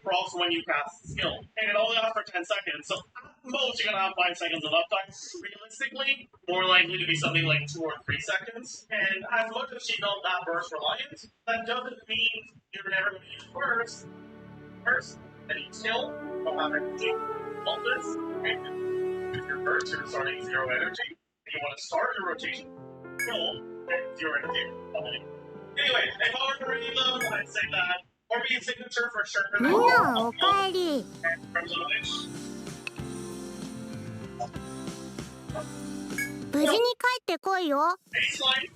for also when you cast skill. And it only lasts for 10 seconds, so at most you're gonna have 5 seconds of uptime. Realistically, more likely to be something like 2 or 3 seconds. And as much as she built that burst reliant, that doesn't mean you're never gonna use burst. First, then you still don't have energy. All this, and if your burst, you're starting 0 energy, and you want to start your rotation, roll, and 0 energy. Anyway, if I were to read them, I'd say that Orbeez signature for sure. No, Kylie. And Crimson Witch. 無事に帰ってこいよ。 Baseline,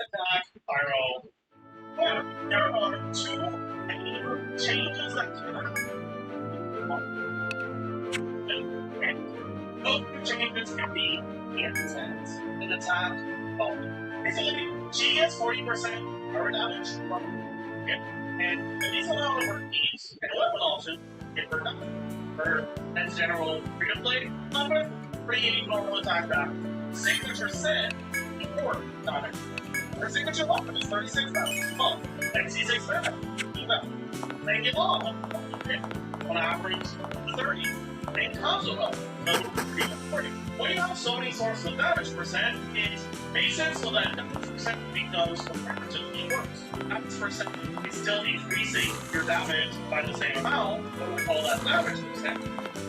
attack, pyro. But there are 2 main changes that can happen. And those 2 changes can be instant, an attack, basically, she gets 40% power damage from it, and the decent amount of her keys and weapon option get her damage. Her next general freedom blade, combat, pretty normal attack damage. Signature set, 4 damage. Her signature weapon is 36 damage. Oh, XC6 damage. Do that. Make it long. On average, 30. And console level, number 40. When you have so many sources of damage percent, it makes sense so that damage percent becomes comparatively worse. Damage percent is still increasing your damage by the same amount, but we call that damage percent.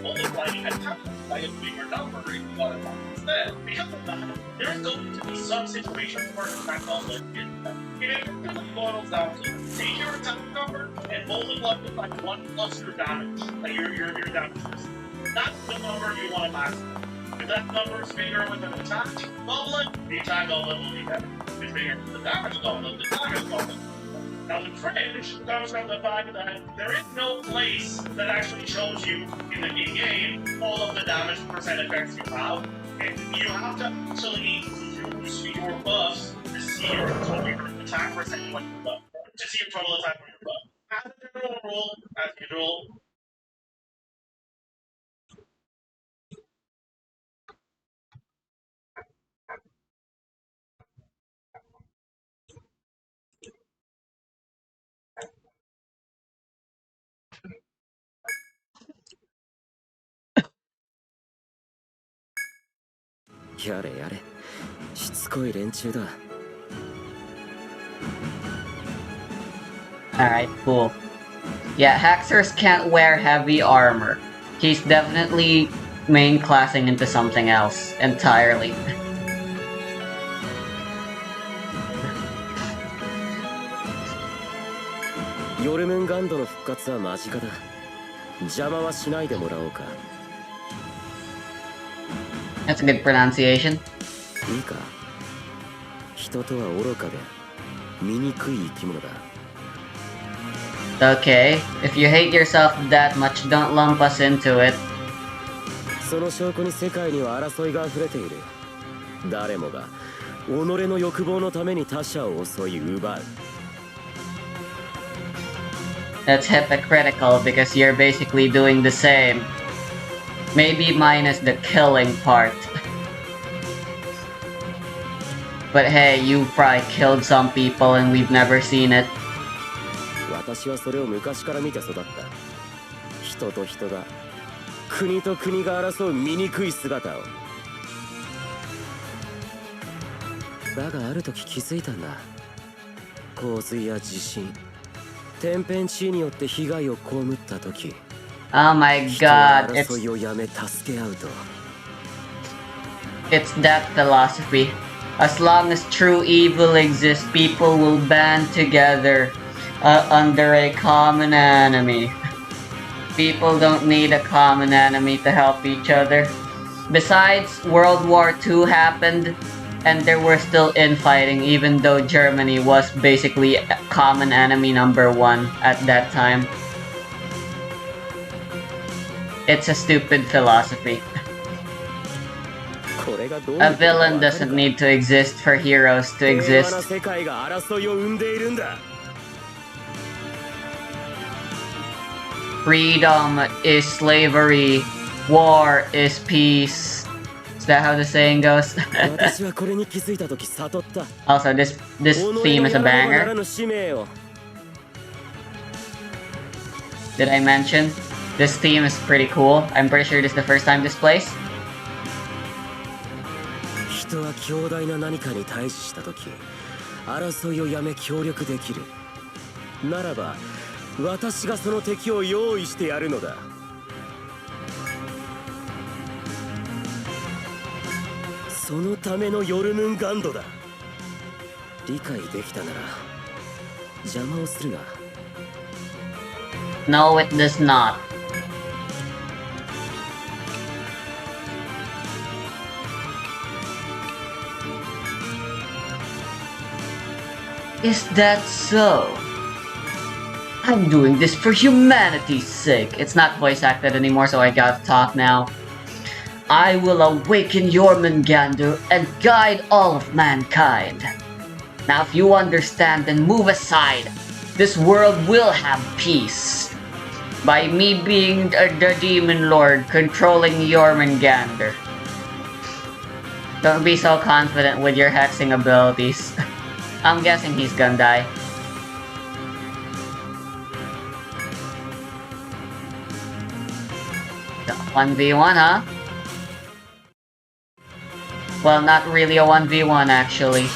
Multiplying attack by a bigger number if you got it instead. Because of that, there's going to be some situations where attack level is it really boils down to take your attack number and multiply it by 1 plus your damage, like your damage percent. That's the number you want to maximize. If that number is bigger with an attack goblet, the attack goblet will be better. If it's bigger with the damage goblet, the damage goblet. Now the fringe comes from the fact that there is no place that actually shows you in the game all of the damage percent effects you have. And you have to actually use your buffs to see your total attack percent when you buff. To see your total attack when you buff. As a general rule, as usual, やれやれ、しつこい連中だ。Alright, cool. Yeah, Haxorus can't wear heavy armor. He's definitely main classing into something else entirely. ヨルムンガンドの復活は間近だ。邪魔はしないでもらおうか。 That's a good pronunciation. いいか。人とは愚かで醜い生き物だ。 Okay, if you hate yourself that much, don't lump us into it. その証拠に世界には争いが溢れている。誰もが己の欲望のために他者を襲い奪う。 That's hypocritical because you're basically doing the same. Maybe minus the killing part. But hey, you probably killed some people and we've never seen it. 私はそれを昔から見て育った。人と人が、国と国が争う醜い姿を。だがある時気づいたんだ。洪水や地震、天変地異によって被害を被った時。 Oh my god, it's that philosophy. As long as true evil exists, people will band together under a common enemy. People don't need a common enemy to help each other. Besides, World War II happened and there were still infighting even though Germany was basically common enemy #1 at that time. It's a stupid philosophy. A villain doesn't need to exist for heroes to exist. Freedom is slavery, war is peace. Is that how the saying goes? Also, this theme is a banger. Did I mention? This theme is pretty cool. I'm pretty sure this is the first time this plays. 人は強大な何かに対峙した時争いをやめ協力できるならば私がその敵を用意してやるのだそのためのヨルムンガンドだ理解できたなら邪魔をするな No, it does not. Is that so? I'm doing this for humanity's sake. It's not voice acted anymore, so I gotta talk now. I will awaken Jormungandr and guide all of mankind. Now if you understand, then move aside. This world will have peace. By me being the Demon Lord controlling Jormungandr. Don't be so confident with your hexing abilities. I'm guessing he's gonna die. So, 1v1, huh? Well, not really a 1v1 actually.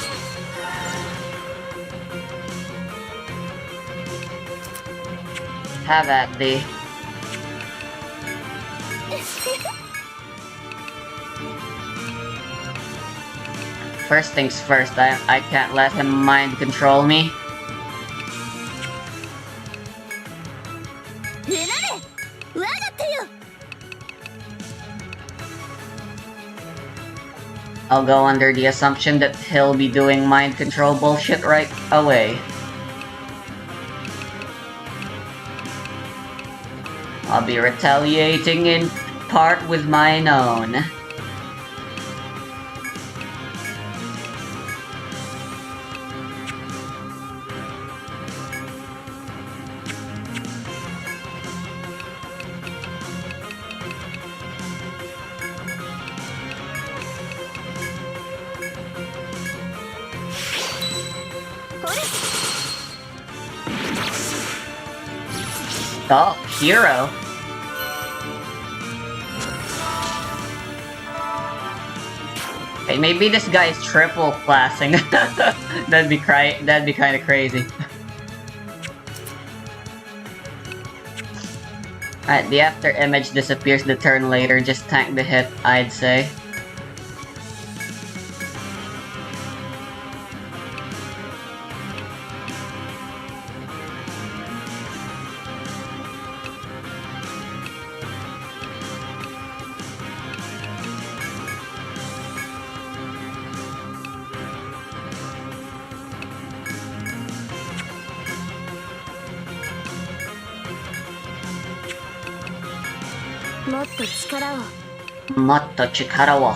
Have at thee. First things first, I can't let him mind control me. I'll go under the assumption that he'll be doing mind control bullshit right away. I'll be retaliating in part with mine own. Oh, hero. Hey, maybe this guy is triple classing. That'd be kind of crazy. Alright, the after image disappears the turn later. Just tank the hit, I'd say. Motto chikara wo.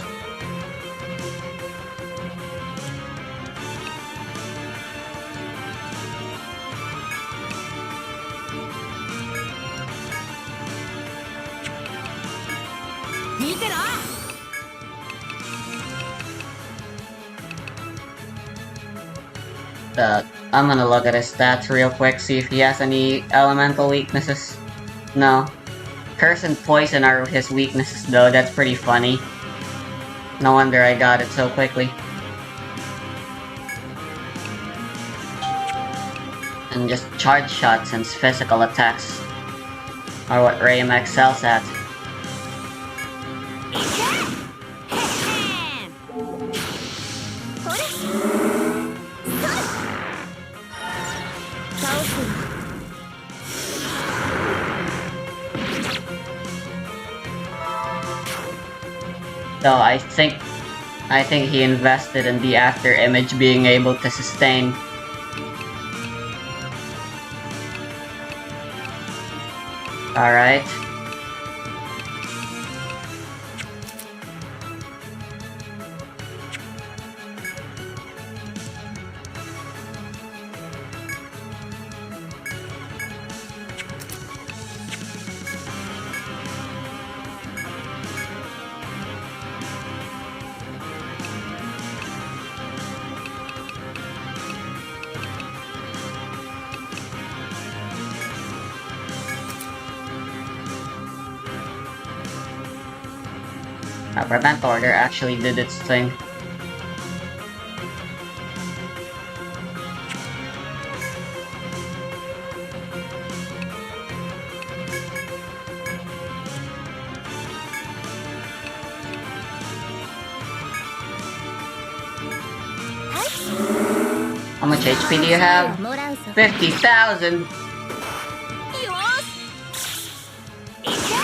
I'm gonna look at his stats real quick, see if he has any elemental weaknesses. No. Curse and Poison are his weaknesses though, that's pretty funny. No wonder I got it so quickly. And just charge shot since physical attacks are what Rayam excels at. So I think he invested in the after image being able to sustain. Alright. Prevent Order actually did its thing. How much HP do you have? もらうぞ 50,000! よしいけ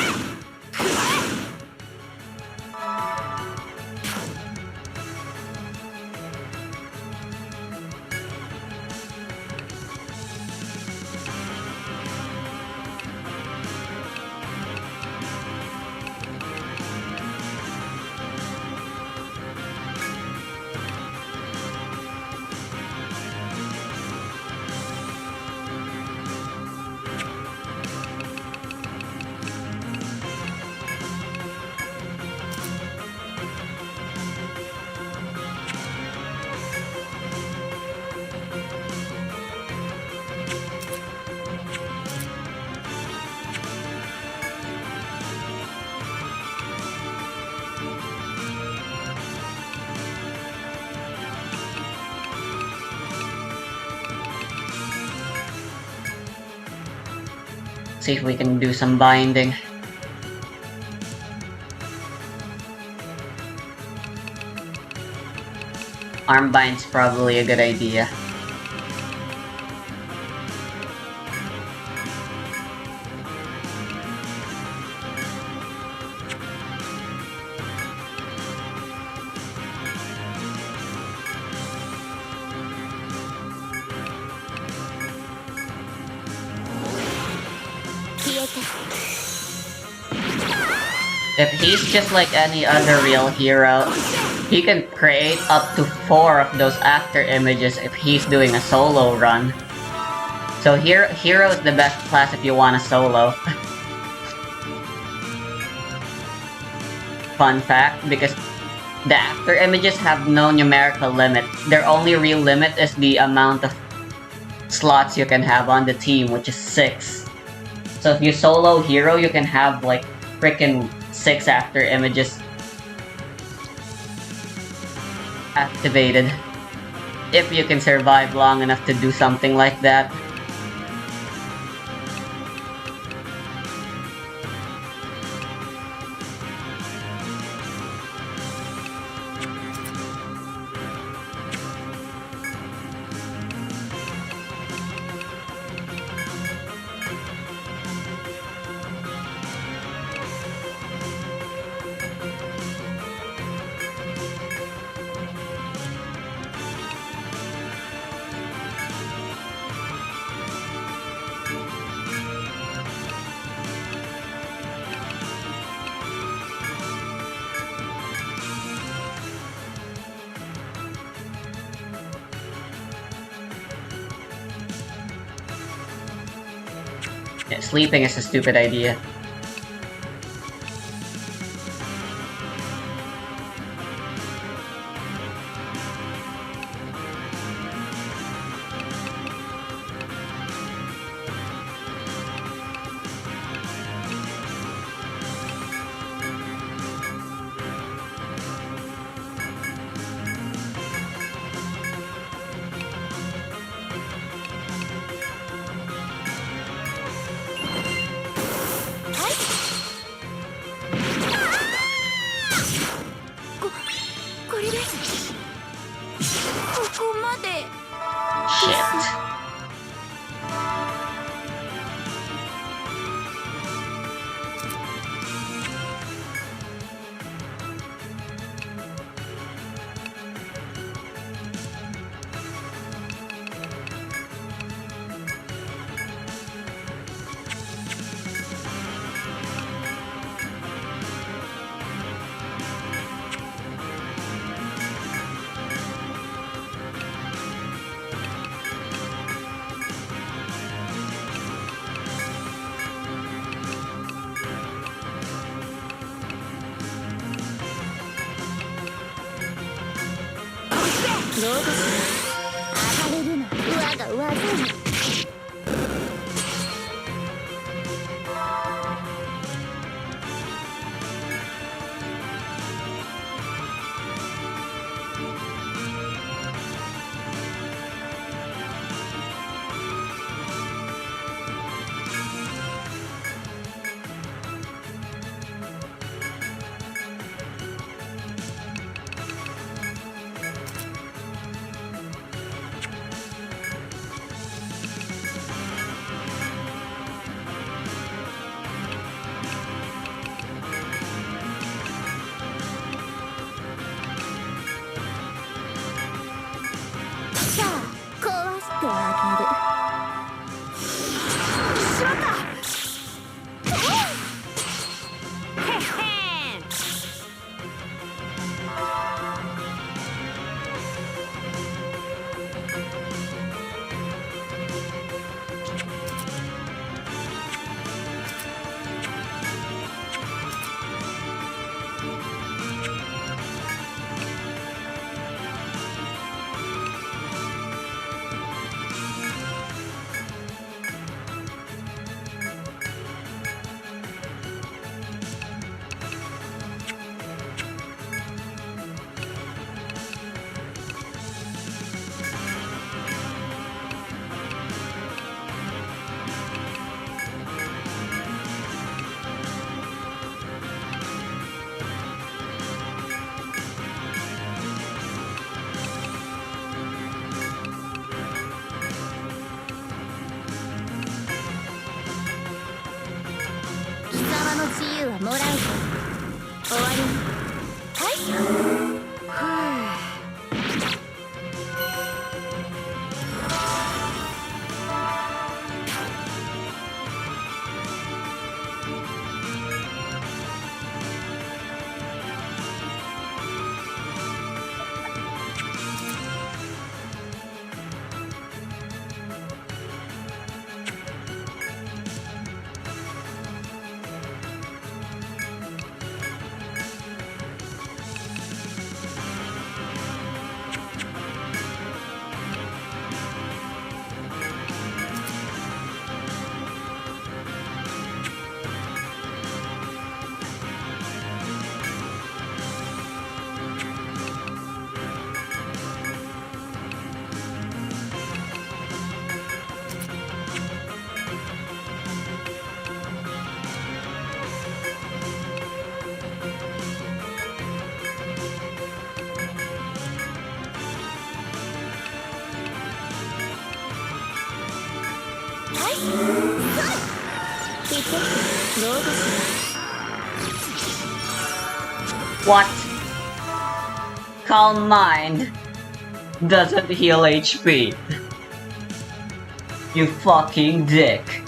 See if we can do some binding. Arm bind's probably a good idea. If he's just like any other real hero, he can create up to 4 of those after images if he's doing a solo run. So hero is the best class if you want a solo. Fun fact, because the after images have no numerical limit. Their only real limit is the amount of slots you can have on the team, which is 6. So if you solo hero, you can have like freaking 6 after images activated. If you can survive long enough to do something like that. Yeah, sleeping is a stupid idea. Shit. の自由はもらうぞ。終わりに。はい。はあ。What? Calm mind doesn't heal HP. You fucking dick.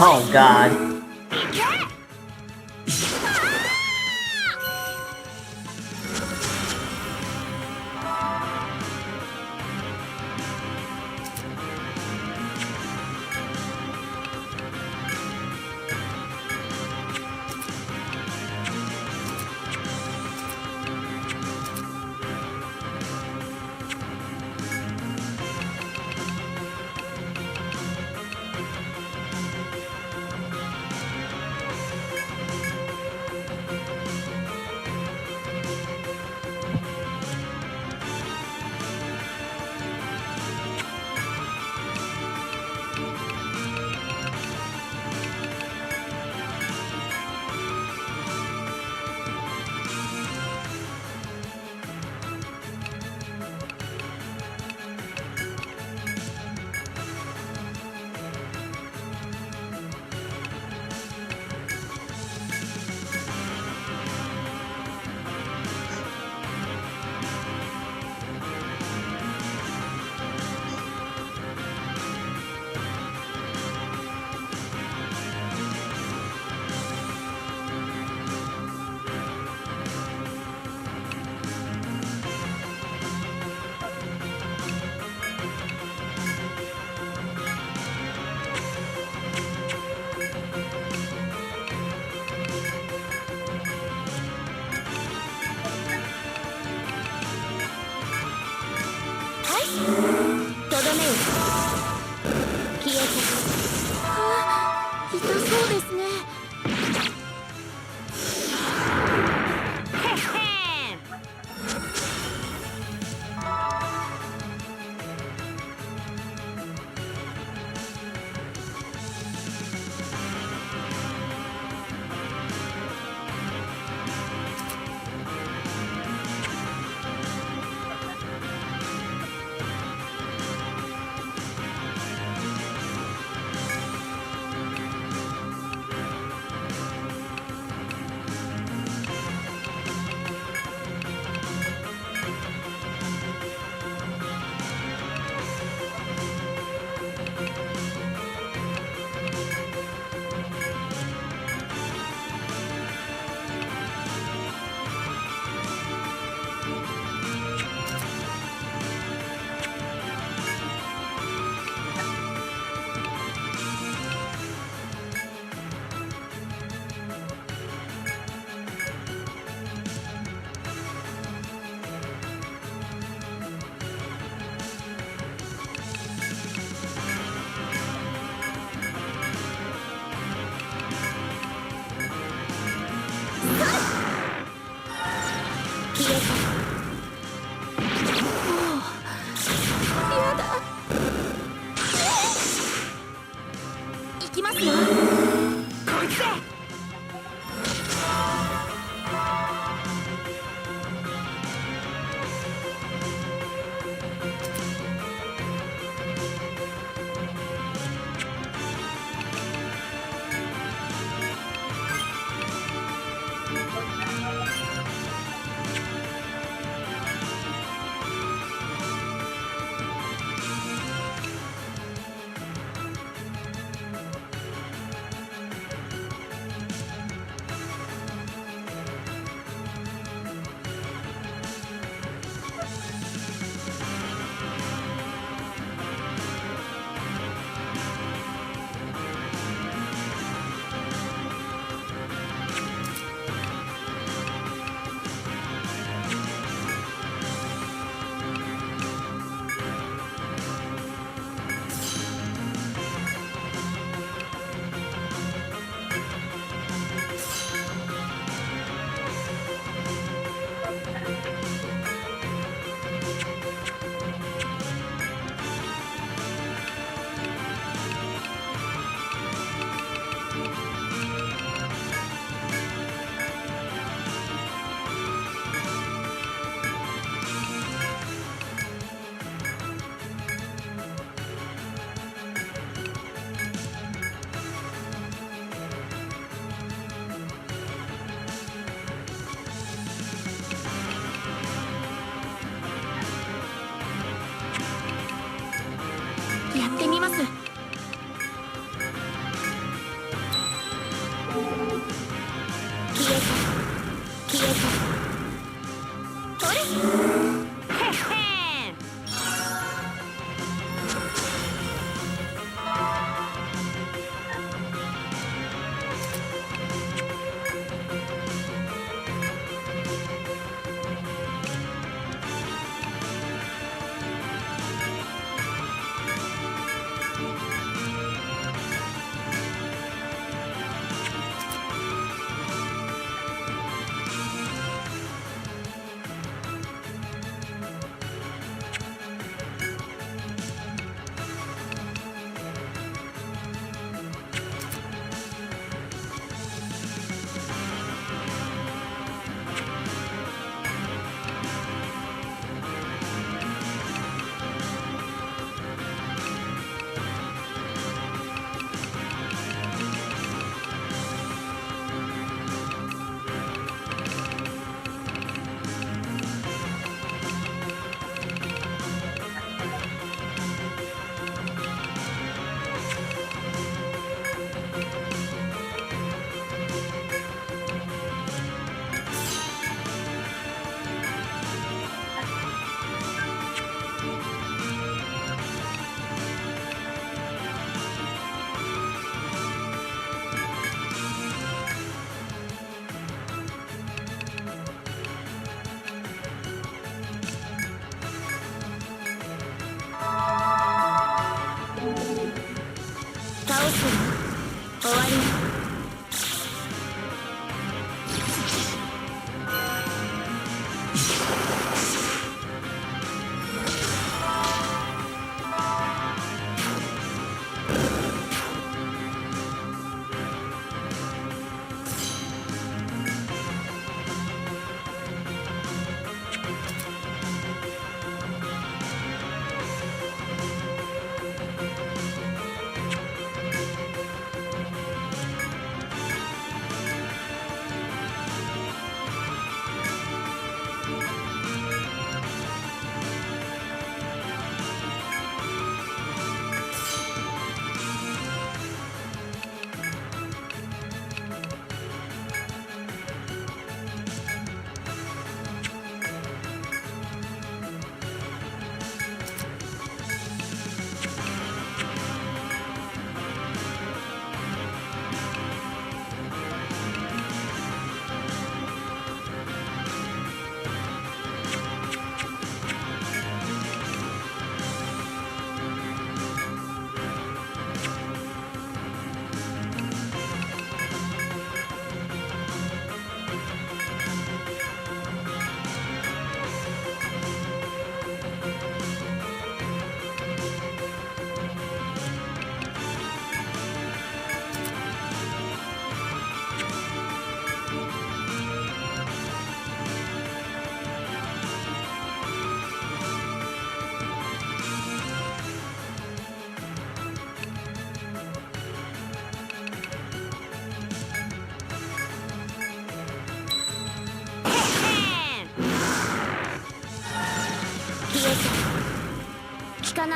Oh god.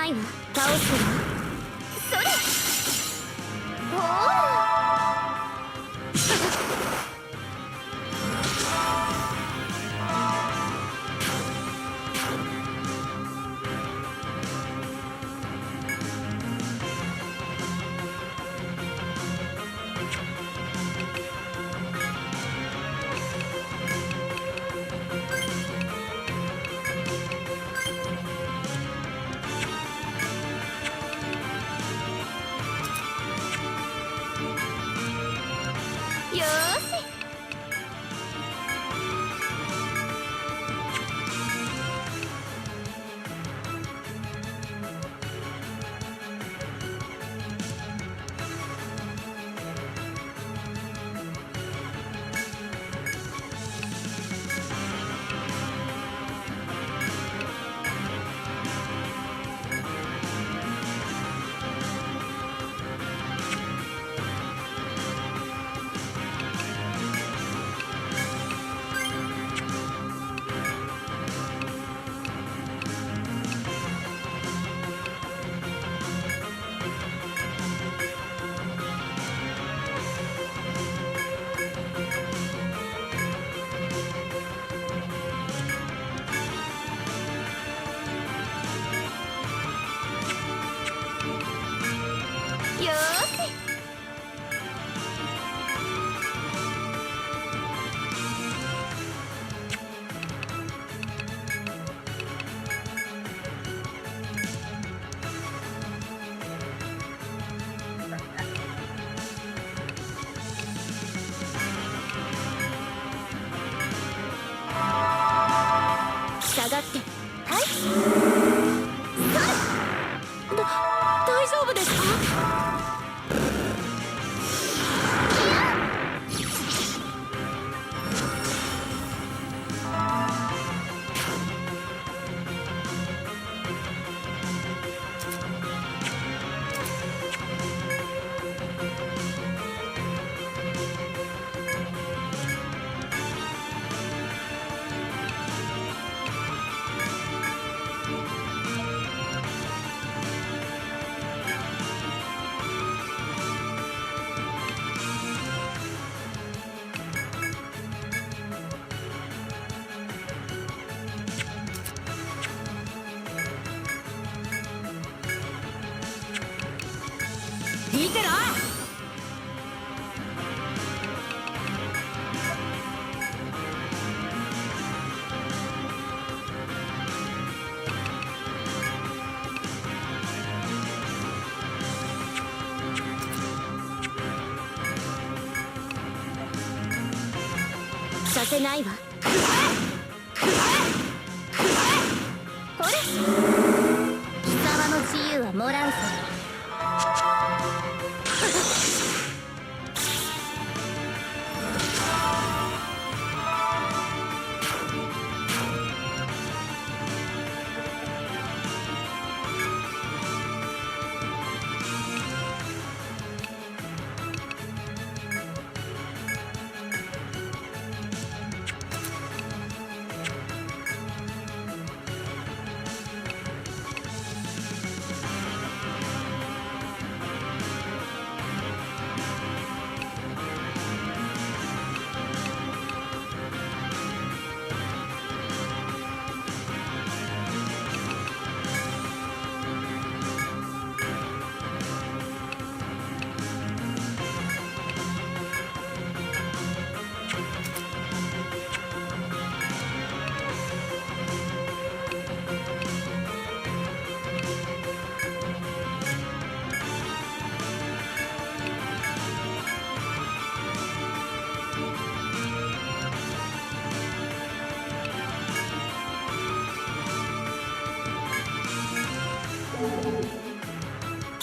ないわ。倒すわ。それ。ほら。よーし。よーし。下がって。はい。大丈夫ですか？見てな。させないわ。ほれ。貴様の自由はもらうぞ。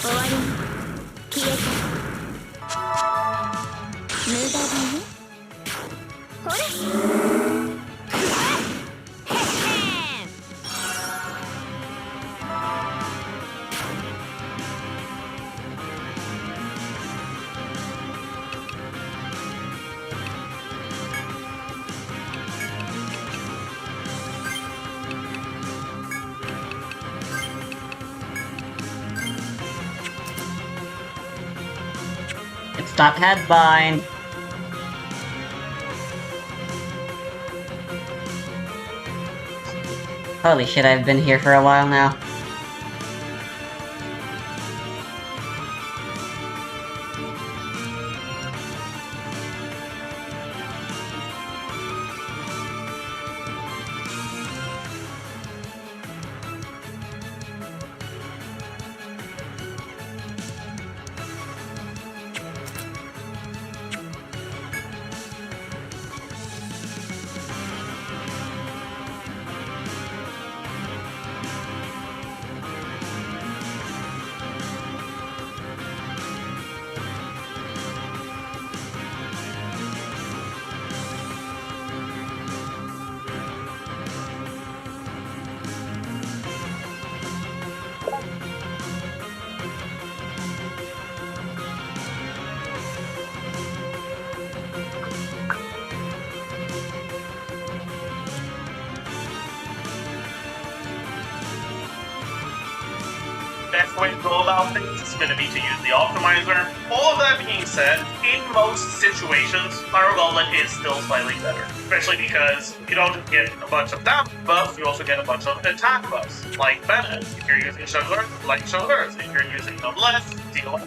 終わりに消えた。無駄だね。ほれ。It's not headbind. Holy shit, I've been here for a while now. Best way to go about things is going to be to use the optimizer. All of that being said, in most situations, Pyro Goblet is still slightly better. Especially because you don't just get a bunch of damage buffs, you also get a bunch of attack buffs. Like Bennett, if you're using Sugar, like Sugar, if you're using Noblesse, Deal,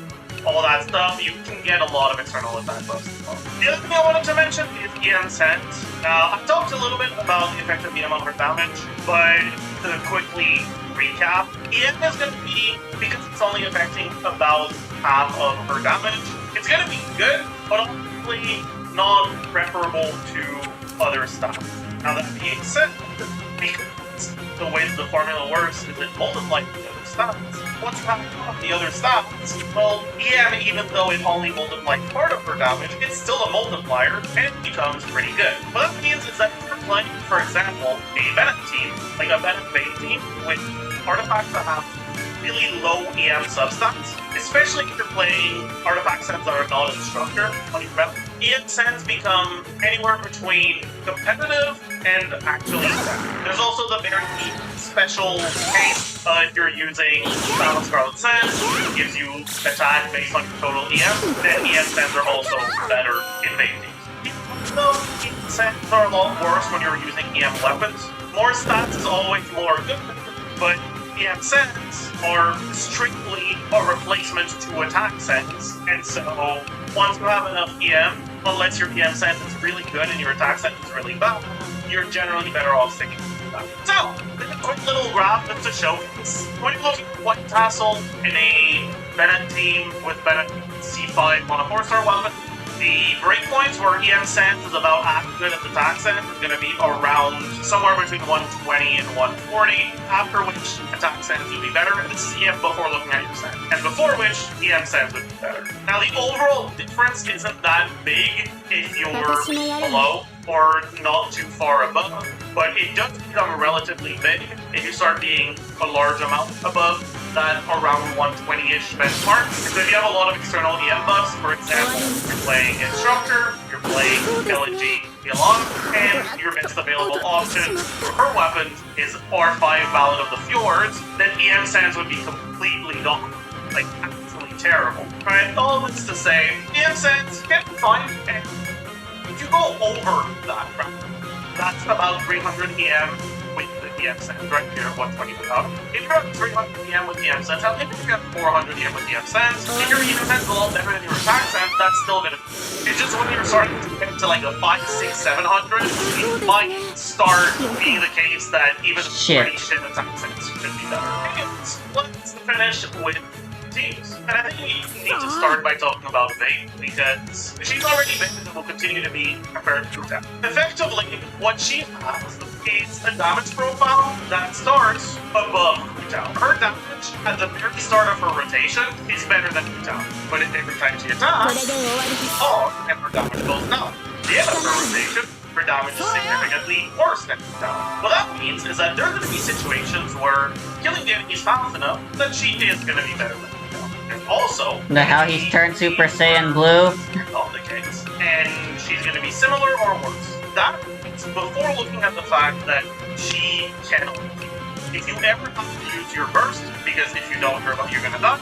all that stuff, you can get a lot of external attack buffs as well. The other thing I wanted to mention is EM Sense. Now, I talked a little bit about the effect of EM on her damage, but to quickly recap, EM is going to be, because it's only affecting about half of her damage, it's going to be good, but obviously not preferable to other stuff. Now that being said, because the way the formula works is it multiplies the other stats. Once you have the other stats, well, EM, even though it only multiplies part of her damage, it's still a multiplier, and it becomes pretty good. What that means is that if you're playing, for example, a Bennett team, like a Bennett Bane team, with artifacts that have really low EM substats, especially if you're playing artifact sets that are not Instructor on your belt, EM sets become anywhere between competitive and actually effective. There's also the very special case if you're using Battle Scarlet Sands, which gives you attack based on your total EM, then EM sets are also better in Bane teams. Even though EM sets are a lot worse when you're using EM weapons, more stats is always more good, but EM sets are strictly a replacement to attack sets, and so once you have enough EM, unless your EM set is really good and your attack set is really bad, you're generally better off sticking with that. So, a quick little graph just to show this. When you look at White Tassel in a Bennett team with Bennett C5 on a 4-star weapon, the breakpoints where EM Sense is about as good as attack sense is going to be around somewhere between 120 and 140, after which attack sense would be better, and this is EM before looking at your sense, and before which EM sense would be better. Now the overall difference isn't that big if you're below or not too far above, but it does become relatively big if you start being a large amount above that around 120-ish benchmark. So if you have a lot of external EM buffs, for example, you're playing Instructor, you're playing LNG Elon, and your best available option for her weapon is R5 Ballad of the Fjords, then EM Sands would be completely gone. Like, absolutely terrible. Right? All this to say, EM Sands can be fine, and if you go over that, right, that's about 300 EM with the EM Sense right here, 120 without. If you're at 300 EM with EM Sense, I'll think if you're at 400 EM with EM Sense, if your EM Sense is a lot better than your attack sense, that's still gonna. It's just when you're starting to get to like a 5, 6, 700, it might start being the case that even pretty shit attack sense could be better. Anyways, let's finish with teams. And I think we need to start by talking about Vayne, because she's already been and will continue to be compared to Wu-Tao. Effectively, what she has is a damage profile that starts above Wu-Tao. Her damage at the very start of her rotation is better than Wu-Tao, but every time she attacks, and her damage goes down. The end of her rotation, her damage is significantly worse than Wu-Tao. What that means is that there are going to be situations where killing the enemy is fast enough that she is going to be better than Wu-Tao. And also, how he's turned Super Saiyan Blue? Not the case. And she's going to be similar or worse. That means before looking at the fact that she cannot. If you ever have to use your burst, because if you don't, you're going to die,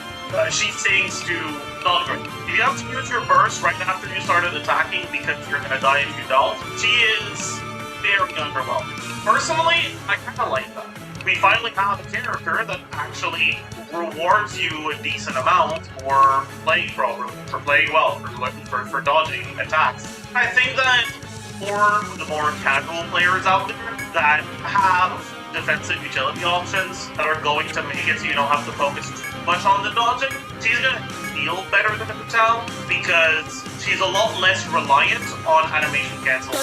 she seems to not agree. If you have to use your burst right after you started attacking because you're gonna die if you don't, she is very underwhelming. Personally, I kinda like that. We finally have a character that actually rewards you a decent amount for playing properly, for playing well, for dodging attacks. I think that for the more casual players out there that have defensive utility options that are going to make it so you don't have to focus too much on the dodging, she's gonna feel better than Hu Tao because she's a lot less reliant on animation cancel.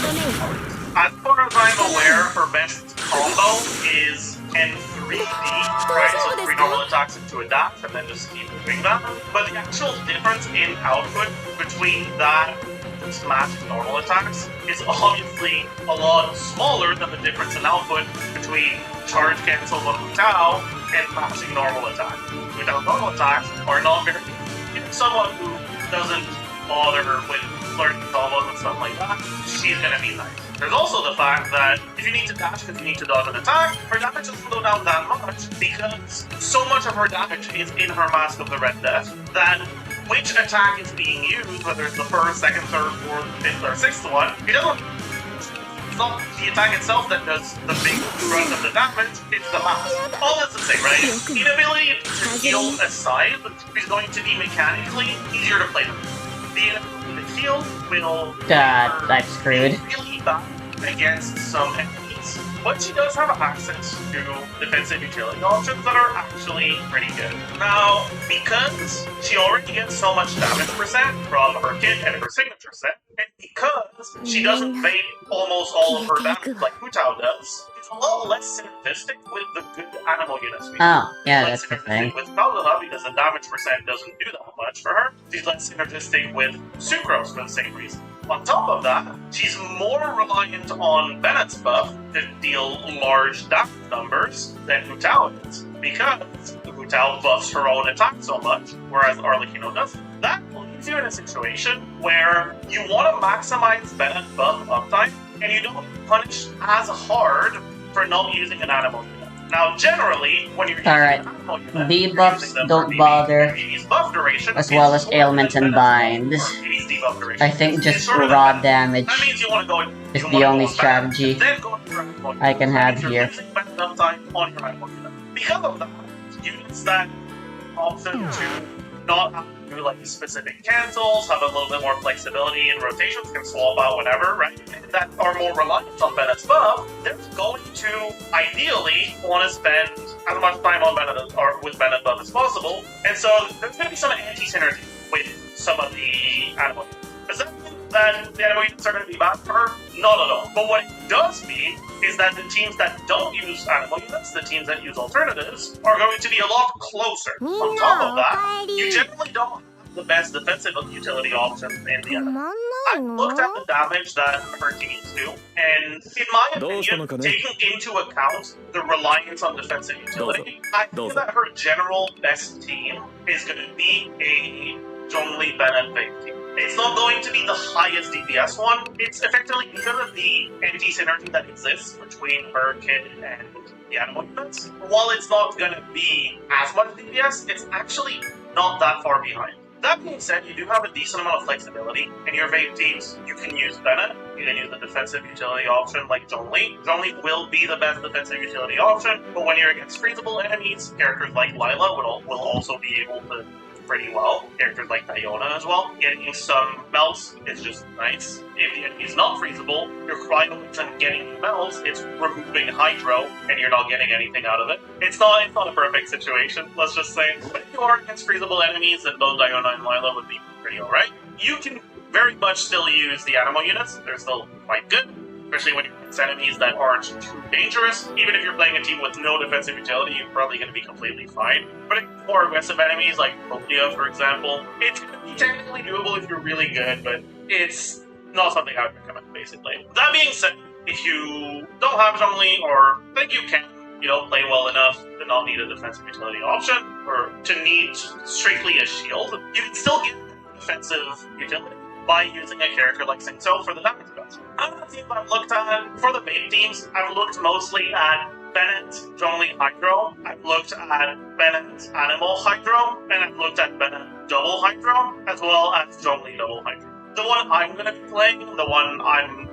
As far as I'm aware, her best combo is N3D, right? So 3 normal attacks into a dash and then just keep doing that. But the actual difference in output between that and smash and normal attacks is obviously a lot smaller than the difference in output between charge cancel on Hu Tao and smashing normal attack. Hu Tao normal attacks are not very good. If someone who doesn't bother with learning combos and stuff like that, she's gonna be nice. There's also the fact that if you need to dash because you need to dodge an attack, her damage doesn't go down that much because so much of her damage is in her Mask of the Red Death that which attack is being used, whether it's the first, second, third, fourth, fifth, or sixth one, it doesn't. It's not the attack itself that does the big brunt of the damage, it's the mask. All that's to say, right? Inability to heal aside, is going to be mechanically easier to play them. The heal will that's screwed. Really bad against some enemies, but she does have access to defensive utility options that are actually pretty good. Now, because she already gets so much damage percent from her kit and her signature set, and because she doesn't bait almost all of her damage like Hu Tao does, it's a lot less synergistic with the good animal units. Oh, yeah, that's the thing. With Paldana, because the damage percent doesn't do that much for her, she's less synergistic with Sucrose for the same reason. On top of that, she's more reliant on Bennett's buff to deal large damage numbers than Hu Tao is, because Hu Tao buffs her own attack so much, whereas Arlecchino doesn't. That leaves you in a situation where you want to maximize Bennett's buff uptime, and you don't punish as hard for not using an animal unit. Now, generally, when you're using an animal unit, debuffs don't bother, buff duration as well as ailments and binds. I think just raw damage that means you want to go is the only strategy then go to your animal unit. I can have You're here. using Bennett uptime on your animal unit. Because of that, units that option to not have to do like specific cancels, have a little bit more flexibility in rotations, can swap out whenever, right? That are more reliant on Bennett's buff, they're going to ideally want to spend as much time on Bennett or with Bennett buff as possible, and so there's going to be some anti-synergy with some of the animal units. Does that mean that the animal units are going to be bad for her? Not at all. But what it does mean is that the teams that don't use animal units, the teams that use alternatives, are going to be a lot closer. On top of that, you generally don't have the best defensive utility options in the enemy. I've looked at the damage that her teams do, and in my opinion, taking into account the reliance on defensive utility, I feel that her general best team is going to be a Zhongli Bennett Big team. It's not going to be the highest DPS one. It's effectively because of the anti-synergy that exists between her kit and the animal units. While it's not going to be as much DPS, it's actually not that far behind. That being said, you do have a decent amount of flexibility in your vape teams. You can use Bennett, you can use the defensive utility option like Zhongli. Zhongli will be the best defensive utility option, but when you're against freezable enemies, characters like Lila will also be able to pretty well. Characters like Diona as well. Getting some melts is just nice. If the enemy is not freezable, your cryo isn't getting melts, it's removing Hydro, and you're not getting anything out of it. It's not a perfect situation, let's just say. But if you are against freezable enemies, then both Diona and Lila would be pretty alright. You can very much still use the animal units, they're still quite good. Especially when you're against enemies that aren't too dangerous. Even if you're playing a team with no defensive utility, you're probably going to be completely fine. But if more aggressive enemies, like Pokia, for example, it's going to be technically doable if you're really good, but it's not something I would recommend, basically. That being said, if you don't have Zhongli, or think you can, play well enough to not need a defensive utility option, or to need strictly a shield, you can still get defensive utility by using a character like Xingqiu for the damage reduction. Out of the teams I've looked at, for the bait teams, I've looked mostly at Bennett Zhongli Hydro, I've looked at Bennett Animal Hydro, and I've looked at Bennett Double Hydro, as well as Zhongli Double Hydro. The one I'm going to be playing, the one I'm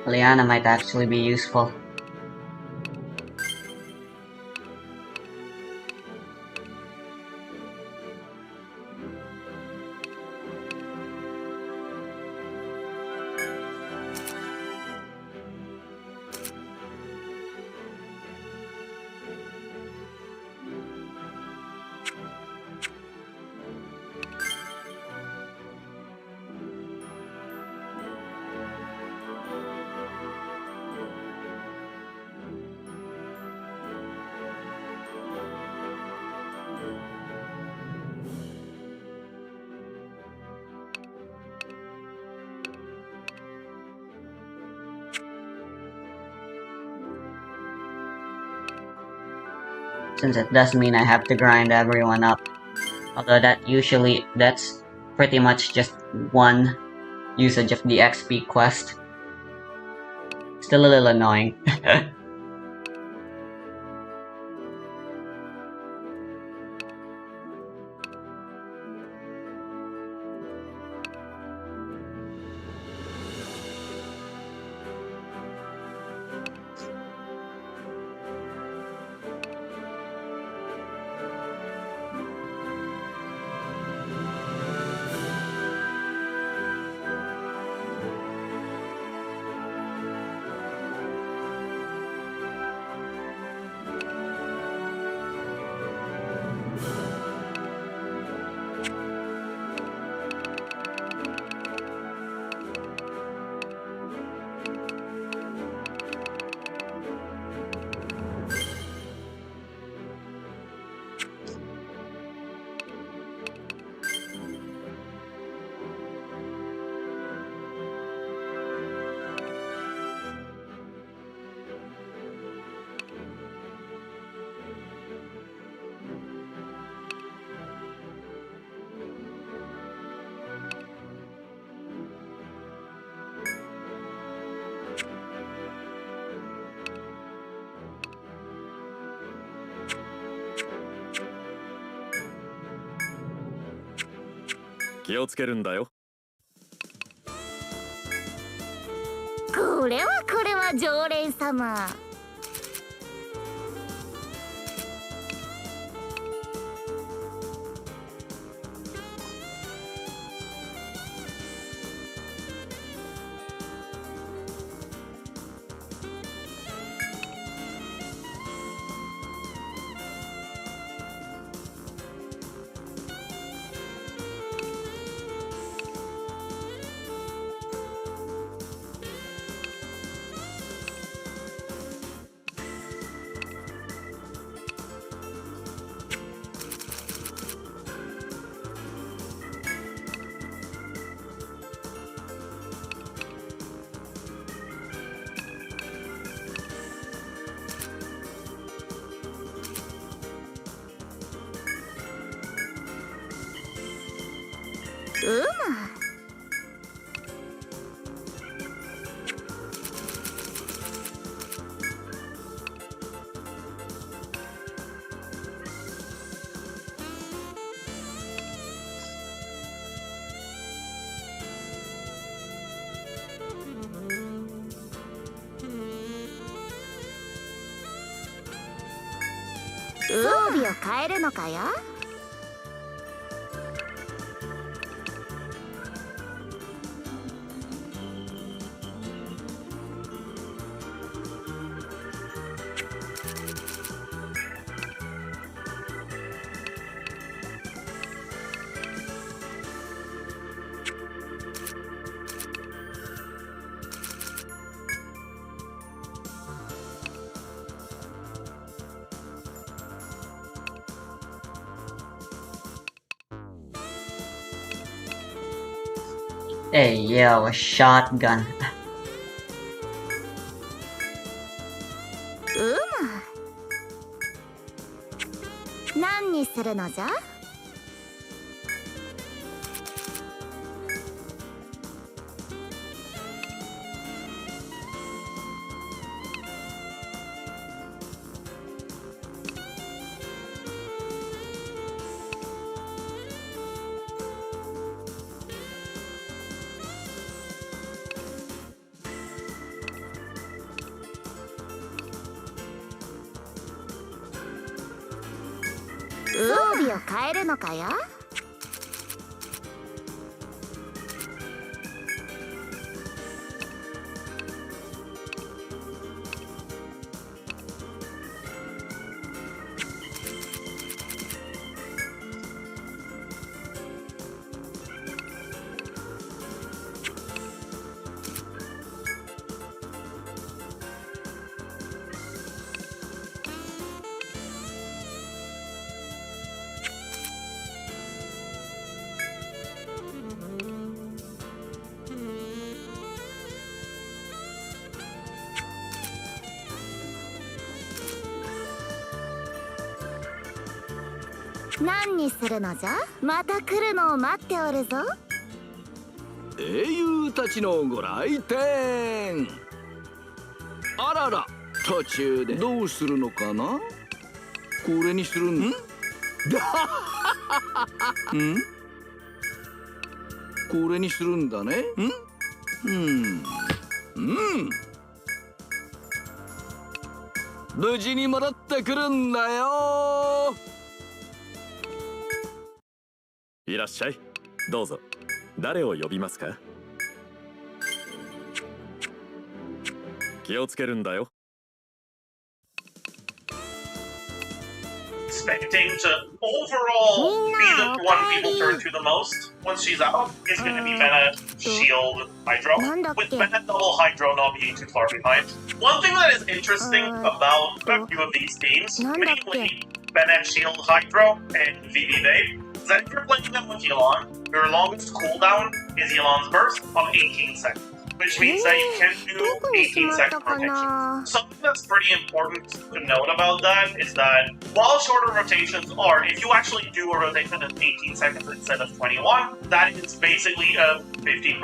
Liana might actually be useful. Since it does mean I have to grind everyone up. Although that's pretty much just one usage of the XP quest. Still a little annoying. 気をつけるんだよ。これは常連様。装備を変えるのかよ。Hey, yo, a shotgun. 何にするのじゃ。装備を変えるのかよ。何にするのじゃ。また来るのを待っておるぞ。英雄たちのご来店。あらら、途中でどうするのかな。これにするんこれにするんだね。無事に戻ってくるんだよ。いらっしゃい。どうぞ。誰を呼びますか。気をつけるんだよ。Expecting to overall be the one people turn to the most once she's out is going to be Bennett, Shield, Hydro, with Bennett double Hydro not being too far behind. One thing that is interesting about a few of these teams, mainly Bennett, Shield, Hydro, and VV is that if you're playing them with Yelan, your longest cooldown is Yelan's burst of 18 seconds. Which means that you can do 18-second rotations. Something that's pretty important to note about that is that while shorter rotations are, if you actually do a rotation in 18 seconds instead of 21, that is basically a 15%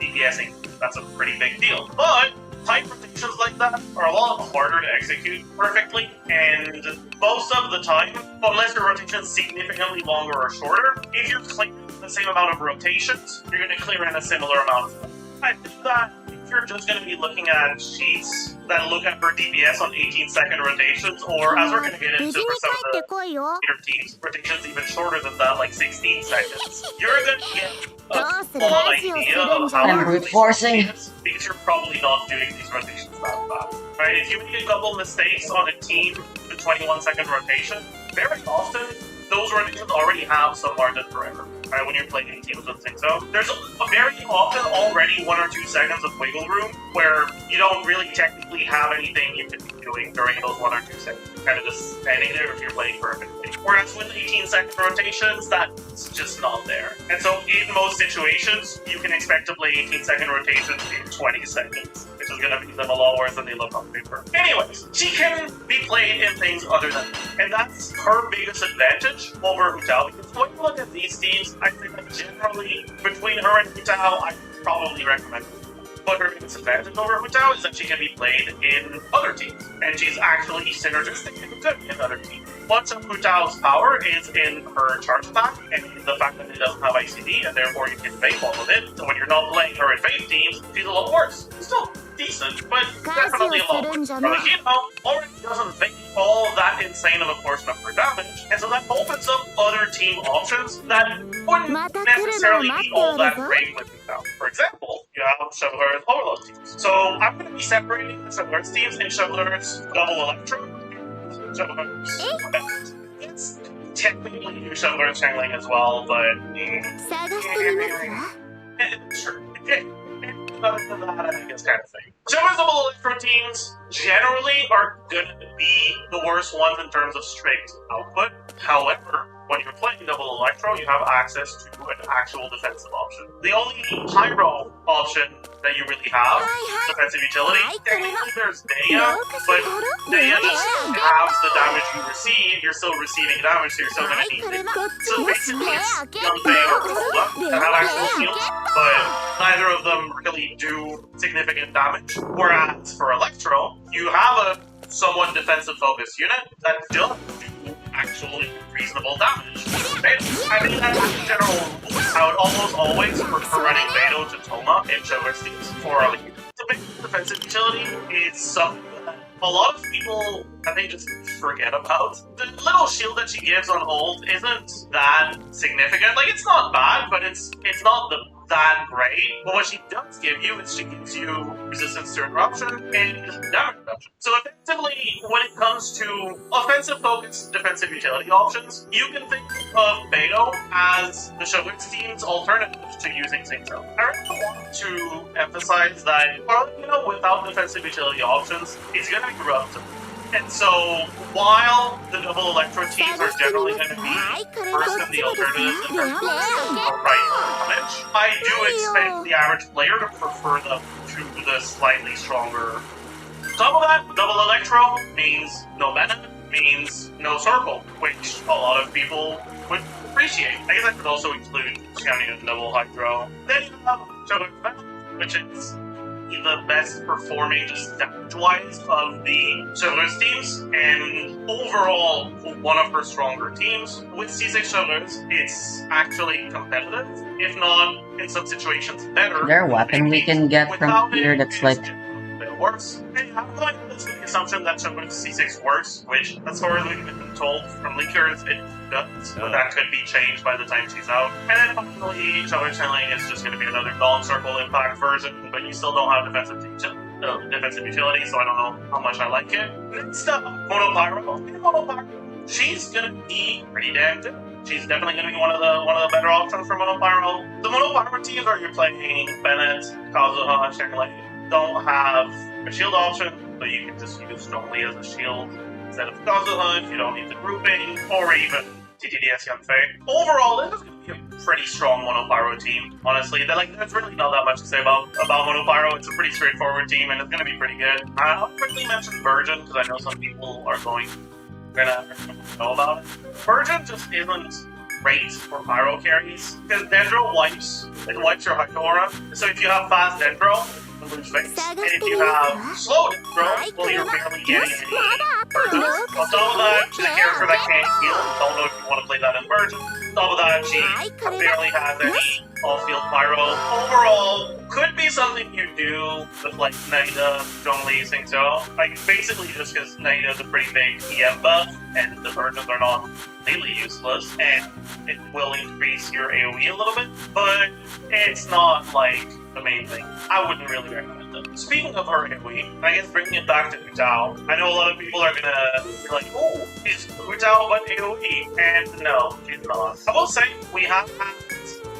DPS increase. That's a pretty big deal. But type rotations like that are a lot harder to execute perfectly, and most of the time, unless your rotation is significantly longer or shorter, if you're clearing the same amount of rotations, you're going to clear in a similar amount of them. I think that if you're just going to be looking at sheets that look at her DPS on 18-second rotations, or as we're going to get 無 into 事に for some 帰 of ってこいよ the later teams, rotations even shorter than that, like 16 seconds, you're going to get a どうする full 話をす idea る of んじゃ how ない I'm brute early forcing. it is, because you're probably not doing these rotations that fast. Right? If you make a couple mistakes on a team with 21-second rotation, very often those rotations already have some margin for error. Right, when you're playing teams with Singso, there's a very often already 1 or 2 seconds of wiggle room where you don't really technically have anything you could be doing during those 1 or 2 seconds. You're kind of just standing there if you're playing perfectly. Whereas with 18-second rotations, that's just not there. And so in most situations, you can expect to play 18-second rotations in 20 seconds, which is going to make them a lot worse than they look on paper. Anyways, she can be played in things other than that. And that's her biggest advantage over Hu Tao. Because when you look at these teams, I think that generally, between her and Hu Tao, I probably recommend Hu Tao. But her biggest advantage over Hu Tao is that she can be played in other teams. And she's actually synergistic and good in other teams. Much of Hu Tao's power is in her charge attack and in the fact that it doesn't have ICD, and therefore you can fake all of it. So when you're not playing her in fake teams, she's a lot worse. Still decent, but definitely a lot worse. Hito already doesn't fake all that insane of a portion of her damage, and so that opens up other team options that wouldn't necessarily be all that great with Hu Tao. For example, you have Shovelware's Overload teams. So I'm going to be separating the Shovelware's teams in Shovelware's Double Electro and Shovelware's It's technically new Shovelware's Changeling as well, but 探してみますわ sure. Other than that, I think it's kind of thing. Shovelware's Double Electro teams generally are going to be the worst ones in terms of strict output. However, when you're playing Double Electro, you have access to an actual defensive option. The only Pyro option that you really have, defensive utility, technically there's Daya, but Daya just halves the damage you receive. You're still receiving damage, so you're still going to need it. So basically, it's Yunfei or Kola that have actual shields, but neither of them really do significant damage. Whereas for Electro, you have a somewhat defensive focused unit that does do actually reasonable damage. I mean, that's in general I would almost always prefer running Beidou to Toma in Shovelware's teams for a lead. The big defensive utility is something that a lot of people, I think, just forget about. The little shield that she gives on ult isn't that significant. Like, it's not bad, but it's not that great. But what she does give you is she gives you resistance to interruption and damage reduction. So effectively, when it comes to offensive-focused defensive utility options, you can think of Beidou as the Shovelware's team's alternative to using Singso. I really want to emphasize that, well, without defensive utility options, it's going to be rough to play. And so, while the Double Electro teams are generally going to be first in the alternatives in terms of outright damage, I do expect the average player to prefer them to the slightly stronger. Some of that, Double Electro means no mana, means no circle, which a lot of people would appreciate. I guess I could also include Xiaomi and Double Hydro. Then you have Shovelware's Venom, which is the best performing just damage-wise of the Shovelware's teams, and overall one of her stronger teams. With C6 Shovelware's, it's actually competitive, if not in some situations better. Is there a weapon we can get from here that's like... It works. And I'm going with the assumption that Shovelware's C6 works, which, as far as we've been told from leakers, it does. But that could be changed by the time she's out. And then finally, Shovelware's Changeling is just going to be another Dawn Circle Impact version, but you still don't have defensive utility, so I don't know how much I like it. Next up, Mono Pyro. Mono Pyro, she's going to be pretty damn good. She's definitely going to be one of the better options for Mono Pyro. The Mono Pyro teams where you're playing Bennett, Kazuha, Changeling don't have a shield option, so you can just use strongly as a shield instead of Kazuha if you don't need the grouping, or even TTDS Yunfei. Overall, this is going to be a pretty strong Mono Pyro team, honestly. There's really not that much to say about Mono Pyro. It's a pretty straightforward team, and it's going to be pretty good. I'll quickly mention Virgin, because I know some people are going to know about it. Virgin just isn't great for Pyro carries, because Dendro wipes your Hydro aura. So if you have fast Dendro, lose face. And if you have slow throws, well, you're barely getting any versions. On top of that, she's a character that can't heal. Don't know if you want to play that in version. On top of that, she barely has any off-field pyro. Overall, could be something you do with like Naida, Zhongli, Xingqiu. Like basically just because Naida is a pretty big EM buff and the versions are not completely useless and it will increase your AoE a little bit, but it's not like the main thing. I wouldn't really recommend it. Speaking of her AoE, I guess bringing it back to Hu Tao, I know a lot of people are gonna be like, oh, is Hu Tao but AoE? And no, she's not. I will say, we have had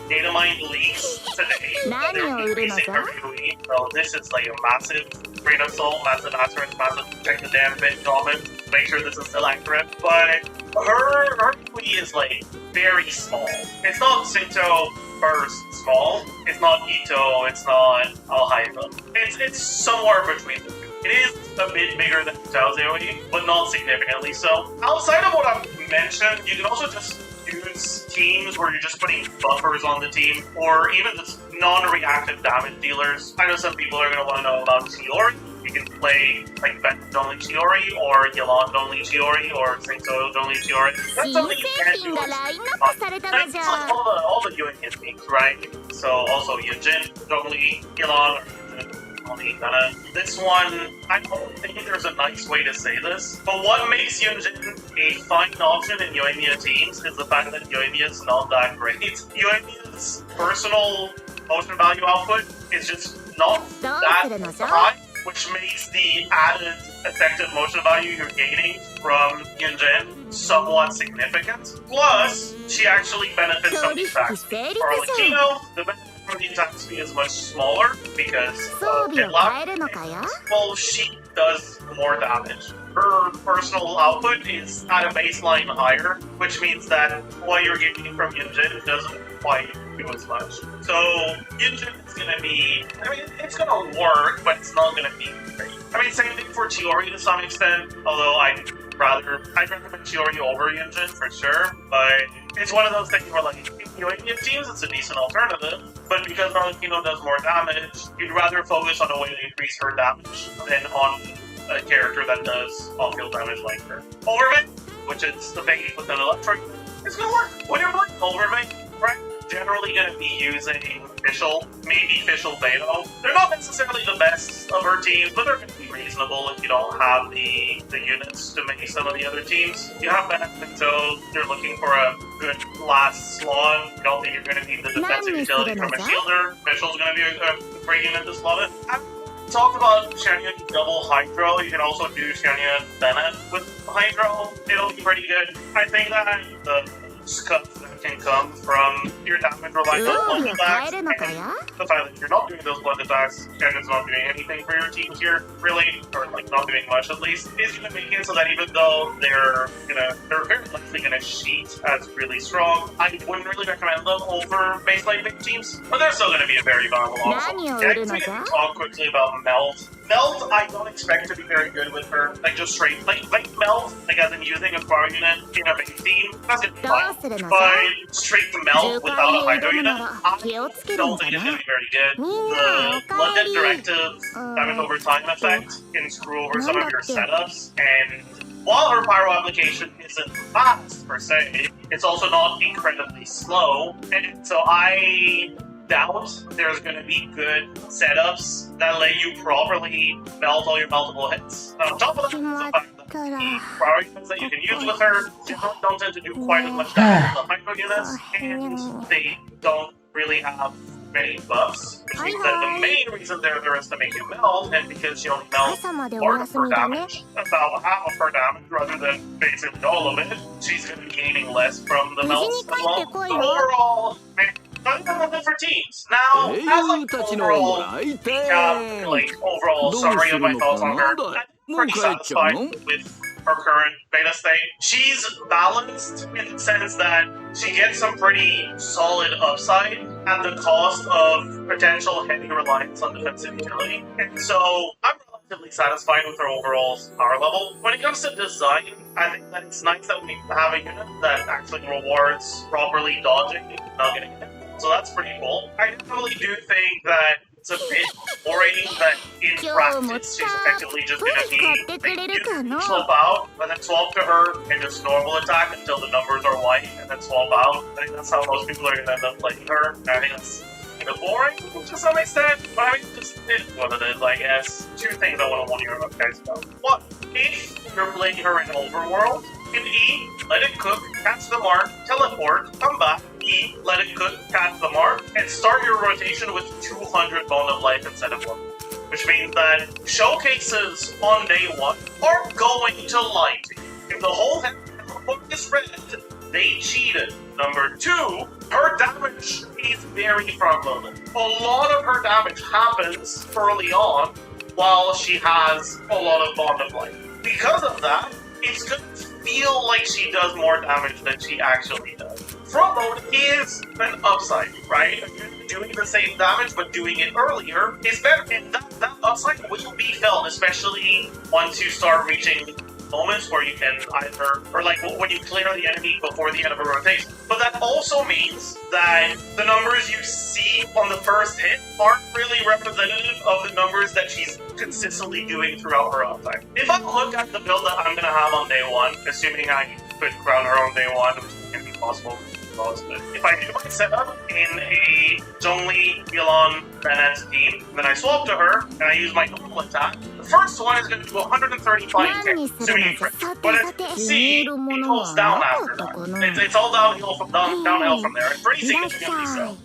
data mine leaks today. They're increasing her AoE, so this is like a massive grain of salt, massive asterisk, massive check the damn bit comment, make sure this is still accurate. But her AoE is like very small. It's not Xingqiu burst small, it's not Ito, it's not Alhaiba. It's somewhere between the two. It is a bit bigger than Tao's AoE, but not significantly so. Outside of what I've mentioned, you can also just use teams where you're just putting buffers on the team, or even just non-reactive damage dealers. I know some people are going to want to know about Chiori. You can play like Bennett only Chiori, or Yolande only Chiori, or Xingqiu only Chiori. That's something you can do. It's like all the Yuan teams, right? So also Yunjin, Zhongli, Yolande, this one, I don't think there's a nice way to say this, but what makes Yunjin a fine option in Yoimiya teams is the fact that Yoimiya is not that great. Yoimiya's personal motion value output is just not that high, which makes the added effective motion value you're gaining from Yunjin somewhat significant. Plus, she actually benefits from the attack speed. For Arlecchino, the benefit from the attack speed is much smaller because well, she does more damage. Her personal output is at a baseline higher, which means that what you're getting from Yunjin doesn't quite do as much. So Yunjin is gonna be, I mean, it's gonna work, but it's not gonna be great. I mean, same thing for Chiori to some extent, although I'd recommend Chiori over Yunjin for sure, but it's one of those things where, like, in Yoimiya teams, it's a decent alternative, but because Arlecchino does more damage, you'd rather focus on a way to increase her damage than on a character that does off-field damage like her. Overvey, which is the base with an electric, is gonna work. When you're playing Overvey, right, generally gonna be using Fischl, maybe Fischl Beidou. They're not necessarily the best of her teams, but they're gonna be reasonable if you don't have the units to make some of the other teams. You have Bennett, so they're looking for a good last slot. You don't think you're gonna need the defensive utility from a shielder. Fischl's gonna be a great unit to slot it. Talked about Xianyun double Hydro. You can also do Xianyun Bennett with Hydro. It'll be pretty good. I think that the scuff that can come from your damage reliant blood attacks, and the fact that you're not doing those blood attacks, Xianyun's not doing anything for your team here, really, or like not doing much at least, is going to make it so that even though they're very likely going to sheet as really strong, I wouldn't really recommend them over baseline big teams, but they're still going to be a very viable option. Next, we can talk quickly about Meld. Meld, I don't expect to be very good with her, like just straight, like Meld, like as in using a power unit in a base team, that's going to be fine. But straight to Meld without a Hydro unit, I don't think it's going to be very good. The London Directive damage over time effect can screw over some of your setups, and while her pyro application isn't fast per se, it's also not incredibly slow, and so I doubt there's going to be good setups that let you properly melt all your multiple hits. On top of that, the fact that the priority units that you can use with her don't tend to do quite as much damage as the Hydro units, and they don't really have many buffs, which means that the main reason they're there is to make you melt, and because she only melts part of her damage, about half of her damage rather than basically all of it, she's going to be gaining less from the melts as well. So overall, man, nothing for teams. Now, as like overall recap, like overall summary of my thoughts on her, I'm pretty satisfied with her current beta state. She's balanced in the sense that she gets some pretty solid upside at the cost of potential heavy reliance on defensive utility. And so I'm relatively satisfied with her overall power level. When it comes to design, I think that it's nice that we have a unit that actually rewards properly dodging, not getting hit. So that's pretty cool. I definitely do think that it's a bit boring that in practice she's effectively just gonna be swap out, and then swap to her and just normal attack until the numbers are white, and then swap out. I think that's how most people are gonna end up playing her. I think that's kind of boring to some extent, but I mean, just it is what it is, I guess. Two things I want to warn you guys about. One, if you're playing her in Overworld, in E, let it cook, catch the mark, teleport, come back, E, let it cook, catch the mark, and start your rotation with 200 bone of life instead of 1. Which means that showcases on day 1 are going to lie to you. If the whole book is red, they cheated. Number 2, her damage is very front-loaded. A lot of her damage happens early on while she has a lot of bond of life. Because of that, it's going to feel like she does more damage than she actually does. Front load is an upside, right? Doing the same damage but doing it earlier is better, and that upside will be felt, especially once you start reaching moments where you can either, or like when you clear the enemy before the end of a rotation. But that also means that the numbers you see on the first hit aren't really representative of the numbers that she's consistently doing throughout her uptime. If I look at the build that I'm going to have on day 1, assuming I could crown her on day 1, which can be possible, if I do my setup in a Zhongli, Milan, Bennett team, then I swap to her, and I use my normal attack, the first one is going to do 135k, assuming it crits. But as C, it goes down after that. It's all downhill from there. It's pretty significantly so.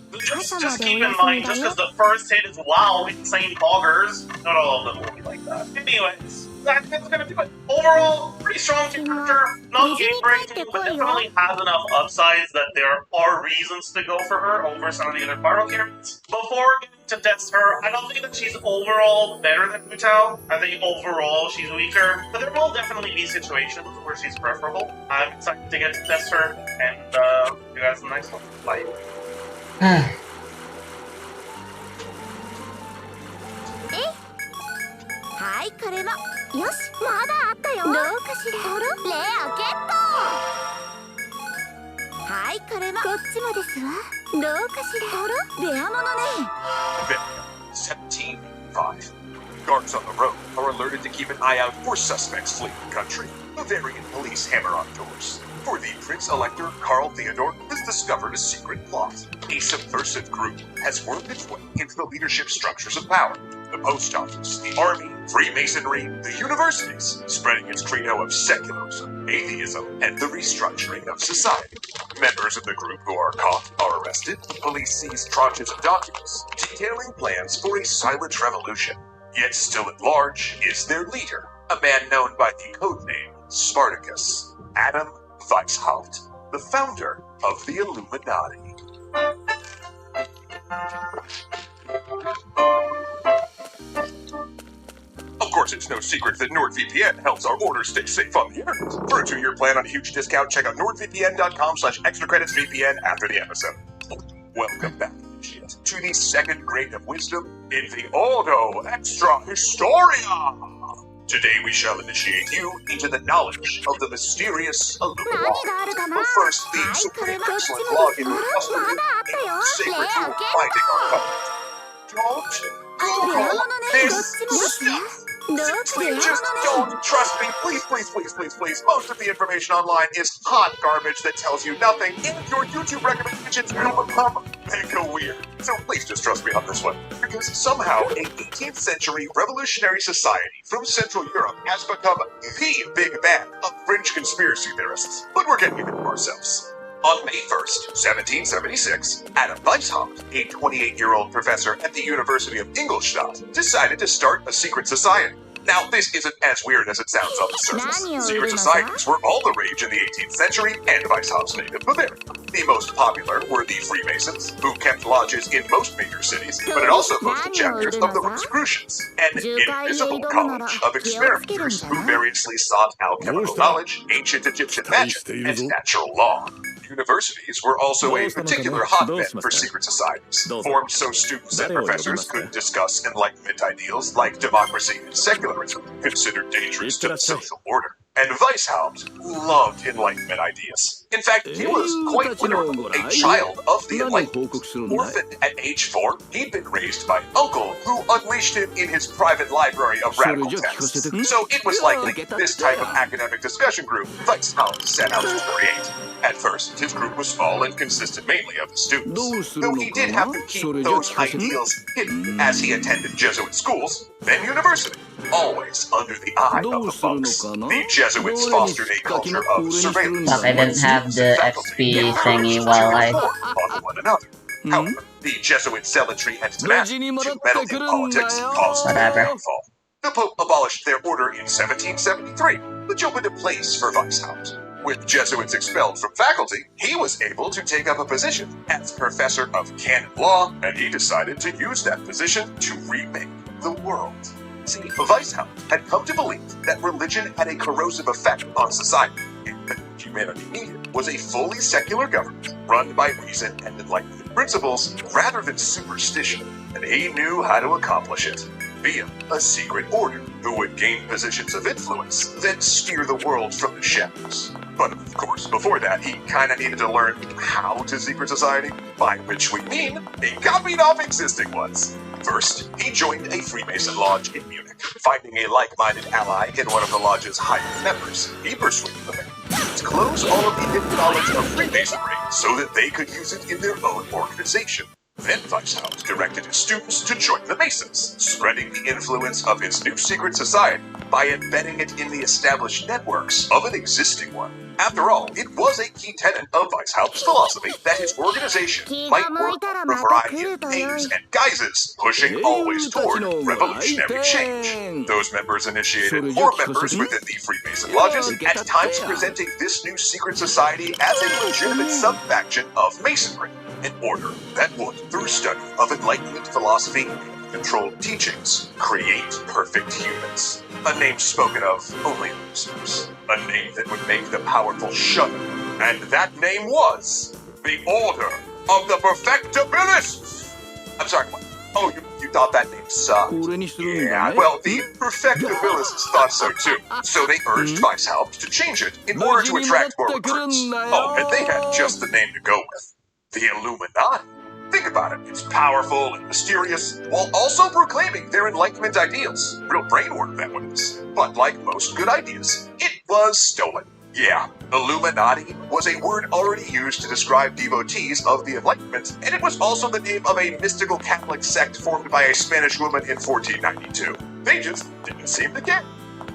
Just keep in mind, just because the first hit is wow, insane poggers, not all of them will be like that. Anyways, that's gonna do it. Overall, pretty strong character, not game breaking, but definitely has enough upsides that there are reasons to go for her over some of the other Pyro characters. Before getting to test her, I don't think that she's overall better than Hu Tao. I think overall she's weaker, but there will definitely be situations where she's preferable. I'm excited to get to test her, and you guys have a nice one. Bye. はい、これはよし、まだあったよ。どうかしら。レアゲット。はい、これはこっちもですわ。どうかしら。レアものね。 17-5. Guards on the road are alerted to keep an eye out for suspects fleeing the country. Bavarian police hammer on doors. For the Prince Elector Karl Theodor has discovered a secret plot. A subversive group has worked its way into the leadership structures of power. The post office, the army, Freemasonry, the universities, spreading its credo of secularism, atheism, and the restructuring of society. Members of the group who are caught are arrested. The police seize tranches of documents detailing plans for a silent revolution. Yet still at large is their leader, a man known by the codename Spartacus, Adam Weishaupt, the founder of the Illuminati. Of course, it's no secret that NordVPN helps our orders stay safe on the internet. For a 2-year plan on a huge discount, check out nordvpn.com/extra-credits-VPN after the episode. Welcome back, initiate, to the second grade of wisdom in the Auto Extra Historia. Today we shall initiate you into the knowledge of the mysterious Illuminati. But first, the Supreme Excellent log in your custody and sacred rule binding our covenant. Don't Google this stuff. Please just don't trust me. Please. Most of the information online is hot garbage that tells you nothing, and your YouTube recommendations will become mega weird. So please just trust me on this one. Because somehow a 18th century revolutionary society from Central Europe has become the big bad of French conspiracy theorists. But we're getting ahead of ourselves. On May 1st, 1776, Adam Weishaupt, a 28-year-old professor at the University of Ingolstadt, decided to start a secret society. Now, this isn't as weird as it sounds on the surface. Secret societies were all the rage in the 18th century and Weishaupt's native Bavaria. The most popular were the Freemasons, who kept lodges in most major cities, but it also boasted chapters of the Rosicrucians, an invisible college of experimenters who variously sought alchemical knowledge, ancient Egyptian magic, and natural law. Universities were also a particular hotbed for secret societies, formed so students and professors could discuss Enlightenment ideals like democracy and secularism, considered dangerous to the social order. and Weishaupt loved Enlightenment ideas. In fact, he was quite literally a child of the 何を Enlightenment. 報告するんだい Orphaned at age 4, he'd been raised by an uncle who unleashed him in his private library of radical texts. So it was likely this type of academic discussion group Weishaupt set out to create. At first, his group was small and consisted mainly of the students, though he did have to keep those ideals hidden as he attended Jesuit schools, then university, always under the eye of the monks. The Jesuits fostered a culture of surveillance. Fuck, I didn't have the XP thingy while I... On one another. However, the Jesuit zealotry and tenacity to meddle in politics caused their Whatever. downfall. The Pope abolished their order in 1773, which opened a place for Weishaupt. With Jesuits expelled from faculty, he was able to take up a position as professor of canon law, and he decided to use that position to remake the world. See, Weishaupt had come to believe that religion had a corrosive effect on society, and that what humanity needed was a fully secular government run by reason and enlightenment principles rather than superstition, and he knew how to accomplish it via a secret order who would gain positions of influence, then steer the world from the shadows. But of course, before that, he kinda needed to learn how to secret society, by which we mean he copied off existing ones. First, he joined a Freemason lodge in Munich. Finding a like-minded ally in one of the lodge's highest members, he persuaded the man to close all of the hidden knowledge of Freemasonry so that they could use it in their own organization. Then Weishaupt directed his students to join the Masons, spreading the influence of his new secret society by embedding it in the established networks of an existing one. After all, it was a key tenet of Weishaupt's philosophy that his organization might work under a variety of names and guises, pushing always toward revolutionary change. Those members initiated more members within the Freemason lodges, at times presenting this new secret society as a legitimate sub-faction of Masonry. An order that would, through study of Enlightenment philosophy and controlled teachings, create perfect humans. A name spoken of only in losers. A name that would make the powerful shudder. And that name was the Order of the Perfectibilists! I'm sorry, what? Oh, you thought that name sucked? これにするんだ Yeah, ね well, the Perfectibilists thought so too. So they urged Weishaupt to change it in order to attract more recruits. Oh, and they had just the name to go with. The Illuminati. Think about it. It's powerful and mysterious, while also proclaiming their Enlightenment ideals. Real brain work, that one is. But like most good ideas, it was stolen. Yeah, Illuminati was a word already used to describe devotees of the Enlightenment, and it was also the name of a mystical Catholic sect formed by a Spanish woman in 1492. They just didn't seem to care.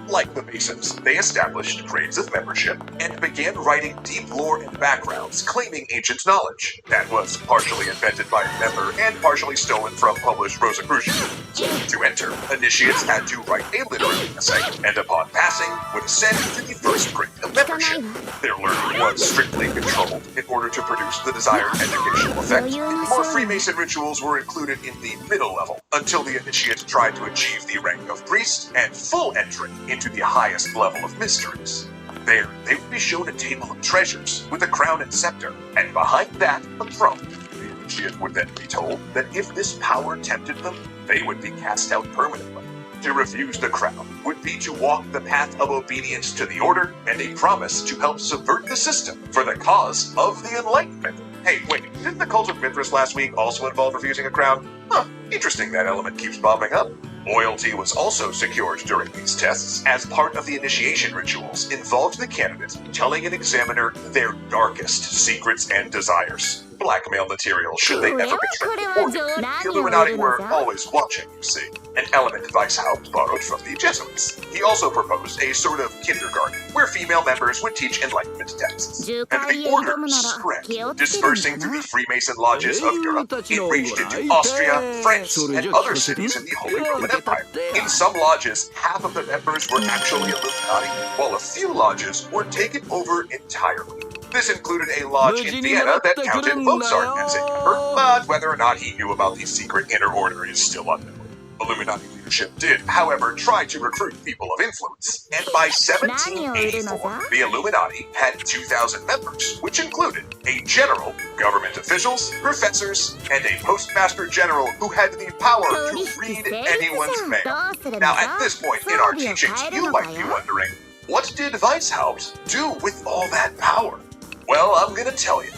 Like the Masons, they established grades of membership and began writing deep lore and backgrounds claiming ancient knowledge that was partially invented by a member and partially stolen from published Rosicrucians. To enter, initiates had to write a literary essay, and upon passing, would ascend to the first grade of membership. Their learning was strictly controlled in order to produce the desired educational effect. More Freemason rituals were included in the middle level, until the initiate tried to achieve the rank of priest and full entry into the highest level of mysteries. There, they would be shown a table of treasures with a crown and scepter, and behind that, a throne. The initiate would then be told that if this power tempted them, they would be cast out permanently. To refuse the crown would be to walk the path of obedience to the order and a promise to help subvert the system for the cause of the Enlightenment. Hey, wait, didn't the cult of Mithras last week also involve refusing a crown? Huh, interesting that element keeps popping up. Loyalty was also secured during these tests, as part of the initiation rituals involved the candidate telling an examiner their darkest secrets and desires. Blackmail material should they ever betray the order. The Illuminati were always watching, you see, an element Weishaupt borrowed from the Jesuits. He also proposed a sort of kindergarten, where female members would teach Enlightenment texts. And the order spread, dispersing through the Freemason lodges of Europe. It reached into Austria, France, and other cities in the Holy Roman Empire. In some lodges, half of the members were actually Illuminati, while a few lodges were taken over entirely. This included a lodge in Vienna that counted Mozart as a member, but whether or not he knew about the secret inner order is still unknown. Illuminati leadership did, however, try to recruit people of influence, and by 1784, the Illuminati had 2,000 members, which included a general, government officials, professors, and a postmaster general who had the power to read anyone's mail. Now, at this point in our teachings, you might be wondering, what did Weishaupt do with all that power? Well, I'm gonna tell you.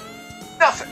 Nothing.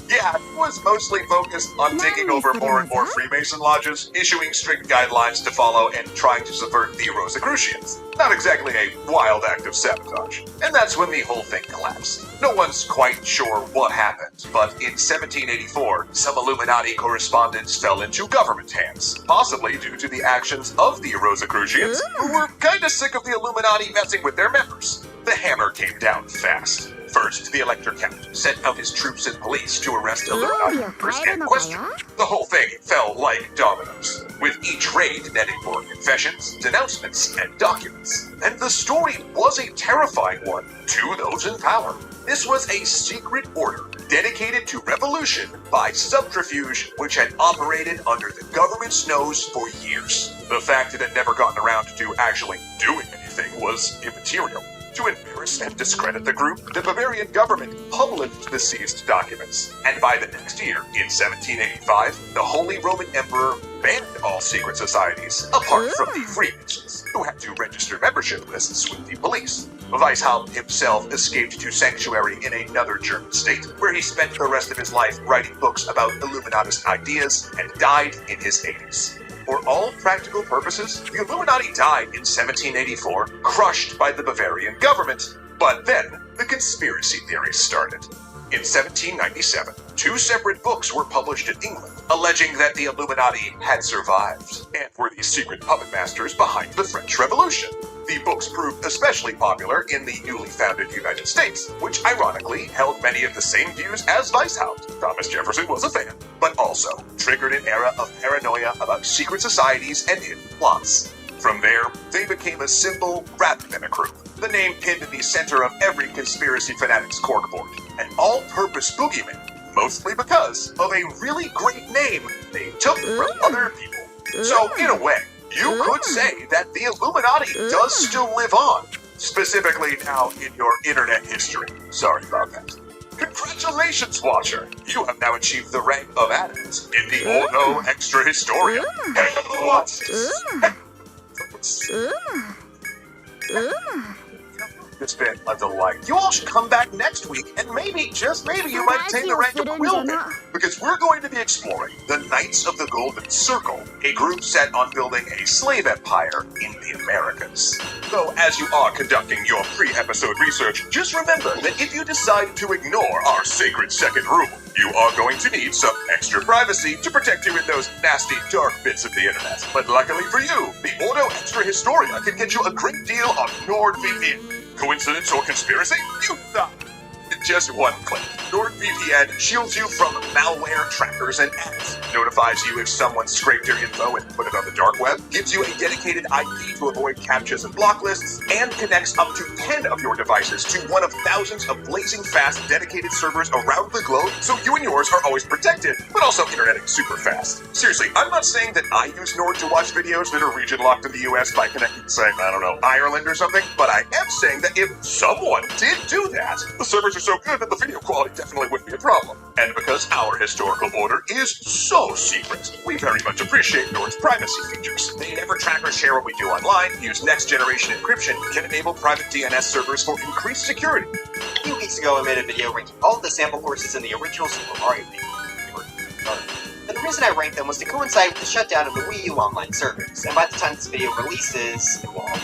Yeah, he was mostly focused on taking over more and more Freemason lodges, issuing strict guidelines to follow, and trying to subvert the Rosicrucians. Not exactly a wild act of sabotage. And that's when the whole thing collapsed. No one's quite sure what happened, but in 1784, some Illuminati correspondence fell into government hands, possibly due to the actions of the Rosicrucians, who were kinda sick of the Illuminati messing with their members. The hammer came down fast. First, the Elector Count sent out his troops and police to arrest Illuminati members and question them. The whole thing fell like dominoes, with each raid netting more confessions, denouncements, and documents. And the story was a terrifying one to those in power. This was a secret order dedicated to revolution by subterfuge, which had operated under the government's nose for years. The fact it had never gotten around to actually doing anything was immaterial. To embarrass and discredit the group, the Bavarian government published the seized documents, and by the next year, in 1785, the Holy Roman Emperor banned all secret societies, apart from the Freemasons, who had to register membership lists with the police. Weishaupt himself escaped to sanctuary in another German state, where he spent the rest of his life writing books about Illuminatist ideas and died in his 80s. For all practical purposes, the Illuminati died in 1784, crushed by the Bavarian government. But then, the conspiracy theories started. In 1797, 2 separate books were published in England, alleging that the Illuminati had survived, and were the secret puppet masters behind the French Revolution. The books proved especially popular in the newly founded United States, which ironically held many of the same views as Weishaupt. Thomas Jefferson was a fan, but also triggered an era of paranoia about secret societies and hidden plots. From there, they became a symbol rather than a group, the name pinned in the center of every conspiracy fanatic's corkboard, an all-purpose boogeyman, mostly because of a really great name they took from other people. So, in a way, you could say that the Illuminati does still live on, specifically now in your internet history. Sorry about that. Congratulations, Watcher! You have now achieved the rank of adept in the Ordo Extra Historia. What's this? It's been a delight. You all should come back next week, and maybe, just maybe, you might attain the rank of Quillman, because we're going to be exploring the Knights of the Golden Circle, a group set on building a slave empire in the Americas. So, as you are conducting your pre-episode research, just remember that if you decide to ignore our sacred second rule, you are going to need some extra privacy to protect you in those nasty, dark bits of the internet. But luckily for you, the Ordo Extra Historia can get you a great deal on NordVPN. Coincidence or conspiracy? You thought. Just one click. NordVPN shields you from malware, trackers, and ads. Notifies you if someone scraped your info and put it on the dark web. Gives you a dedicated IP to avoid captchas and block lists. And connects up to 10 of your devices to one of thousands of blazing fast dedicated servers around the globe, so you and yours are always protected, but also interneting super fast. Seriously, I'm not saying that I use Nord to watch videos that are region locked in the US by connecting, say, I don't know, Ireland or something, but I am saying that if someone did do that, the servers are so good that the video quality definitely wouldn't be a problem. And because our historical order is so secret, we very much appreciate Nord's privacy features. They never track or share what we do online, use next-generation encryption, can enable private DNS servers for increased security. A few weeks ago, I made a video ranking all of the sample courses in the original Super Mario game. And the reason I ranked them was to coincide with the shutdown of the Wii U online servers, and by the time this video releases, it will all.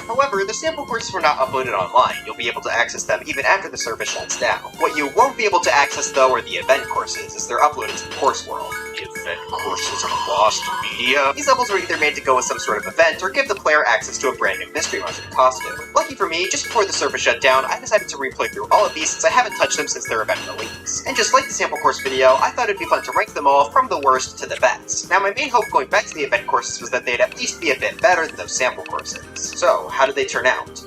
However, the sample courses were not uploaded online. You'll be able to access them even after the service shuts down. What you won't be able to access, though, are the event courses, as they're uploaded to the course world. Event courses are lost media. These levels are either made to go with some sort of event, or give the player access to a brand new Mystery Wizard costume. Lucky for me, just before the service shut down, I decided to replay through all of these since I haven't touched them since their event release. And just like the sample course video, I thought it'd be fun to rank them all from the worst to the best. Now, my main hope going back to the event courses was that they'd at least be a bit better than those sample courses. So, how did they turn out?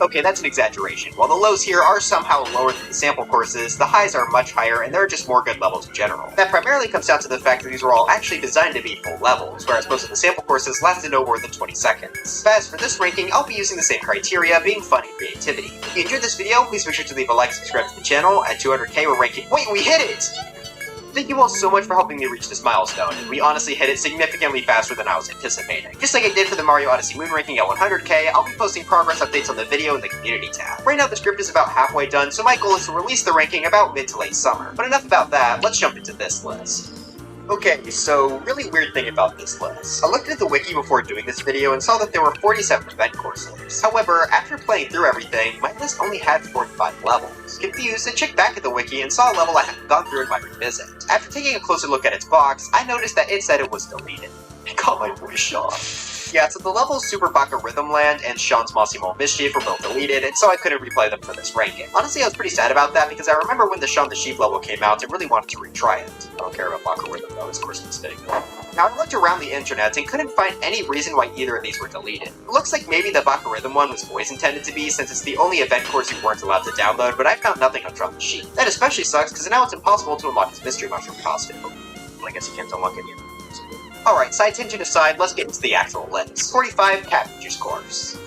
Okay, that's an exaggeration. While the lows here are somehow lower than the sample courses, the highs are much higher, and there are just more good levels in general. That primarily comes down to the fact that these were all actually designed to be full levels, whereas most of the sample courses lasted no more than 20 seconds. But as for this ranking, I'll be using the same criteria, being fun and creativity. If you enjoyed this video, please make sure to leave a like and subscribe to the channel. At 200k, we're ranking— wait, we hit it! Thank you all so much for helping me reach this milestone, and we honestly hit it significantly faster than I was anticipating. Just like I did for the Mario Odyssey Moon ranking at 100k, I'll be posting progress updates on the video in the community tab. Right now the script is about halfway done, so my goal is to release the ranking about mid to late summer. But enough about that, let's jump into this list. Okay, so really weird thing about this list. I looked at the wiki before doing this video and saw that there were 47 event courses. However, after playing through everything, my list only had 45 levels. Confused, I checked back at the wiki and saw a level I hadn't gone through in my revisit. After taking a closer look at its box, I noticed that it said it was deleted. It got my voice Sean. Yeah, so the levels Super Baka Rhythm Land and Sean's Mossy Mole Mischief were both deleted, and so I couldn't replay them for this ranking. Honestly, I was pretty sad about that because I remember when the Sean the Sheep level came out and really wanted to retry it. I don't care about Baka Rhythm though, this course is fitting. Now, I looked around the internet and couldn't find any reason why either of these were deleted. It looks like maybe the Baka Rhythm one was always intended to be, since it's the only event course you weren't allowed to download, but I found nothing on Sean the Sheep. That especially sucks because now it's impossible to unlock his Mystery Mushroom costume. Well, I guess you can't unlock any of them. Alright, side tangent aside, let's get into the actual list. 45 Cabbage's course.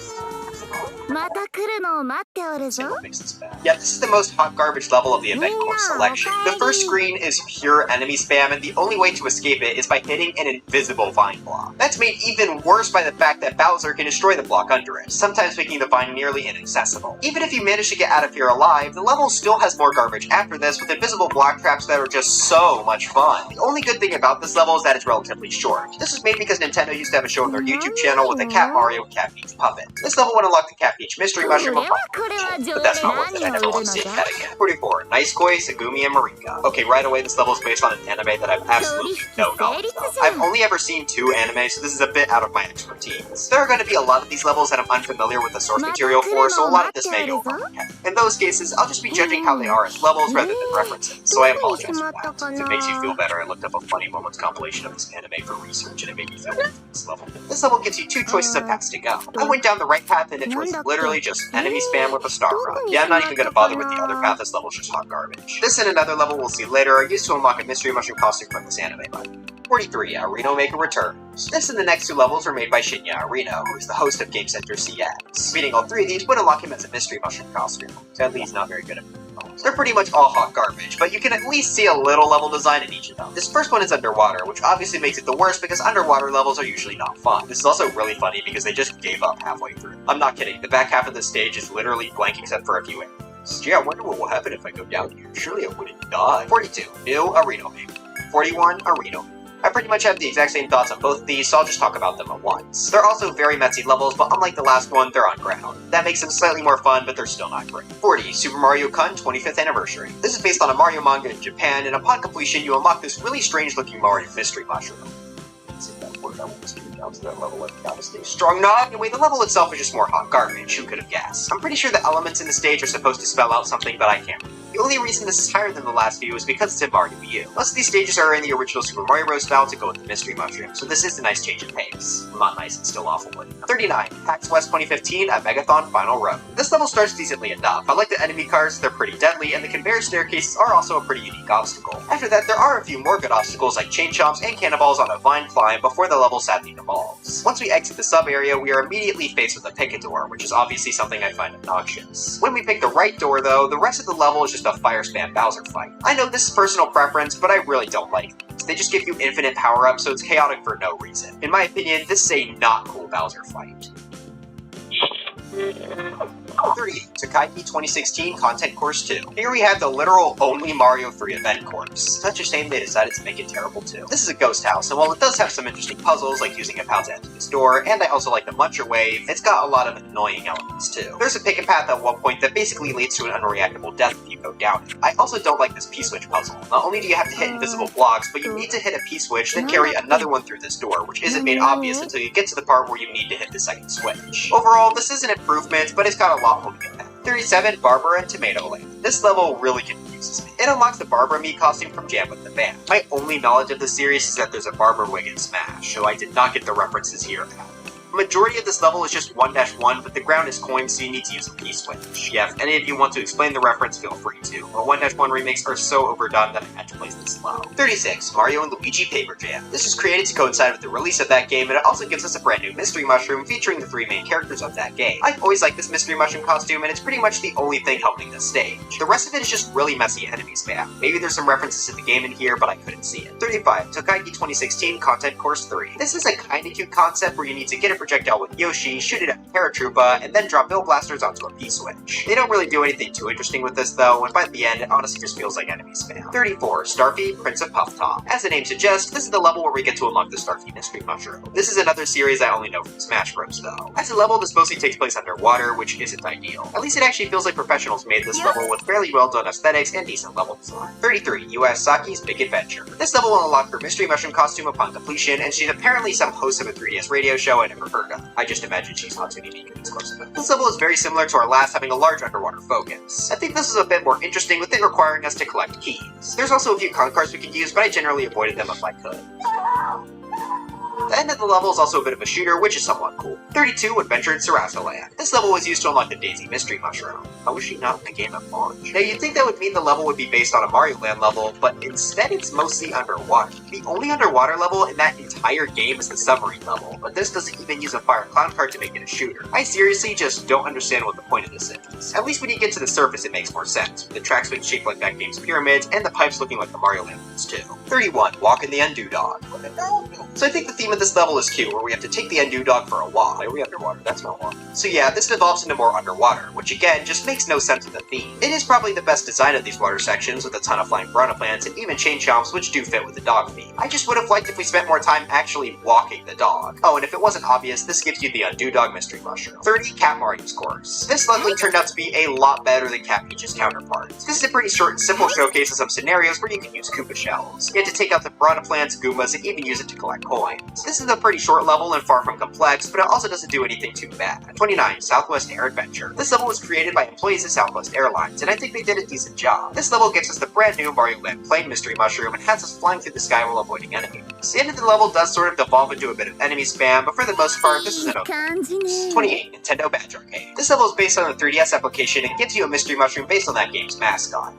また来るのを待っておるぞ。 What makes this bad? Yeah, this is the most hot garbage level of the event course selection. The first screen is pure enemy spam, and the only way to escape it is by hitting an invisible vine block. That's made even worse by the fact that Bowser can destroy the block under it, sometimes making the vine nearly inaccessible. Even if you manage to get out of here alive, the level still has more garbage after this, with invisible block traps that are just so much fun. The only good thing about this level is that it's relatively short. This was made because Nintendo used to have a show on their YouTube channel with a Cat Mario and Cat Peach puppet. This level would unlock the Cat Peach Mystery Mushroom upon completion, but that's not worth it. I never want to see that again. 44. Nice Koi, Sagumi, and Marika. Okay, right away, this level is based on an anime that I've absolutely no knowledge of. I've only ever seen 2 anime, so this is a bit out of my expertise. There are going to be a lot of these levels that I'm unfamiliar with the source material for, so a lot of this may go over my head. In those cases, I'll just be judging how they are as levels rather than references, so I apologize for that. If it makes you feel better, I looked up a Funny Moments compilation of this anime for research, and it made me feel better for this level. This level gives you 2 choices of paths to go. I went down the right path, and it was literally just enemy spam with a star run. Yeah, I'm not even going to bother with the other path, this level's just hot garbage. This and another level we'll see later are used to unlock a Mystery Mushroom costume from this anime button. 43. Arino Maker Returns. This and the next 2 levels were made by Shinya Arino, who is the host of Game Center CX. Beating all 3 of these would unlock him as a Mystery Mushroom costume. Sadly, he's not very good at those. They're pretty much all hot garbage, but you can at least see a little level design in each of them. This first one is underwater, which obviously makes it the worst because underwater levels are usually not fun. This is also really funny because they just gave up halfway through. I'm not kidding, the back half of the stage is literally blank except for a few areas. Gee, I wonder what will happen if I go down here. Surely I wouldn't die. 42. New Arino Maker. 41. Arino. I pretty much have the exact same thoughts on both of these, so I'll just talk about them at once. They're also very messy levels, but unlike the last one, they're on ground. That makes them slightly more fun, but they're still not great. 40. Super Mario Kun 25th Anniversary. This is based on a Mario manga in Japan, and upon completion, you unlock this really strange-looking Mario Mystery Mushroom. Let's see if that worked. I won't screw down to that level. I've got to stay strong. No, anyway, the level itself is just more hot garbage. Who could have guessed? I'm pretty sure the elements in the stage are supposed to spell out something, but I can't. The only reason this is higher than the last few is because it's in Mario U. Most of these stages are in the original Super Mario Bros. Style to go with the Mystery Mushroom, so this is a nice change of pace. Well, not nice, it's still awful, but 39. PAX West 2015 at Megathon Final Road. This level starts decently enough. I like the enemy cars, they're pretty deadly, and the conveyor staircases are also a pretty unique obstacle. After that, there are a few more good obstacles like chain chomps and cannonballs on a vine climb before the level sadly devolves. Once we exit the sub-area, we are immediately faced with a picket door, which is obviously something I find obnoxious. When we pick the right door, though, the rest of the level is just a fire spam Bowser fight. I know this is personal preference, but I really don't like it. They just give you infinite power-ups, so it's chaotic for no reason. In my opinion, this is a not cool Bowser fight. 30. Takaiki 2016 Content Course 2. Here we have the literal only Mario 3 event course. Such a shame they decided to make it terrible too. This is a ghost house, and while it does have some interesting puzzles, like using a POW to enter this door, and I also like the Muncher Wave, it's got a lot of annoying elements too. There's a pick and path at one point that basically leads to an unreactable death if you go down it. I also don't like this P-switch puzzle. Not only do you have to hit invisible blocks, but you need to hit a P-switch, then carry another one through this door, which isn't made obvious until you get to the part where you need to hit the second switch. Overall, this is an improvement, but it's got a lot holding it back. 37. Barbara and Tomato Land. This level really confuses me. It unlocks the Barbara Mii costume from Jam with the Band. My only knowledge of the series is that there's a Barbara wig in Smash, so I did not get the references here at all. Majority of this level is just 1-1, but the ground is coined, so you need to use a P-switch. Yeah, if any of you want to explain the reference, feel free to. But 1-1 remakes are so overdone that I had to place this low. 36. Mario and Luigi Paper Jam. This was created to coincide with the release of that game, and it also gives us a brand new Mystery Mushroom featuring the 3 main characters of that game. I've always liked this Mystery Mushroom costume, and it's pretty much the only thing helping this stage. The rest of it is just really messy enemy spam. Maybe there's some references to the game in here, but I couldn't see it. 35. Tokaigi 2016 Content Course 3. This is a kinda cute concept where you need to get a projectile with Yoshi, shoot it at Paratroopa, and then drop Bill Blasters onto a P-switch. They don't really do anything too interesting with this though, and by the end, it honestly just feels like enemy spam. 34. Starfy, Prince of Puff Top. As the name suggests, this is the level where we get to unlock the Starfy Mystery Mushroom. This is another series I only know from Smash Bros though. As a level, this mostly takes place underwater, which isn't ideal. At least it actually feels like professionals made this level with fairly well done aesthetics and decent level design. 33. US Saki's Big Adventure. This level will unlock her Mystery Mushroom costume upon completion, and she's apparently some host of a 3DS radio show I never heard of. I just imagine she's Hatsune Miku exclusive. This level is very similar to our last, having a large underwater focus. I think this is a bit more interesting with it requiring us to collect keys. There's also a few con cards we could use, but I generally avoided them if I could. The end of the level is also a bit of a shooter, which is somewhat cool. 32. Adventure in Sarasa Land. This level was used to unlock the Daisy Mystery Mushroom. How was she not in the game at launch? Now you'd think that would mean the level would be based on a Mario Land level, but instead it's mostly underwater. The only underwater level in that entire game is the submarine level, but this doesn't even use a fire clown card to make it a shooter. I seriously just don't understand what the point of this is. At least when you get to the surface it makes more sense, with the tracks being shaped like that game's pyramids, and the pipes looking like the Mario Land ones too. 31. Walk in the Undo Dog. So I think the theme of this level is cute, where we have to take the Undo Dog for a walk. Why are we underwater? That's not water. So yeah, this devolves into more underwater, which again, just makes no sense with the theme. It is probably the best design of these water sections, with a ton of flying piranha plants and even chain chomps, which do fit with the dog theme. I just would have liked if we spent more time actually walking the dog. Oh, and if it wasn't obvious, this gives you the Undo Dog Mystery Mushroom. 30. Cat Mario's Course. This luckily turned out to be a lot better than Cat Peach's counterparts. This is a pretty short and simple showcase of some scenarios where you can use Koopa shells. You have to take out the piranha plants, Goombas, and even use it to collect coins. This is a pretty short level and far from complex, but it also doesn't do anything too bad. 29. Southwest Air Adventure. This level was created by employees of Southwest Airlines, and I think they did a decent job. This level gets us the brand new Mario Land Plane Mystery Mushroom and has us flying through the sky while avoiding enemies. The end of the level does sort of devolve into a bit of enemy spam, but for the most part, this is an okay. 28. Nintendo Badge Arcade. This level is based on the 3DS application and gives you a Mystery Mushroom based on that game's mascot.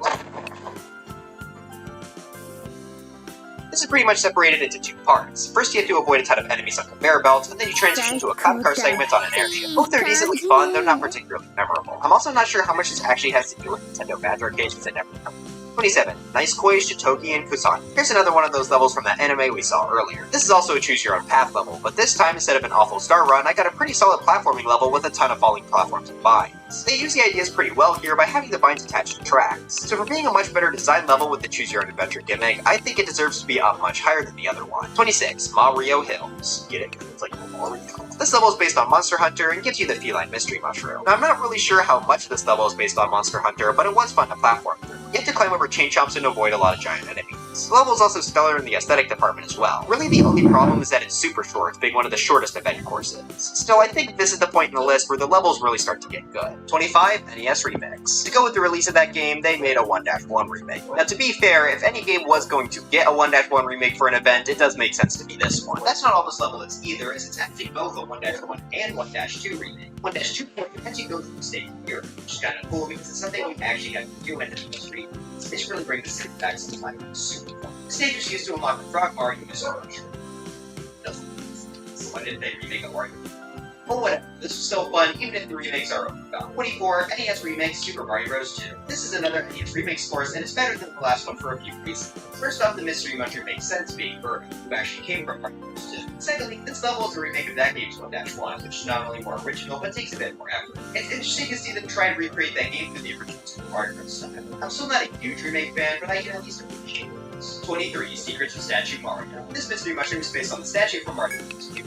This is pretty much separated into 2 parts. First you have to avoid a ton of enemies on conveyor belts, and then you transition to a cop car segment on an airship. Both are decently fun, though not particularly memorable. I'm also not sure how much this actually has to do with Nintendo Badge Arcade, since I never know. 27. Nice Koi, Shitogi, and Kusani. Here's another one of those levels from that anime we saw earlier. This is also a choose-your-own path level, but this time instead of an awful star run, I got a pretty solid platforming level with a ton of falling platforms and vines. They use the ideas pretty well here by having the vines attached to tracks. So for being a much better design level with the choose-your-own adventure gimmick, I think it deserves to be up much higher than the other one. 26. Mario Hills. Get it? It's like Mario. This level is based on Monster Hunter and gives you the Feline Mystery Mushroom. Now I'm not really sure how much this level is based on Monster Hunter, but it was fun to platform through. You have to climb over chain chomps and avoid a lot of giant enemies. The level is also stellar in the aesthetic department as well. Really the only problem is that it's super short, being one of the shortest event courses. Still, I think this is the point in the list where the levels really start to get good. 25. NES Remix. To go with the release of that game, they made a 1-1 remake. Now to be fair, if any game was going to get a 1-1 remake for an event, it does make sense to be this one. That's not all this level is either, as it's actually both a 1-1 and 1-2 remake. 1-2 lets you go through the stage here, which is kind of cool because it's something we actually have to do in the street. This really brings the city back some time. Super fun. The stage is used to unlock the Frog Mario Mystery Mushroom. So why didn't they remake a Mario? But whatever, this was still fun, even if the remakes are overdone. 24. NES Remake Super Mario Bros. 2. This is another NES Remake course, and it's better than the last one for a few reasons. First off, the Mystery Mushroom makes sense being Burger, who actually came from Mario Bros. 2. Secondly, this level is a remake of that game's 1-1, which is not only more original, but takes a bit more effort. It's interesting to see them try and recreate that game through the original Super Mario Bros. style. I'm still not a huge remake fan, but I can at least appreciate it. 23. Secrets of Statue Mario. This Mystery Mushroom is based on the statue from Mario Bros. 2.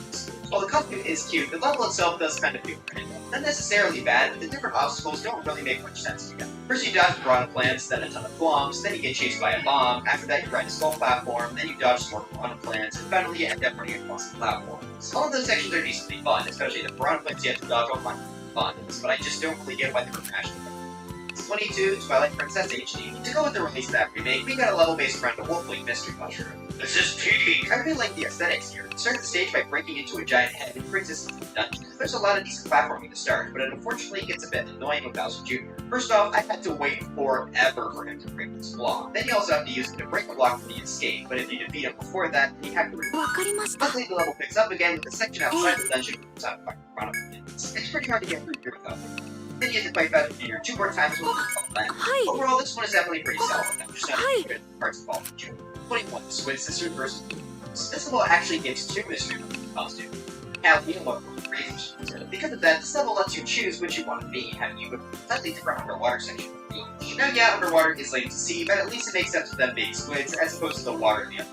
While the costume is cute, the level itself does kind of feel random. Not necessarily bad, but the different obstacles don't really make much sense together. First you dodge piranha plants, then a ton of bombs, then you get chased by a bomb, after that you ride a skull platform, then you dodge some more piranha plants, and finally you end up running across the platforms. All of those sections are decently fun, especially the piranha plants you have to dodge all my buttons, but I just don't really get why they were mashed together. Science. 22, Twilight Princess HD. To go with the release of that remake, we got a level based around the Wolfling Mystery Mushroom. This is peak! I really like the aesthetics here. Start the stage by breaking into a giant head and brings us into the dungeon. There's a lot of decent platforming to start, but it unfortunately gets a bit annoying with Bowser Jr. First off, I had to wait forever for him to break this block. Then you also have to use it to break the block for the escape, but if you defeat him before that, you have to わかりました。 Luckily, the level picks up again with the section outside the dungeon outside of front of it. It's pretty hard to get through here without it. Then you have to fight Bowser Jr. 2 more times with the plan. はい。 Overall, this one is definitely pretty solid. I'm just not Hi. good parts of all the Jr. 21, the Squid Sisters versus this level actually gives 2 mystery costumes. Callie and one from the Crazy. Because of that, this level lets you choose which you want to be, having you with a slightly different underwater section. Now, yeah, underwater is late to see, but at least it makes sense with them being squids as opposed to the water in the other.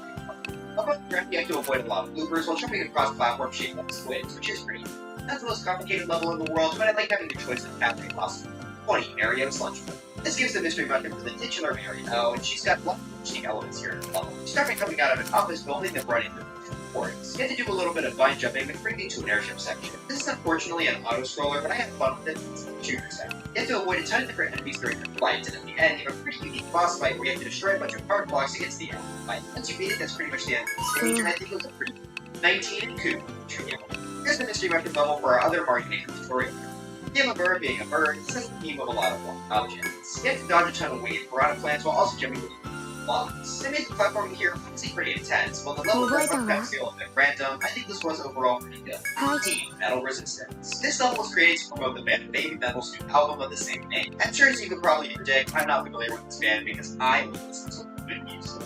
Above the ground, you have to avoid a lot of bloopers while jumping across platforms shaped like squids, which is pretty neat. Not the most complicated level in the world, but I like having the choice of capturing possible. 20, Mario Sludge. This gives the mystery mushroom to the titular Mario, and she's got a lot of interesting elements here in the level. Start by coming out of an office building that brought in the forest. You have to do a little bit of vine jumping, but bring me to an airship section. This is unfortunately an auto-scroller, but I had fun with it. It's a shooter section. You have to avoid a ton of different enemies during your flight, and at the end, you have a pretty unique boss fight where you have to destroy a bunch of card blocks to get to the end of the fight. Once you beat it, that's pretty much the end of the stage, and I think it was a pretty 19 and Coup. Here's the mystery mushroom level for our other Mario Maker tutorial. Game a bird being a bird, this is the theme of a lot of objects. You have to dodge a ton of weird piranha plants while also jumping with blocks. They made the platforming here honestly pretty intense. While the level does sometimes feel a bit random, I think this was overall pretty good. 19. Metal Resistance. This level was created to promote the band Baby Metal's new album of the same name. I'm sure as you could probably predict, I'm not familiar with this band because I only listen to good music.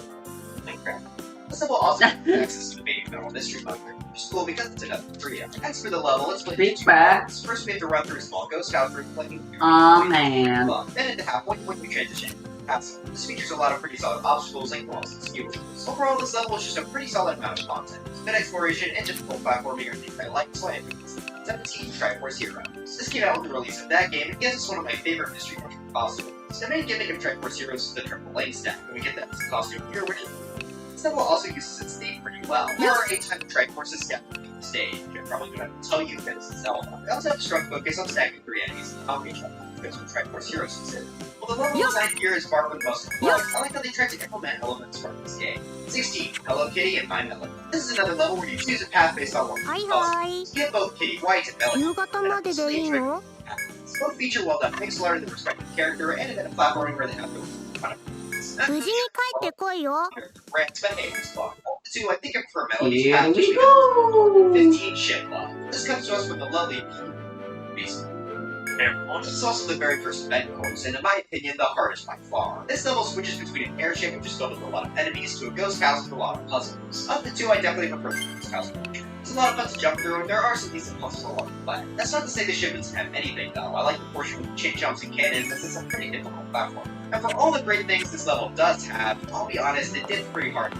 Minecraft. This level also has access to the Baby Metal Mystery Bunker, which is cool because it's another trio. As for the level, let's split into 2 parts. First, we have to run through a small ghost house reflecting Aw, man. then into halfway when we transition. This features a lot of pretty solid obstacles like walls and skewers. Overall, this level is just a pretty solid amount of content. Good exploration and difficult platforming are things I like, so I enjoy this. 17, Triforce Heroes. This came out with the release of that game and gives us one of my favorite mystery mushroom costumes. The main gimmick of Triforce Heroes is the triple lane stack, and we get that as a costume here, which is this level also uses its theme pretty well. There are 8 types of Triforces scattered on the stage, which I'm probably going to have to tell you because it's Zelda. I also have a strong focus on stacking 3 enemies in the combination because of Triforce Heroes considered. Well, the level design here is far from the most complex. I like how they tried to implement elements from this game. 16, Hello Kitty and My Melody. This is another level where you choose a path based on one of the puzzles. You get both Kitty White and Melody. 夕方まででいいの？ Both feature well-done pixel art of the respective character and a bit of platforming where they have to kind of 無事に帰ってこいよ。 Rants, but hey, it's fun. The 2, I think I prefer Melody's Here path we just go. because 15, Ship Love. This comes to us from the lovely Beast. This is also the very first event course, and in my opinion, the hardest by far. This level switches between an airship, which is filled with a lot of enemies, to a ghost house with a lot of puzzles. Of the 2, I definitely prefer the ghost house. It's a lot of fun to jump through, and there are some decent puzzles along the way. That's not to say the ship doesn't have anything, though. I like the portion with chain jumps and cannons, as it's a pretty difficult platform. And for all the great things this level does have, I'll be honest, it did pretty hard.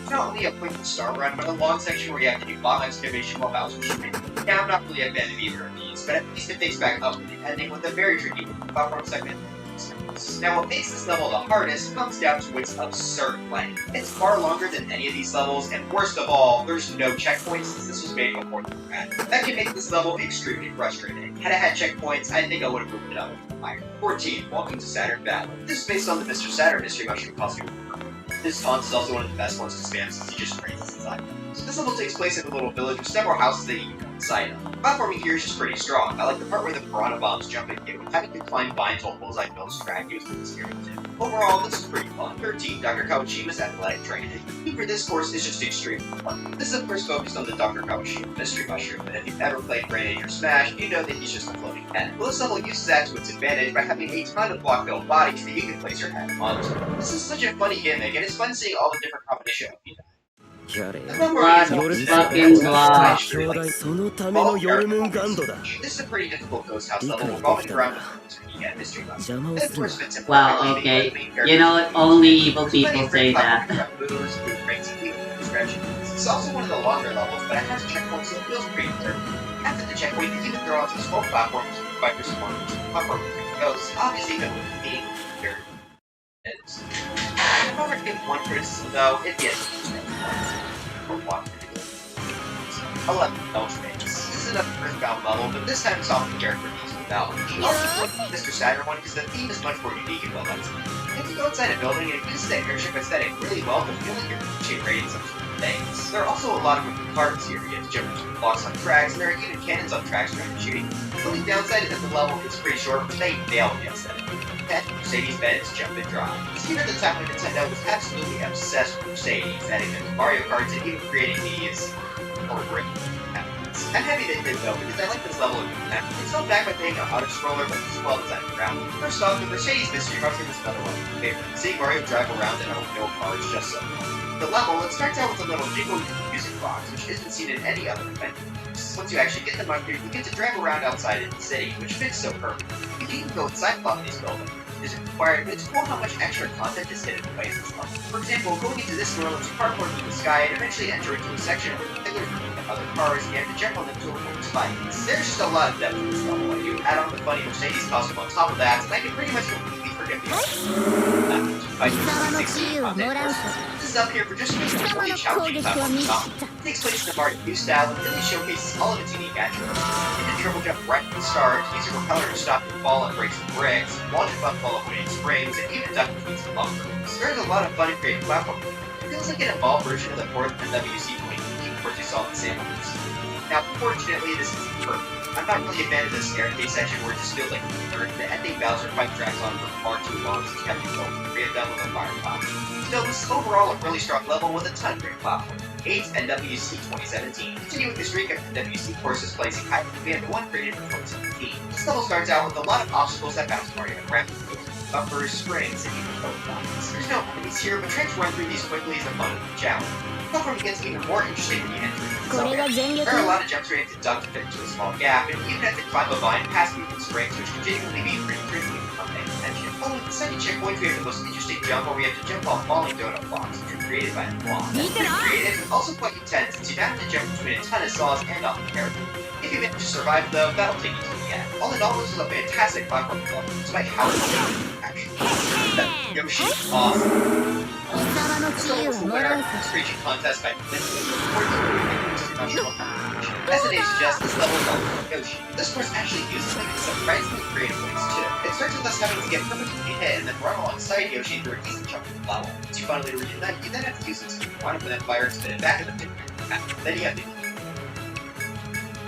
It's not only a pointless star run, but a long section where you have to do bomb excavation while Bowser shooting. Yeah, I'm not really a fan of either of these, but at least it takes back up with the ending with a very tricky platform segment. Now, what makes this level the hardest comes down to its absurd length. It's far longer than any of these levels, and worst of all, there's no checkpoints since this was made before the event. That can make this level extremely frustrating. Had I had checkpoints, I think I would have moved it up higher. 14, Welcome to Saturn Battle. This is based on the Mr. Saturn Mystery Mushroom costume. This taunt is also one of the best ones to spam since he just raises his eye. This level takes place in a little village with several houses that you can go inside of. Platforming here is just pretty strong. I like the part where the piranha bombs jump at you, and having to climb vines while bullseye builds drag using this hero too. Overall, this is pretty fun. 13, Dr. Kawachima's athletic training. For this course is just extremely fun. This is of course focused on the Dr. Kawashima Mystery Mushroom, and if you've ever played Grenade or Smash, you know that he's just a floating head. Well, this level uses that to its advantage by having a ton of block-built bodies that you can place your head onto. This is such a funny gimmick, and it's fun seeing all the different combinations. やれ What fucking block. 兄弟そのためのヨルムンガンドだ This is a pretty difficult ghost house level revolving around the mystery box. 邪魔を And of する course, な Vincent Wow, Price, okay. the main You know what? Only evil There's plenty people of say great that. platforming moves, good breaks, and good scratching. It's also one of the longer levels, but it has checkpoints, so it feels pretty clear. After the checkpoint, you can throw onto small platforms to fight for some more platform ghosts. Obviously, that would be very is. If I were to give one criticism, though, it'd be for one. 11, Belch Maze. This is another Earthbound level, but this time it's off the character easily. Now, the Mr. Saturn one because the theme is much more unique and well done. If you go inside a building, it uses that airship aesthetic really well to feel like you're reaching ratings of things. There are also a lot of moving parts here. You have to jump between blocks on tracks, and there are even cannons on tracks during the shooting. The only downside is that the level is pretty short, but they nailed the aesthetic. And Mercedes-Benz Jump and Drive. This came at the time when Nintendo was absolutely obsessed with Mercedes, adding them to Mario Kart and even creating these great elements. I'm happy they did though, because I like this level of movement. It's not back by being an auto-scroller, but it's well designed around. First off, the Mercedes Mystery Mushroom is another one of my favorites. Seeing Mario drive around in a no car is just so fun. The level, it starts out with a little jingle music box, which isn't seen in any other event. Once you actually get the monkey, you get to drive around outside in the city, which fits so perfectly. You can even go inside a lot of these buildings. It isn't required, but it's cool how much extra content is hidden away in this level. For example, going into this world, you parkour through the sky and eventually enter into a section where the pillars are other cars and you have to jump on them to avoid spikes. There's just a lot of depth to this level, and you add on the funny Mercedes costume on top of that, and I can pretty much completely forget the other. This is up here for just a really challenging platform. It takes place in the Mario U style and really showcases all of its unique attributes. You can triple jump right from the start, use your propeller to stop your fall and break some bricks, launch a button while avoiding springs, and even duck between some bumpers. There's a lot of fun and creative platforming. It feels like an evolved version of the fourth NWC 2015 course you saw in the samples. Now, fortunately, this isn't perfect. I'm not really a fan of this arcade section where it just feels like the ending Bowser fight tracks on for far too long since Captain Gold created done with a fire pop. Still, this is overall a really strong level with a ton of great platform. 8 NWC 2017. Continuing the streak of NWC courses placing high, we have the one created for 2017. This level starts out with a lot of obstacles that bounce Mario around. Bumpers, springs, and even code blocks. There's no enemies here, but trying to run through these quickly is a fun challenge. The platform gets even more interesting when you enter into the zone. There are a lot of jumps where you have to duck to fit into a small gap, and you even have to climb a vine past moving springs, which can genuinely be pretty tricky if you're not paying attention. Following the second checkpoint, we have the most interesting jump where we have to jump off falling donut blocks, which are created by the block. It's pretty creative, and also quite intense, since you have to jump between a ton of saws and off the character. If you manage to survive, though, that'll take you to the end. All in all, this is a fantastic platform level, despite how Yoshi is awesome. This creature contest by as the name suggests, this level is all about Yoshi. This course actually uses like surprisingly creative ways too. It starts with us having to get perfectly hit and then run alongside Yoshi through a decent chunk of the level. Once you finally reunite, you then have to use it to run up with that fire and spin it back in the pit. Then you have to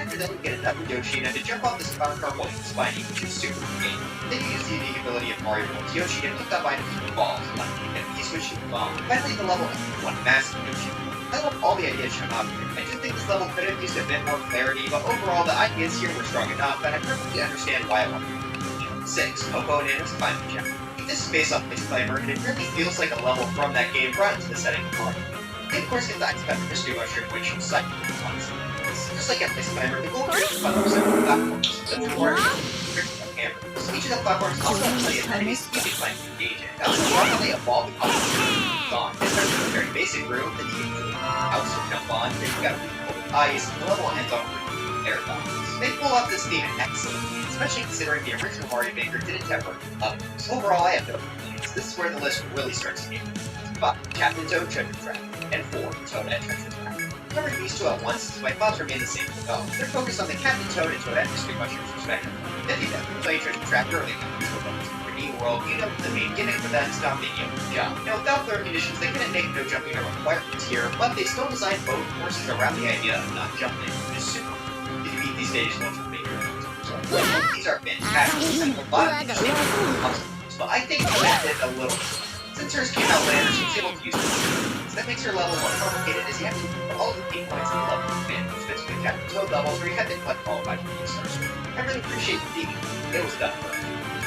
after that, we get another Yoshi and have to jump off this power car while it's spiny, which is super game. Then you use the unique ability of Mario World's Yoshi and pick up items from the balls, and you switch to the bomb. Finally, the level ends with one massive Yoshi. I love all the ideas shown off here. I do think this level could have used a bit more clarity, but overall the ideas here were strong enough, and I perfectly understand why I want to 6. Coco and Nana's Final Chapter. This is based off Mixed Climber, and it really feels like a level from that game brought into the setting of Mario. They of course get the Ice Pepper Mystery Mushroom, which you cycle once. Just like at Mixed Climber, the goal here is to find several platforms, such as Mario, cameras. Each of the platforms also have plenty of enemies you can find to engage in. Now, this is normally evolve the concept on. It starts with a very basic room, then you get to the house to jump on, then you gotta move ice, and the level ends on air bombs. They pull off this theme excellently, especially considering the original Mario Maker didn't have others. Overall, I have no complaints. This is where the list really starts to get. 5. Captain Toad Treasure Trap, and 4. Toadette Treasure Trap. Covering these two at once, my thoughts remain the same as well. They're focused on the Captain Toad and Toadette Mystery Mushrooms perspective. If you've ever played Treasure Trap early in the New World, you know the main gimmick for that is not being able to jump. Now, without their conditions, they couldn't make no jumping a requirement here, but they still designed both courses around the idea of not jumping, which is super cool. If you beat these stages once with Maker, these are fantastic, and a lot of interesting obstacles, but I think that did a little bit. Since hers came out later, she was able to use it. That makes her level more complicated as you have to do all of the key points in the level command, which fits with the Captain Toad levels where you have to collect all of my stars. I really appreciate the theme. It was done for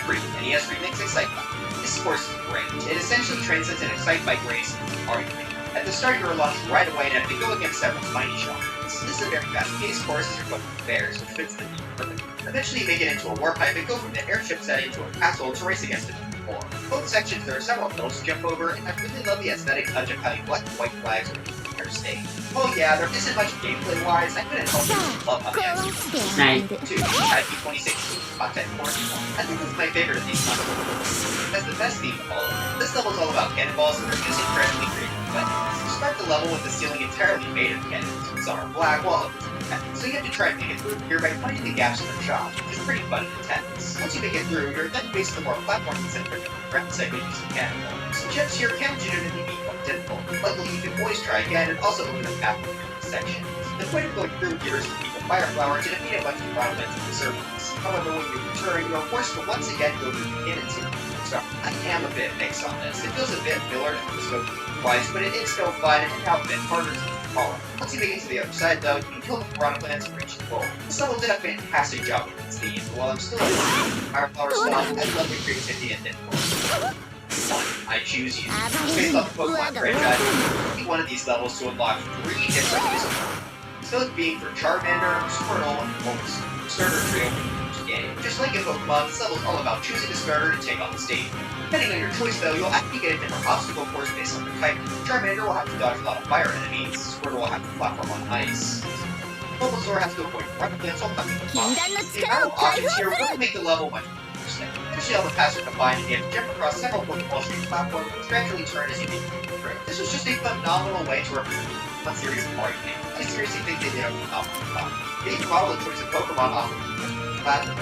free. NES Remix Excitebike. This course is great. It essentially transcends an Excitebike race into Mario Maker. At the start, you're launched right away and have to go against several tiny shots. This is a very fast-paced course as you're going with bears, which fits the theme perfectly. Eventually, you make it into a warp pipe and go from the airship setting to a castle to race against it. Both sections, there are several hills to jump over, and I really love the aesthetic touch of having black and white flags on the entire stage. Well, yeah, there isn't much gameplay-wise, I couldn't help but love how the aesthetic 2. IP 2016, Content Corn. I think this is my favorite of these content. It has the best theme of all of them. This level is all about cannonballs, and they're just incredibly creative. weapons. You start the level with the ceiling entirely made of cannons. Some are black, while others are red. So you have to try and make it through here by finding the gaps in the shop, which is pretty fun and intense. Once you make it through, you're then facing the more platform-centric ground segment using cannonball. Some chips here can legitimately be quite difficult. Luckily, you can always try again and also open a path through the sections. The point of going through here is to beat the fire flower to defeat a bunch of wildlands and serpents. However, when you return, you are forced to once again go through the cannons here. So, I am a bit mixed on this. It feels a bit filler to scope wise, but it is still fun and how a bit harder to follow. Once you make it to the other side, though, you can kill the piranha plants and reach the goal. This level did a fantastic job with its theme, but while I'm still in fire flower style, I love the creativity and difficulty. I choose you. Based off the Pokemon franchise, you one of these levels to unlock 3 different physical. Those being for Charmander, Squirtle, and Bulbasaur. The starter trio from each game. Just like in Pokemon, this level is all about choosing a starter to take on the stage. Depending on your choice, though, you'll actually get a different obstacle course based on your type. Charmander will have to dodge a lot of fire enemies. Squirtle will have to platform on ice. Bulbasaur has to avoid piranha plants while hunting the boss. The amount of options here will make the level much more interesting. Eventually, all the paths are combined, and you have to jump across several Pokeball-shaped platforms, which gradually turn as you make it through. This was just a phenomenal way to represent one series of Mario games. I seriously think they did a phenomenal job. They even modeled the choice of Pokemon off of the platinum.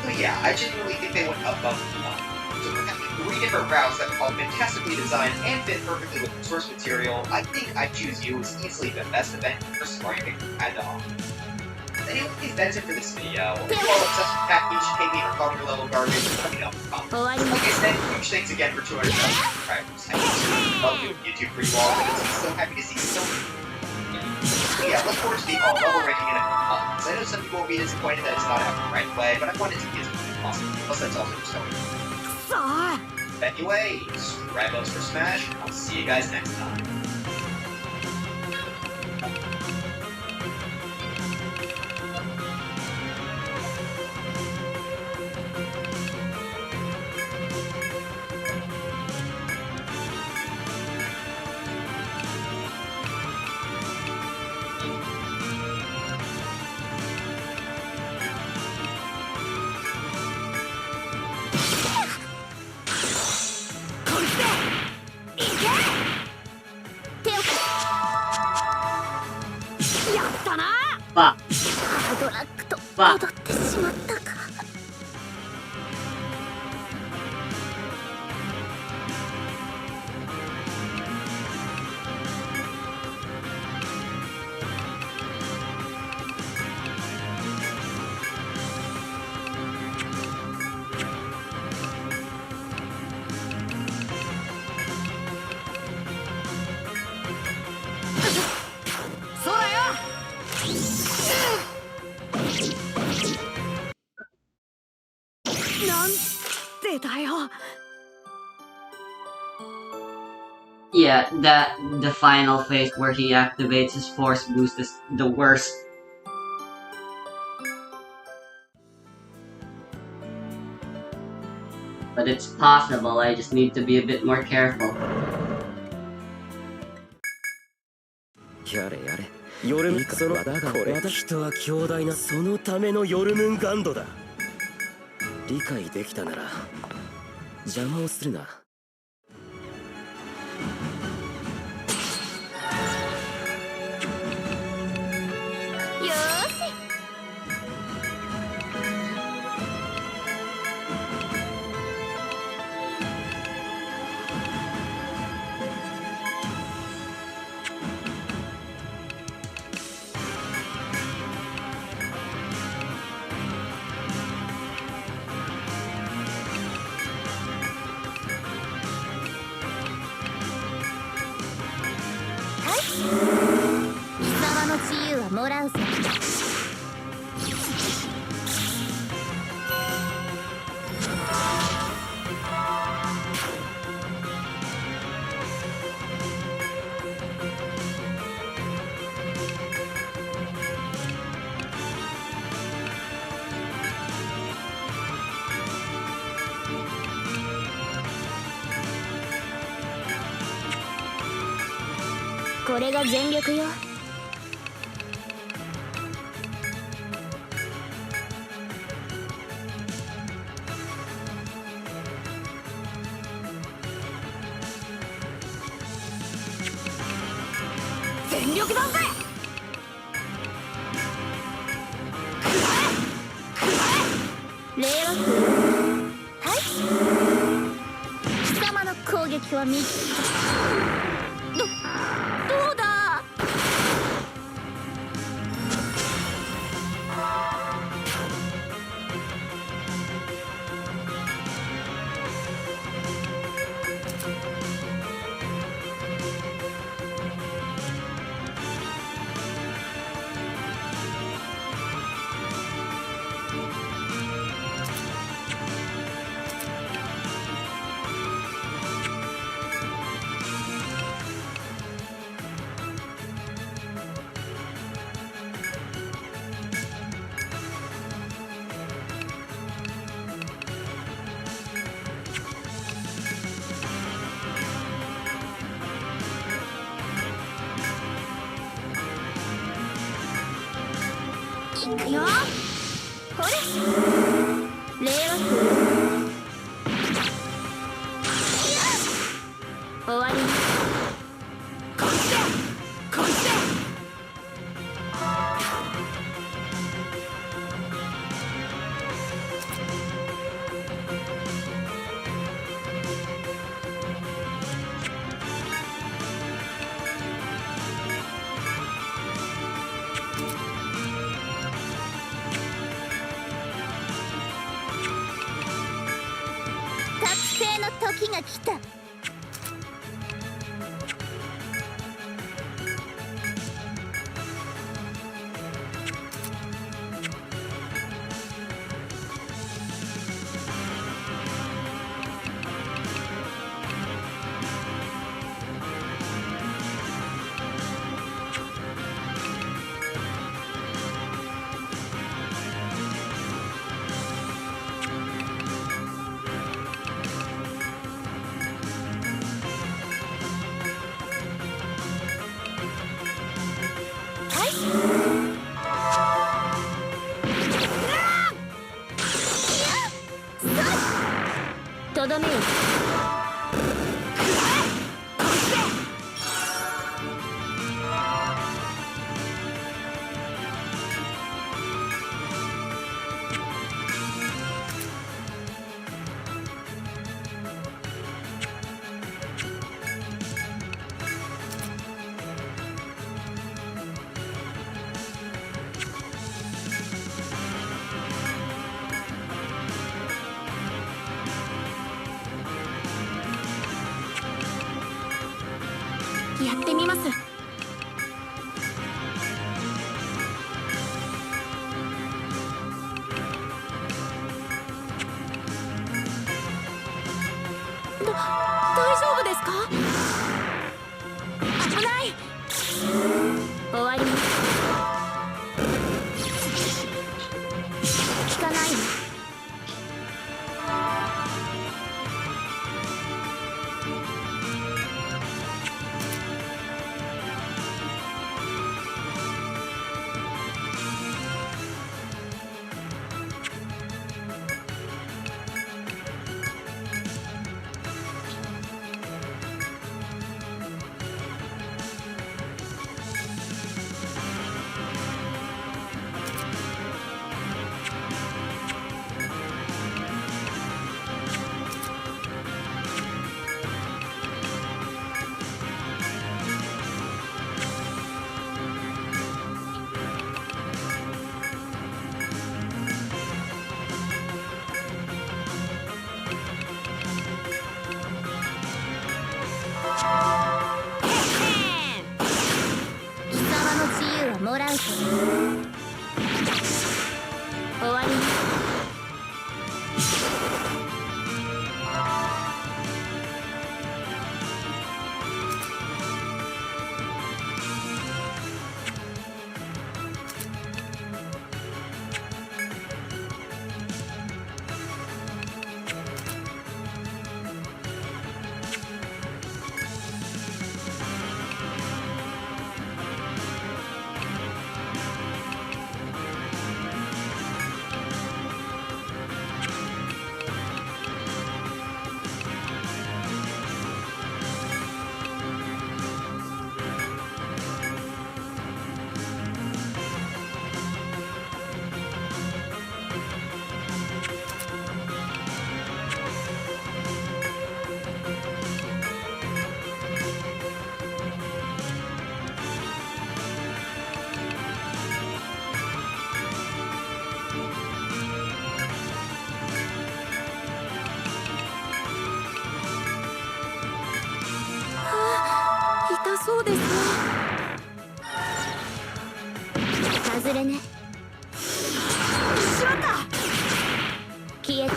But yeah, I genuinely think they went above and beyond. So we're having 3 different routes that are all fantastically designed and fit perfectly with the source material. I think I Choose You is easily the best event for Mario Maker had to offer. Anyway, that's it for this video. If you're all obsessed with package, hate me for calling your level garbage, let me know in the comments. Like I said, huge thanks again for 200,000 subscribers. I love doing YouTube for you all, and I'm so happy to see you so So yeah, look forward to the all-level ranking in a few months. I know some people will be disappointed that it's not happening right away, but I wanted to be as good as possible. Plus, that's also just how it is. Anyways, grab those for Smash, and I'll see you guys next time. Fuck. ドラッグとわ戻ってしまったか。そうだよ。なんでだよ。Yeah, the final phase where he activates his force boost is the worst. But it's possible, I just need to be a bit more careful. やれやれヨルムンそのだがこれ人は強大なそのためのヨルムンガンドだ。理解できたなら邪魔をするな。よーし。貴様の自由はもらうぜ。これが全力よ。全力だぜ。令和風はい貴様の攻撃は見つどうだ。いくよほれ令和風終わりこっちだこっちだ。覚醒の時が来た。とどめよ。やってみます。大丈夫ですか。危ない。終わり。効かない。もらうと終わり。そうですね。外れね。しまった。消えて。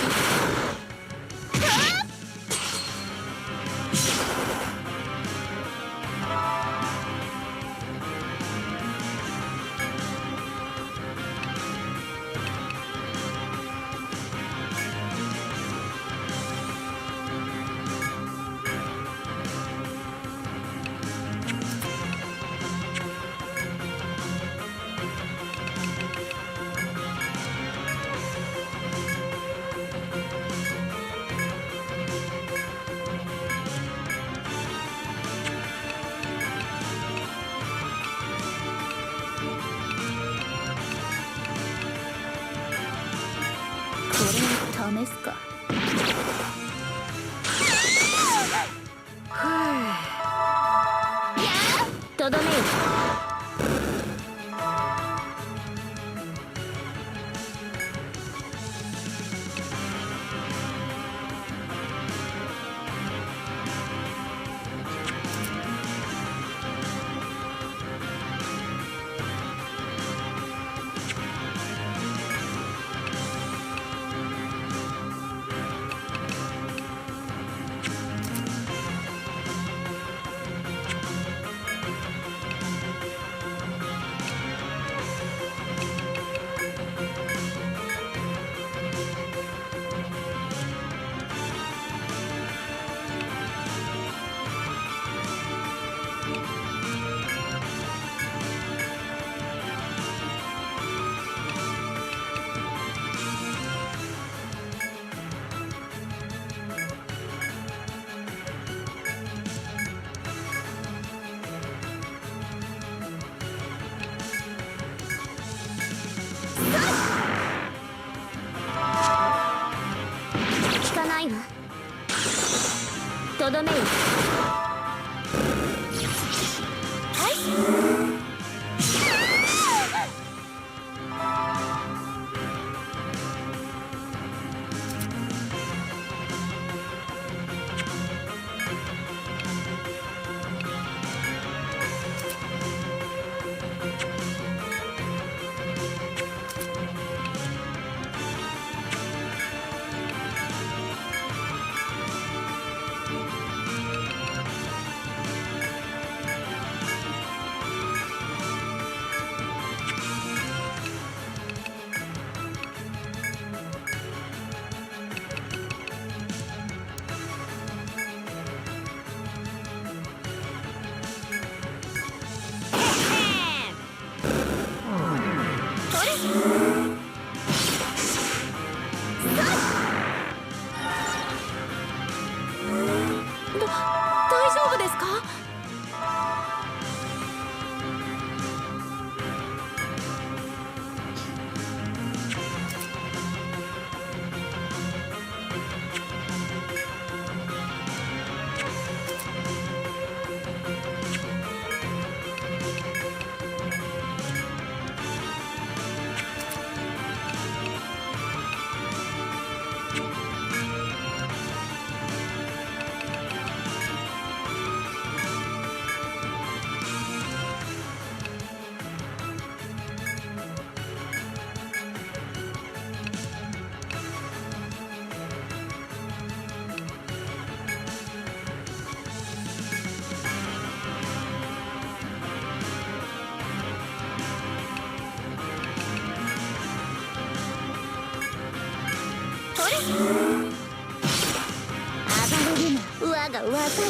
試すか。とどめよ。効かないわ。とどめよ。はい。大丈夫ですか？暴れるな、我が技よ。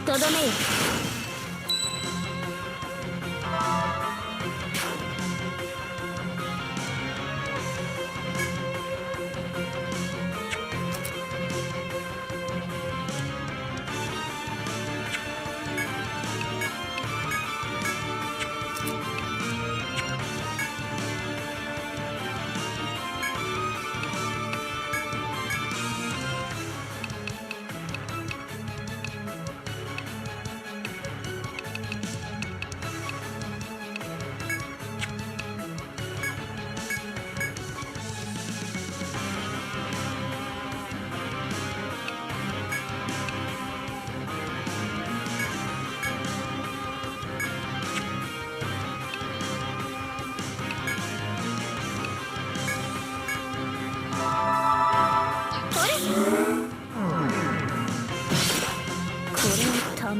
とどめよ。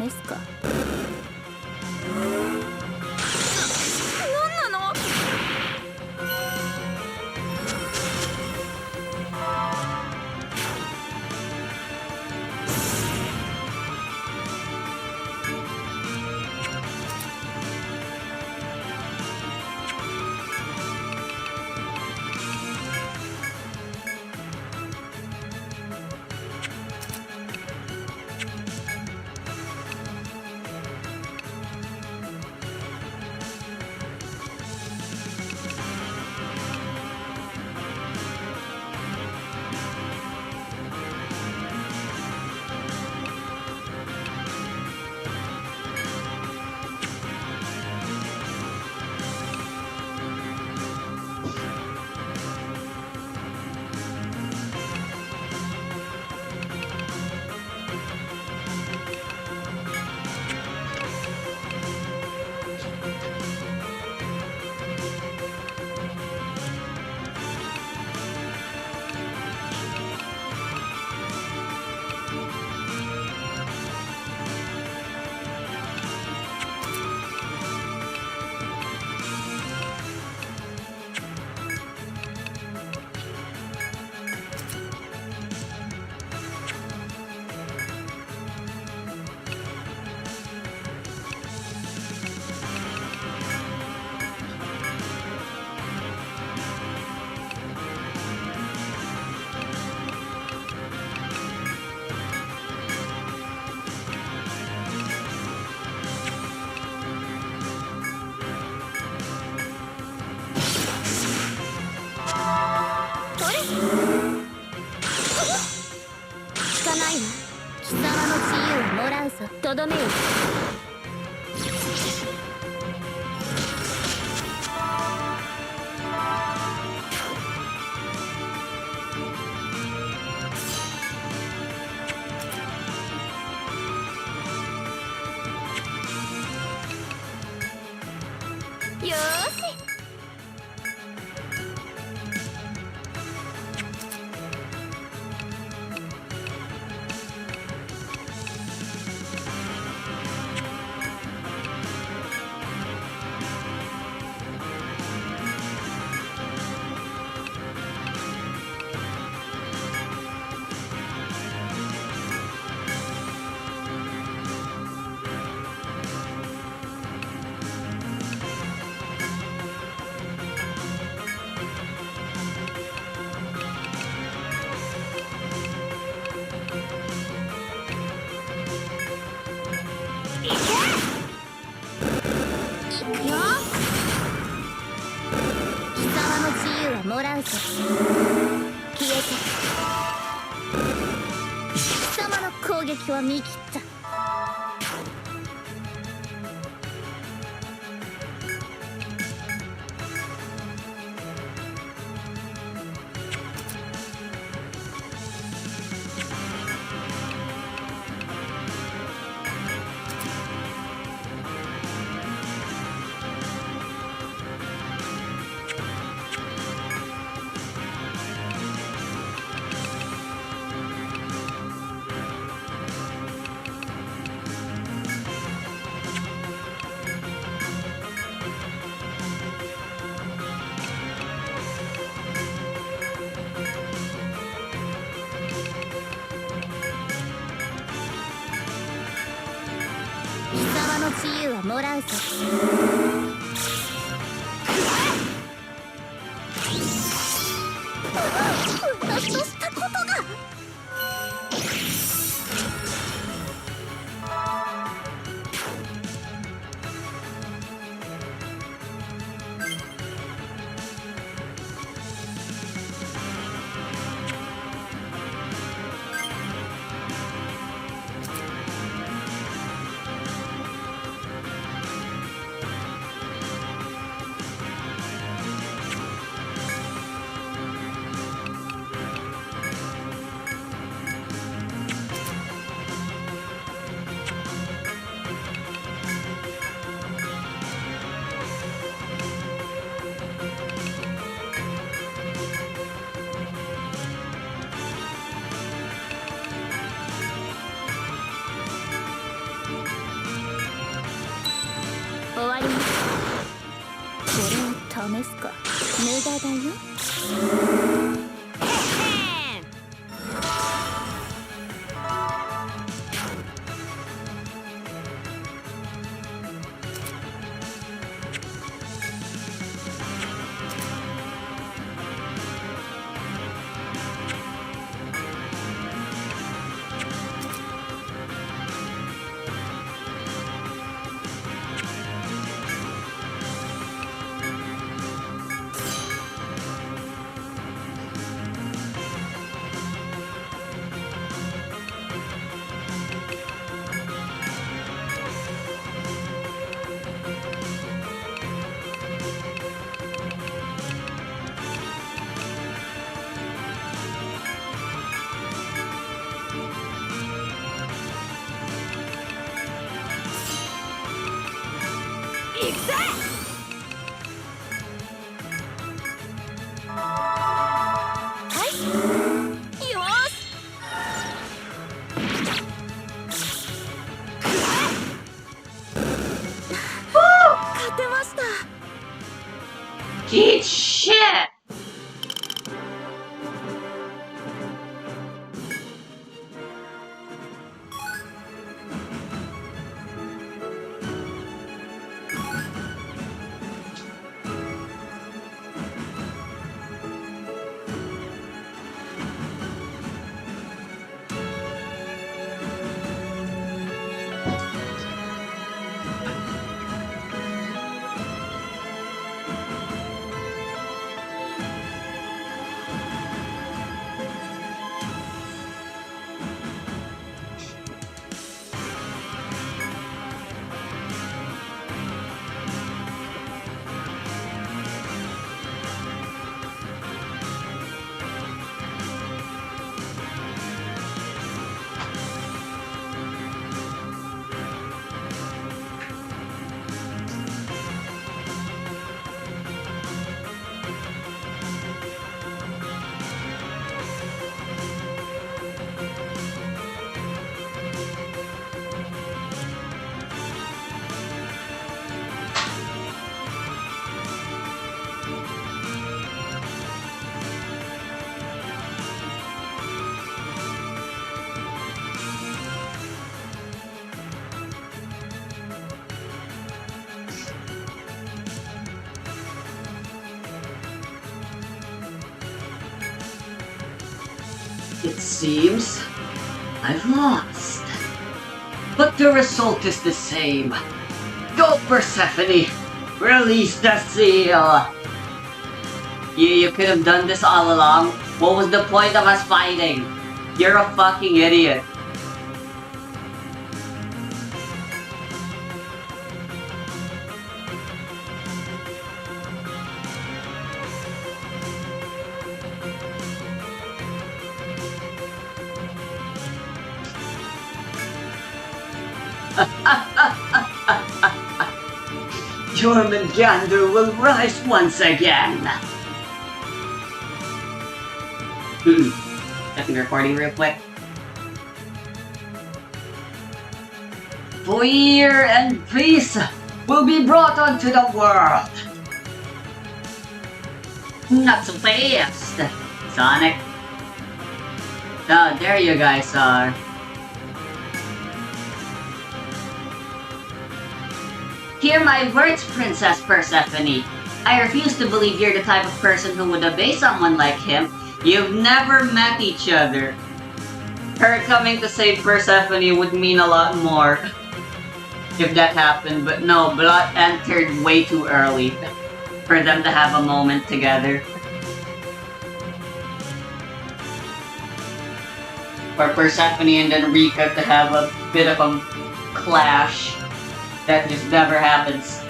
試すか。何なの？聞かないわ。貴様の自由をもらうぞ。とどめよ。よーし。もらうぞ。消えて。貴様の攻撃は見切った。自由はもらうぞ。私としたことが。試すか無駄だよ。勝てました。 Eat shit! It seems I've lost. But the result is the same. Go, Persephone! Release the seal! You could have done this all along. What was the point of us fighting? You're a fucking idiot. Jormungandr will rise once again! Checking recording real quick. Fear and peace will be brought onto the world! Not so fast, Sonic. Oh, there you guys are. Hear my words, Princess Persephone. I refuse to believe you're the type of person who would obey someone like him. You've never met each other. Her coming to save Persephone would mean a lot more if that happened, but no, Blood entered way too early for them to have a moment together. For Persephone and then Rika to have a bit of a clash. That just never happens.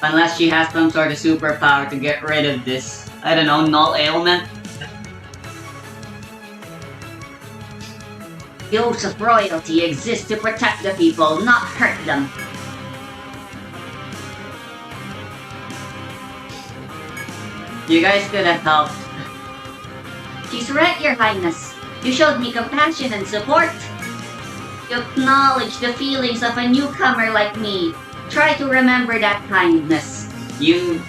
Unless she has some sort of superpower to get rid of this. I don't know, null ailment? The oaths of royalty exist to protect the people, not hurt them. You guys could have helped. She's right, Your Highness. You showed me compassion and support. acknowledge the feelings of a newcomer like me. Try to remember that kindness. You...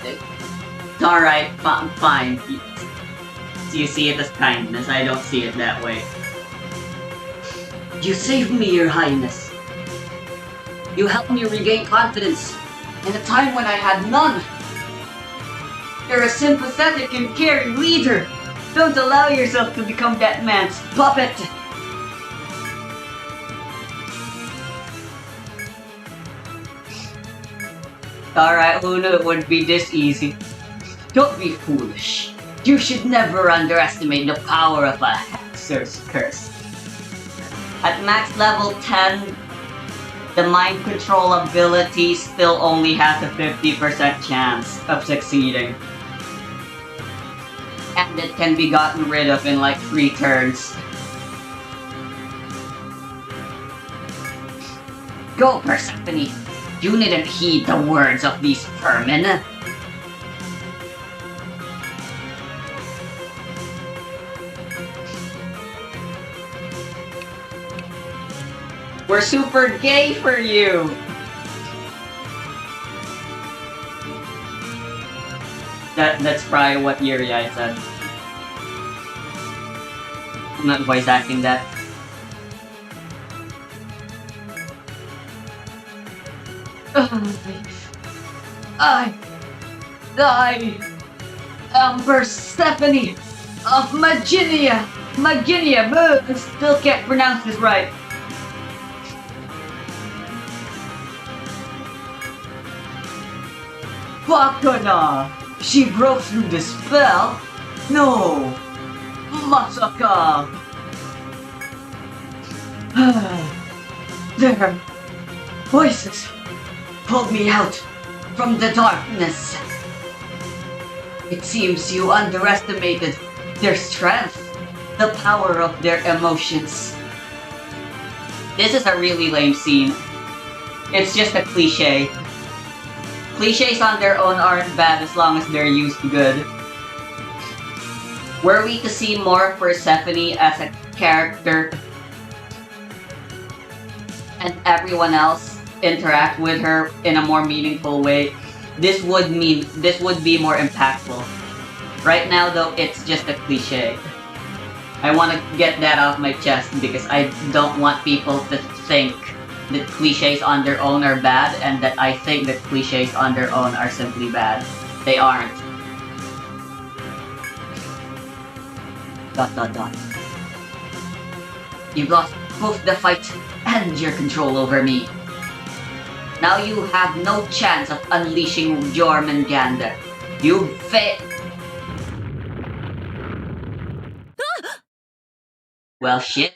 Alright, fine. You see it as kindness, I don't see it that way. You saved me, Your Highness. You helped me regain confidence in a time when I had none. You're a sympathetic and caring leader. Don't allow yourself to become that man's puppet. Alright, who knew it would be this easy? Don't be foolish. You should never underestimate the power of a Hexer's Curse. At max level 10, the mind control ability still only has a 50% chance of succeeding. And it can be gotten rid of in like 3 turns. Go, Persephone! You needn't heed the words of these vermin. We're super gay for you! That's probably what Yuri said. I'm not voice acting that. I am Persephone of Maginia! I still can't pronounce this right. Bakana! She broke through the spell? No! Masaka! Their voices pulled me out from the darkness. It seems you underestimated their strength, the power of their emotions. This is a really lame scene. It's just a cliche. Clichés on their own aren't bad as long as they're used good. Were we to see more Persephone as a character and everyone else interact with her in a more meaningful way, this would be more impactful. Right now though, it's just a cliche. I want to get that off my chest because I don't want people to think that clichés on their own are bad and that I think that clichés on their own are simply bad. They aren't. ... You've lost both the fight and your control over me. Now you have no chance of unleashing Jormungandr. You failed. Well, shit.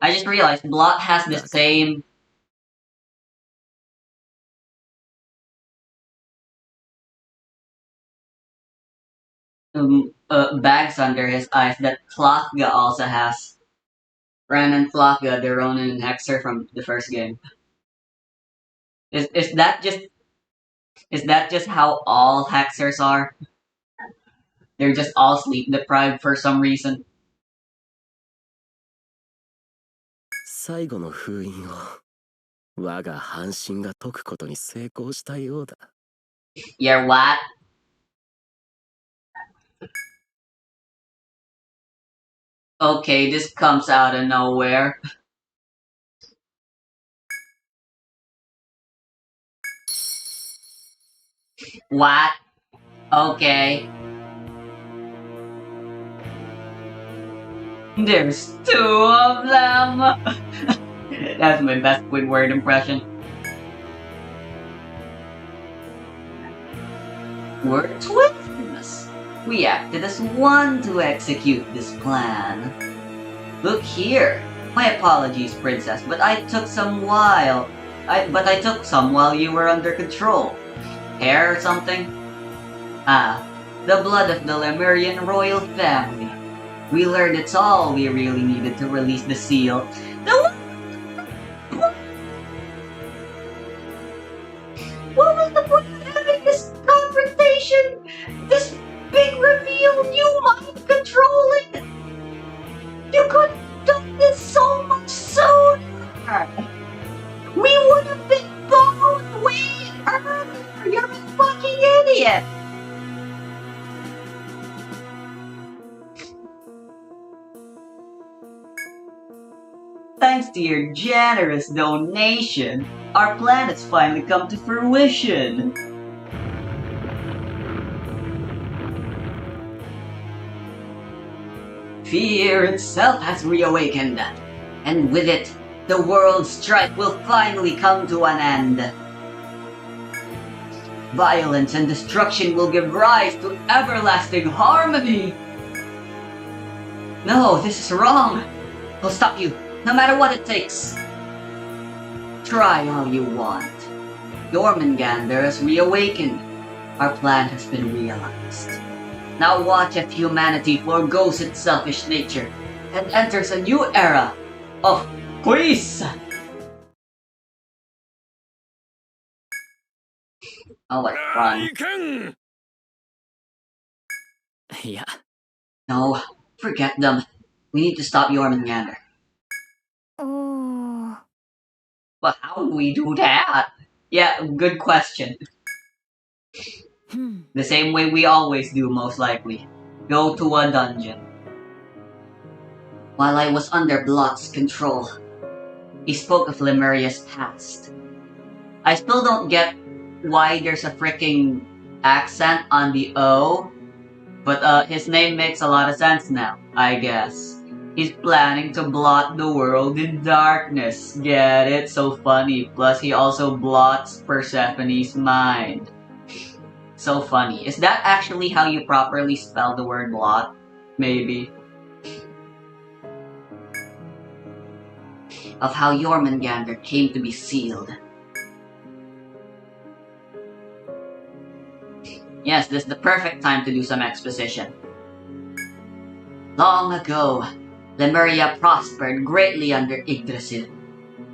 I just realized Blot has the same bags under his eyes that Flockga also has. Ran and Flockga, the Ronin and Hexer from the first game. Is that just how all Hexers are? They're just all sleep deprived for some reason. You're what? Okay, this comes out of nowhere. What? Okay. There's 2 of them! That's my best Squidward impression. We're twins! We acted as one to execute this plan. Look here. My apologies, Princess, but I took some while you were under control. Hair or something? Ah, the blood of the Lemurian royal family. We learned it's all we really needed to release the seal. Thanks to your generous donation, our plan has finally come to fruition. Fear itself has reawakened, and with it, the world's strife will finally come to an end. Violence and destruction will give rise to everlasting harmony. No, this is wrong. I'll stop you, no matter what it takes. Try all you want. Jormungandr has reawakened. Our plan has been realized. Now watch if humanity forgoes its selfish nature and enters a new era of peace. Oh, what fun. いや、 No, forget them. We need to stop Jormungandr. おー But how do we do that? Yeah, good question. ふん The same way we always do, most likely. Go to a dungeon. While I was under Blot's control, he spoke of Lemuria's past. I still don't get why there's a freaking accent on the O, but his name makes a lot of sense now, I guess. He's planning to blot the world in darkness. Get it? So funny. Plus, he also blots Persephone's mind. So funny. Is that actually how you properly spell the word blot? Maybe. Of how Jormungandr came to be sealed. Yes, this is the perfect time to do some exposition. Long ago, Lemuria prospered greatly under Yggdrasil,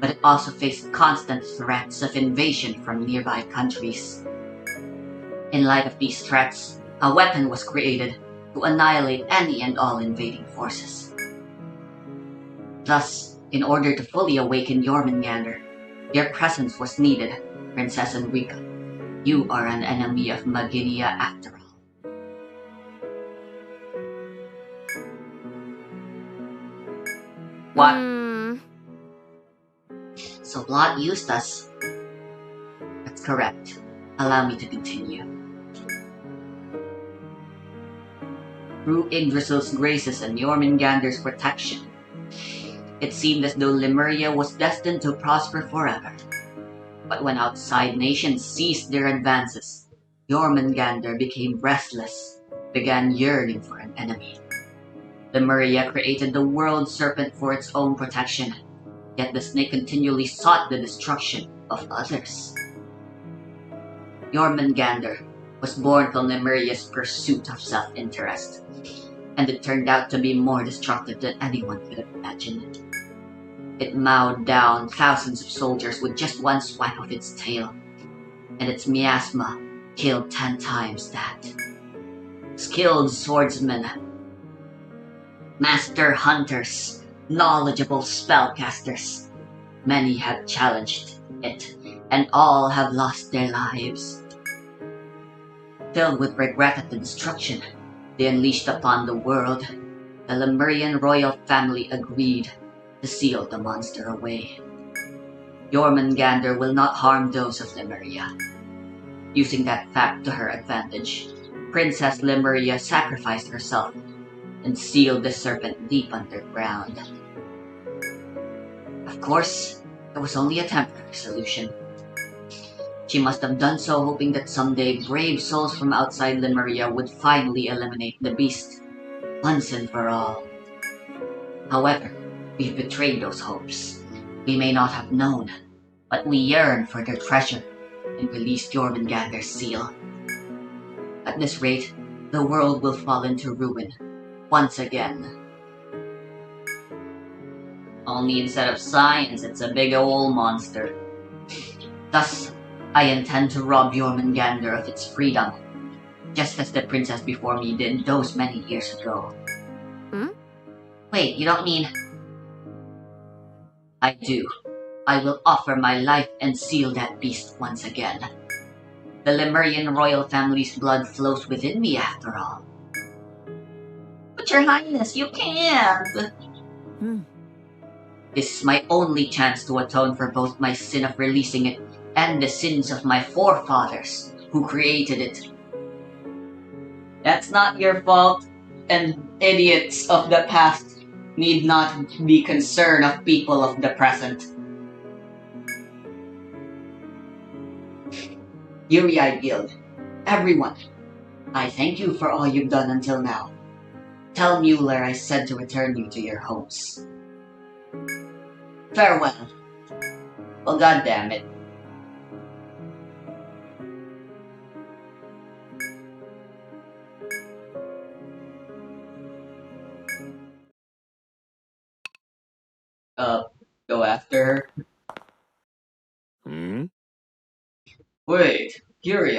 but it also faced constant threats of invasion from nearby countries. In light of these threats, a weapon was created to annihilate any and all invading forces. Thus, in order to fully awaken Jormungandr, your presence was needed, Princess Enrica. You are an enemy of Maginia after all. What? So Blot used us? That's correct. Allow me to continue. Through Yggdrasil's graces and Jormungandr's protection, it seemed as though Lemuria was destined to prosper forever. But when outside nations ceased their advances, Jormungandr became restless, began yearning for an enemy. Lemuria created the world serpent for its own protection, yet the snake continually sought the destruction of others. Jormungandr was born from Lemuria's pursuit of self-interest, and it turned out to be more destructive than anyone could have imagined. It mowed down thousands of soldiers with just one swipe of its tail, and its miasma killed 10 times that. Skilled swordsmen, master hunters, knowledgeable spellcasters, many have challenged it, and all have lost their lives. Filled with regret at the destruction they unleashed upon the world, the Lemurian royal family agreed to seal the monster away. Jormungandr will not harm those of Lemuria. Using that fact to her advantage, Princess Lemuria sacrificed herself and sealed the serpent deep underground. Of course, it was only a temporary solution. She must have done so hoping that someday brave souls from outside Lemuria would finally eliminate the beast, once and for all. However, we've betrayed those hopes. We may not have known, but we yearn for their treasure and released Jormungandr's seal. At this rate, the world will fall into ruin once again. Only instead of science, it's a big old monster. Thus, I intend to rob Jormungandr of its freedom, just as the princess before me did those many years ago. Wait, you don't mean... I do. I will offer my life and seal that beast once again. The Lemurian royal family's blood flows within me after all. But your highness, you can't! This is my only chance to atone for both my sin of releasing it and the sins of my forefathers who created it. That's not your fault, and idiots of the past need not be concerned of people of the present. Yuri Guild, everyone, I thank you for all you've done until now. Tell Mueller I said to return you to your homes. Farewell. Well, goddammit. Go after her. Hmm? Wait, Yuri,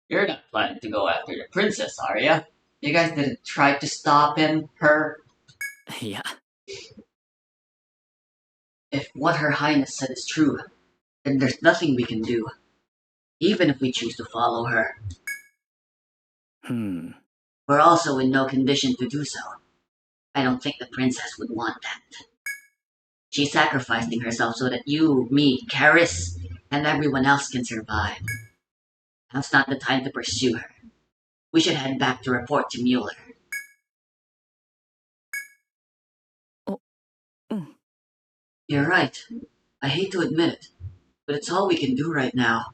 you're not planning to go after the princess, are ya? You guys didn't try to stop him, her? いや、 If what Her Highness said is true, then there's nothing we can do, even if we choose to follow her. We're also in no condition to do so. I don't think the princess would want that. She's sacrificing herself so that you, me, Karis, and everyone else can survive. Now's not the time to pursue her. We should head back to report to Mueller. You're right. I hate to admit it, but it's all we can do right now.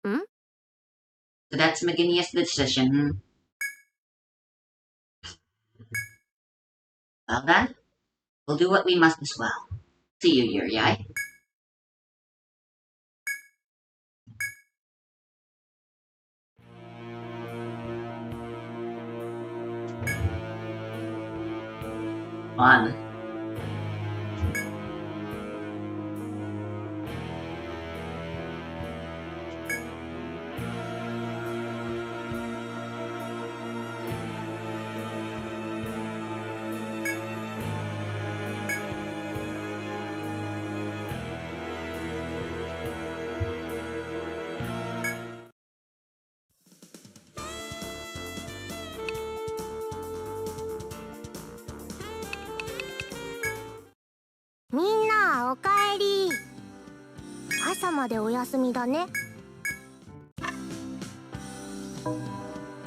So that's Meginia's decision, hmm? Well then, we'll do what we must as well. See you, Yuri. On. Minna, おかえり。朝までお休みだね。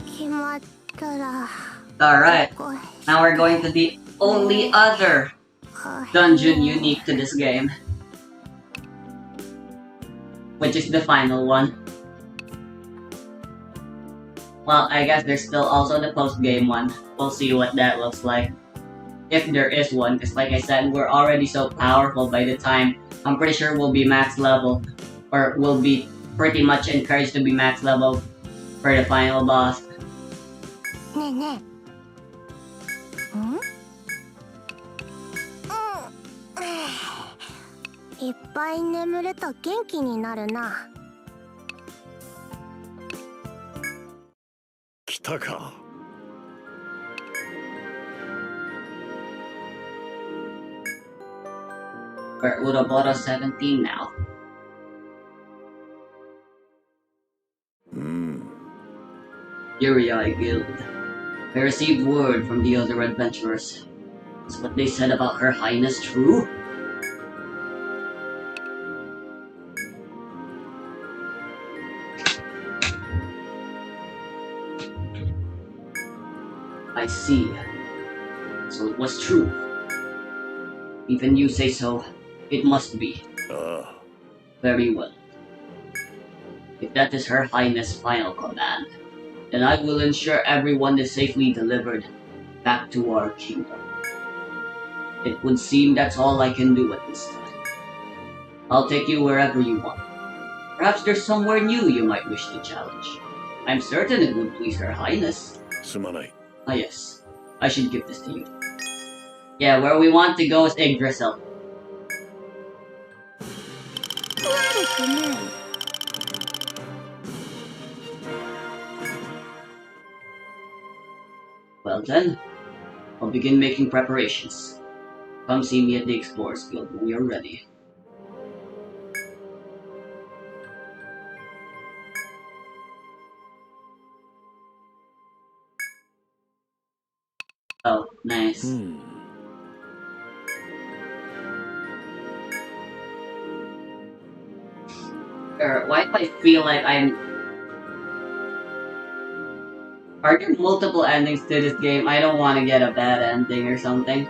決まったら。Alright, now we're going to the only other dungeon unique to this game, which is the final one. Well, I guess there's still also the post-game one. We'll see what that looks like. If there is one, because like I said, we're already so powerful by the time. I'm pretty sure we'll be max level, or we'll be pretty much encouraged to be max level for the final boss. ねえねえ。いっぱい眠ると元気になるな。来たか。We're at Uroboro 17 now. Yuri Guild. I received word from the other adventurers. Is what they said about Her Highness true? I see. So it was true. Even you say so, it must be. Very well. If that is Her Highness' final command, then I will ensure everyone is safely delivered back to our kingdom. It would seem that's all I can do at this time. I'll take you wherever you want. Perhaps there's somewhere new you might wish to challenge. I'm certain it would please Her Highness. すまない。 Ah yes, I should give this to you. Yeah, where we want to go is Yggdrasil. 悪くない。Well then, I'll begin making preparations. Come see me at the Explorers Guild when you're ready. Oh, nice. Why do I feel like I'm... Are there multiple endings to this game? I don't want to get a bad ending or something.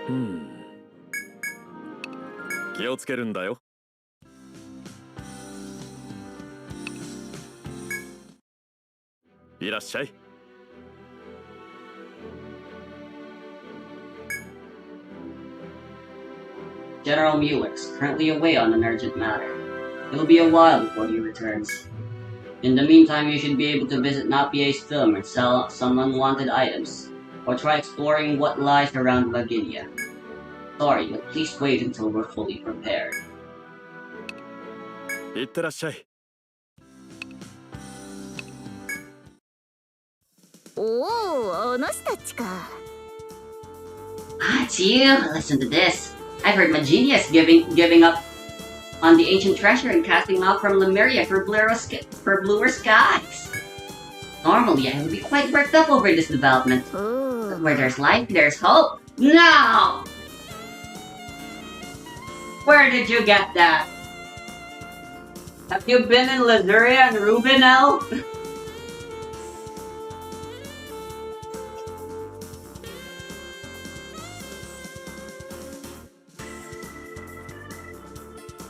Hmm. 気をつけるんだよ。いらっしゃい。General Mulix, currently away on an urgent matter. It will be a while before he returns. In the meantime, you should be able to visit Napier's film and sell some unwanted items, or try exploring what lies around Laginia. Sorry, but please wait until we're fully prepared. いってらっしゃい。おお、お主たちか。 Ah, it's you! Listen to this. I've heard Maginia is giving up on the ancient treasure and casting off from Lemuria for bluer skies. Normally, I would be quite worked up over this development. But where there's life, there's hope. No! Where did you get that? Have you been in Lazuria and Rubinel?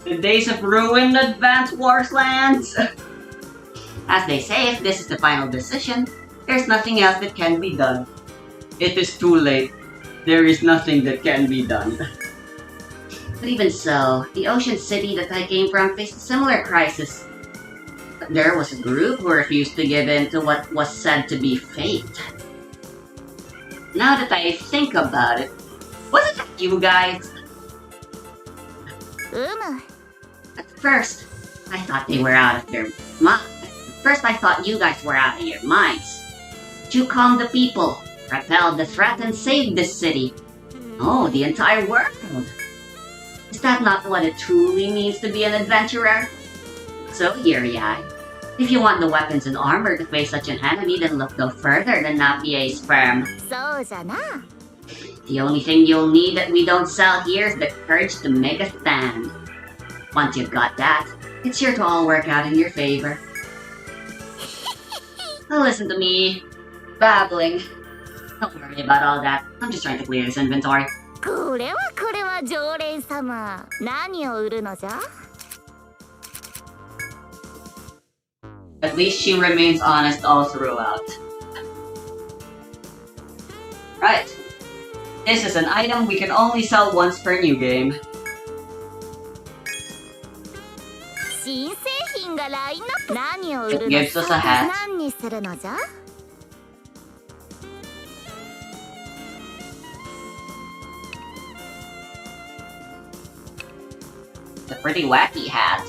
The days of ruin Advance Wars lands? As they say, if this is the final decision, there's nothing else that can be done. It is too late. There is nothing that can be done. But even so, the ocean city that I came from faced a similar crisis. But there was a group who refused to give in to what was said to be fate. Now that I think about it, wasn't that you guys? At first, I thought they were out of their minds. First, I thought you guys were out of your minds. But you calmed the people, repelled the threat, and saved this city. Oh, the entire world. Is that not what it truly means to be an adventurer? So, Yuriai, if you want the weapons and armor to face such an enemy, then look no further than Napier's firm. The only thing you'll need that we don't sell here is the courage to make a stand. Once you've got that, it's sure to all work out in your favor. Now listen to me. Babbling. Don't worry about all that. I'm just trying to clear this inventory. これは常連様。何を売るのじゃ? At least she remains honest all throughout. Right. This is an item we can only sell once per new game. 新製品がラインナップ。何を売るの Gives us a hat. 何にするのじゃ? It's a pretty wacky hat.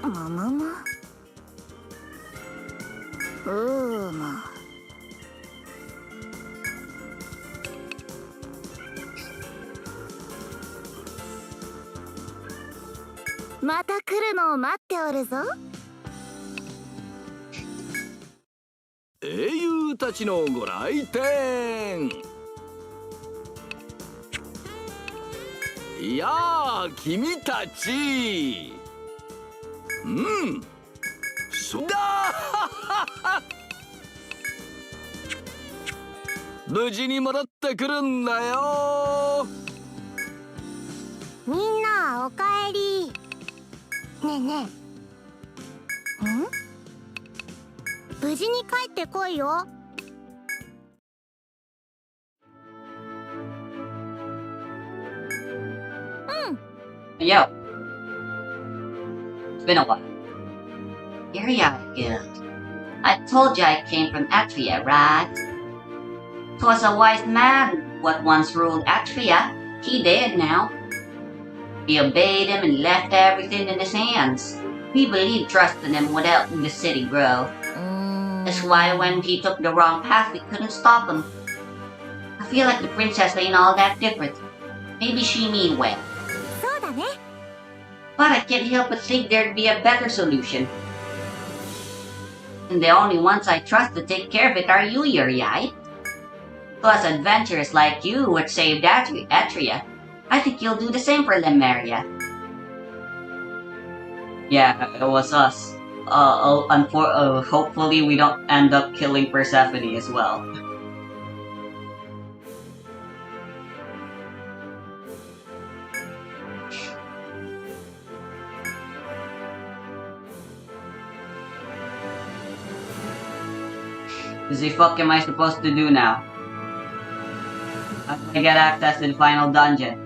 Mama. 「また来るのを待っておるぞ。英雄たちのご来店。いやあ、君たち。そうだ無事に戻ってくるんだよ。みんなおかえり。ねえねえ。無事に帰ってこいよ。Yo. It's been a while. Area Guild. I told you I came from Atria, right? 'Twas a wise man what once ruled Atria. He dead now. We obeyed him and left everything in his hands. We believed trust in him would help the city grow. That's why when he took the wrong path, we couldn't stop him. I feel like the princess ain't all that different. Maybe she mean well. そうだね。 But I can't help but think there'd be a better solution. And the only ones I trust to take care of it are you, Yuri. Plus, adventurers like you would save Atria. I think you'll do the same for Lemuria. Yeah, it was us. Hopefully we don't end up killing Persephone as well. The fuck am I supposed to do now? How do I get access to the final dungeon?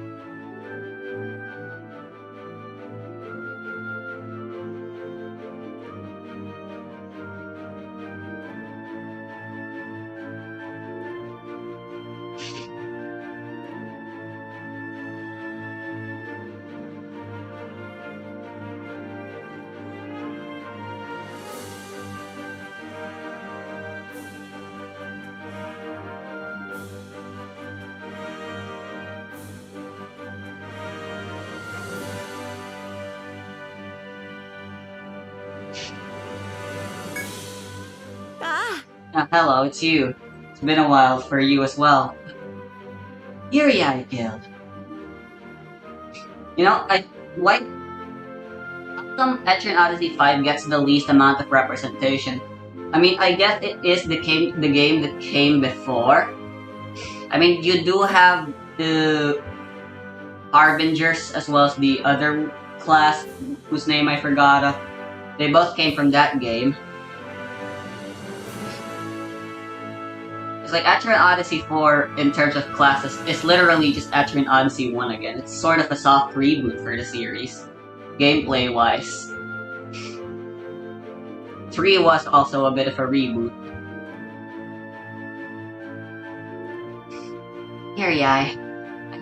Hello, it's you. It's been a while for you as well. Yuri Guild. You know, why? How come Etrian Odyssey 5 gets the least amount of representation? I mean, I guess it is the game that came before. I mean, you do have the Harbingers as well as the other class whose name I forgot. They both came from that game. It's like Etrian Odyssey 4 in terms of classes, it's literally just Etrian Odyssey 1 again. It's sort of a soft reboot for the series, gameplay-wise. 3 was also a bit of a reboot. Here, I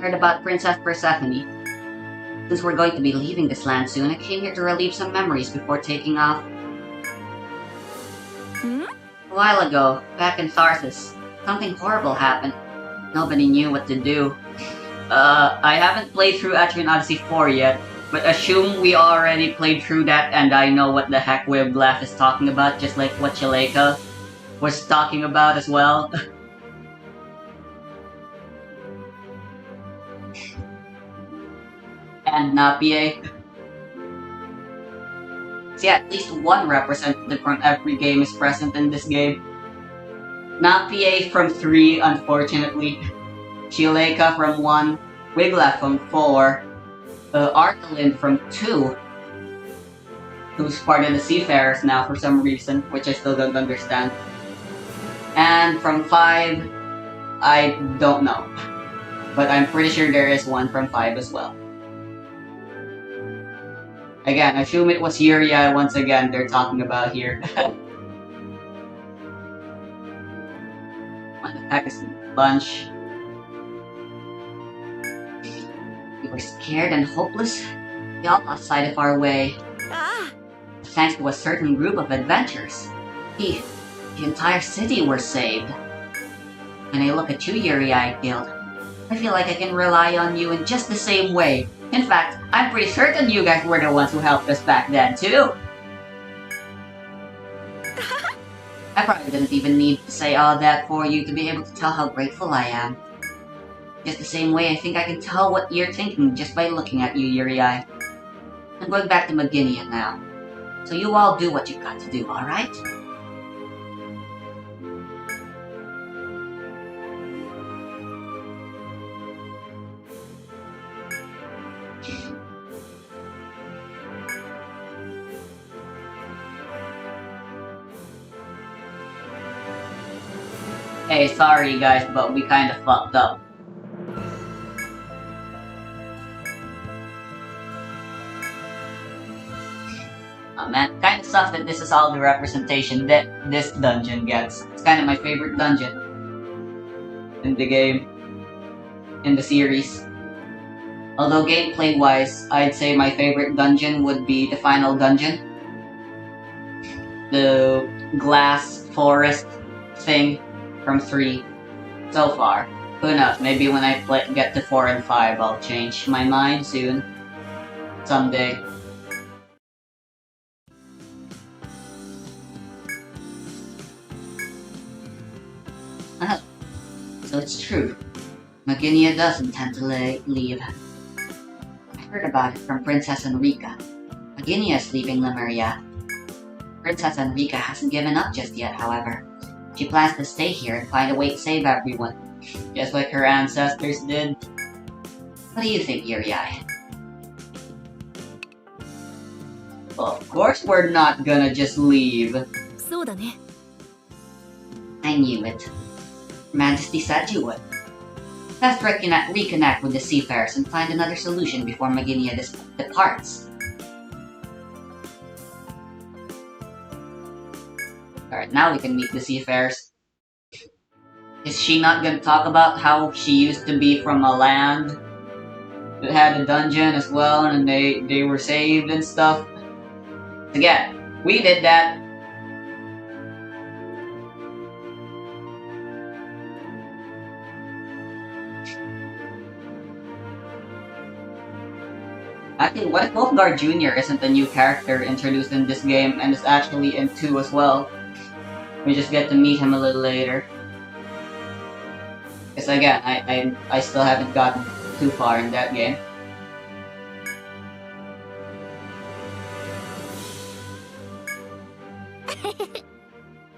heard about Princess Persephone. Since we're going to be leaving this land soon, I came here to relieve some memories before taking off. A while ago, back in Tharsis, something horrible happened. Nobody knew what to do. I haven't played through Etrian Odyssey 4 yet, but assume we already played through that and I know what the heck Wiglaf is talking about, just like what Chileka was talking about as well. And Napier. See, at least one representative from every game is present in this game. Napier from 3, unfortunately. Chileka from 1. Wiglaf from 4. Artelin from 2. Who's part of the Seafarers now for some reason, which I still don't understand. And from 5, I don't know. But I'm pretty sure there is one from 5 as well. Again, assume it was Yuria once again they're talking about here. What the heck is the bunch? We were scared and hopeless. We all lost sight of our way. Thanks to a certain group of adventurers, the entire city were saved. When I look at you, Yuri Guild, I feel like I can rely on you in just the same way. In fact, I'm pretty certain you guys were the ones who helped us back then, too. I probably didn't even need to say all that for you to be able to tell how grateful I am. Just the same way I think I can tell what you're thinking just by looking at you, Yuri. I'm going back to Maginia now. So you all do what you've got to do, alright? Hey, sorry guys, but we kinda fucked up. Oh man, kinda sucks that this is all the representation that this dungeon gets. It's kinda my favorite dungeon in the game, in the series. Although gameplay-wise, I'd say my favorite dungeon would be the final dungeon. The glass forest thing from 3 so far. Who knows, maybe when I get to 4 and 5 I'll change my mind soon. Someday. Oh, so it's true. Maginia does intend to leave. I heard about it from Princess Enrica. Maginia is leaving Lemuria. Princess Enrica hasn't given up just yet, however. She plans to stay here and find a way to save everyone, just like her ancestors did. What do you think, Yuri? Well, of course we're not gonna just leave. そうだね。 I knew it. Her Majesty said you would. Let's reconnect with the seafarers and find another solution before Maginia departs. Alright, now we can meet the seafarers. Is she not gonna talk about how she used to be from a land that had a dungeon as well and they were saved and stuff? Again, we did that. Actually, what if Wolfgar Jr. isn't a new character introduced in this game and is actually in 2 as well? We just get to meet him a little later. Because again, I still haven't gotten too far in that game.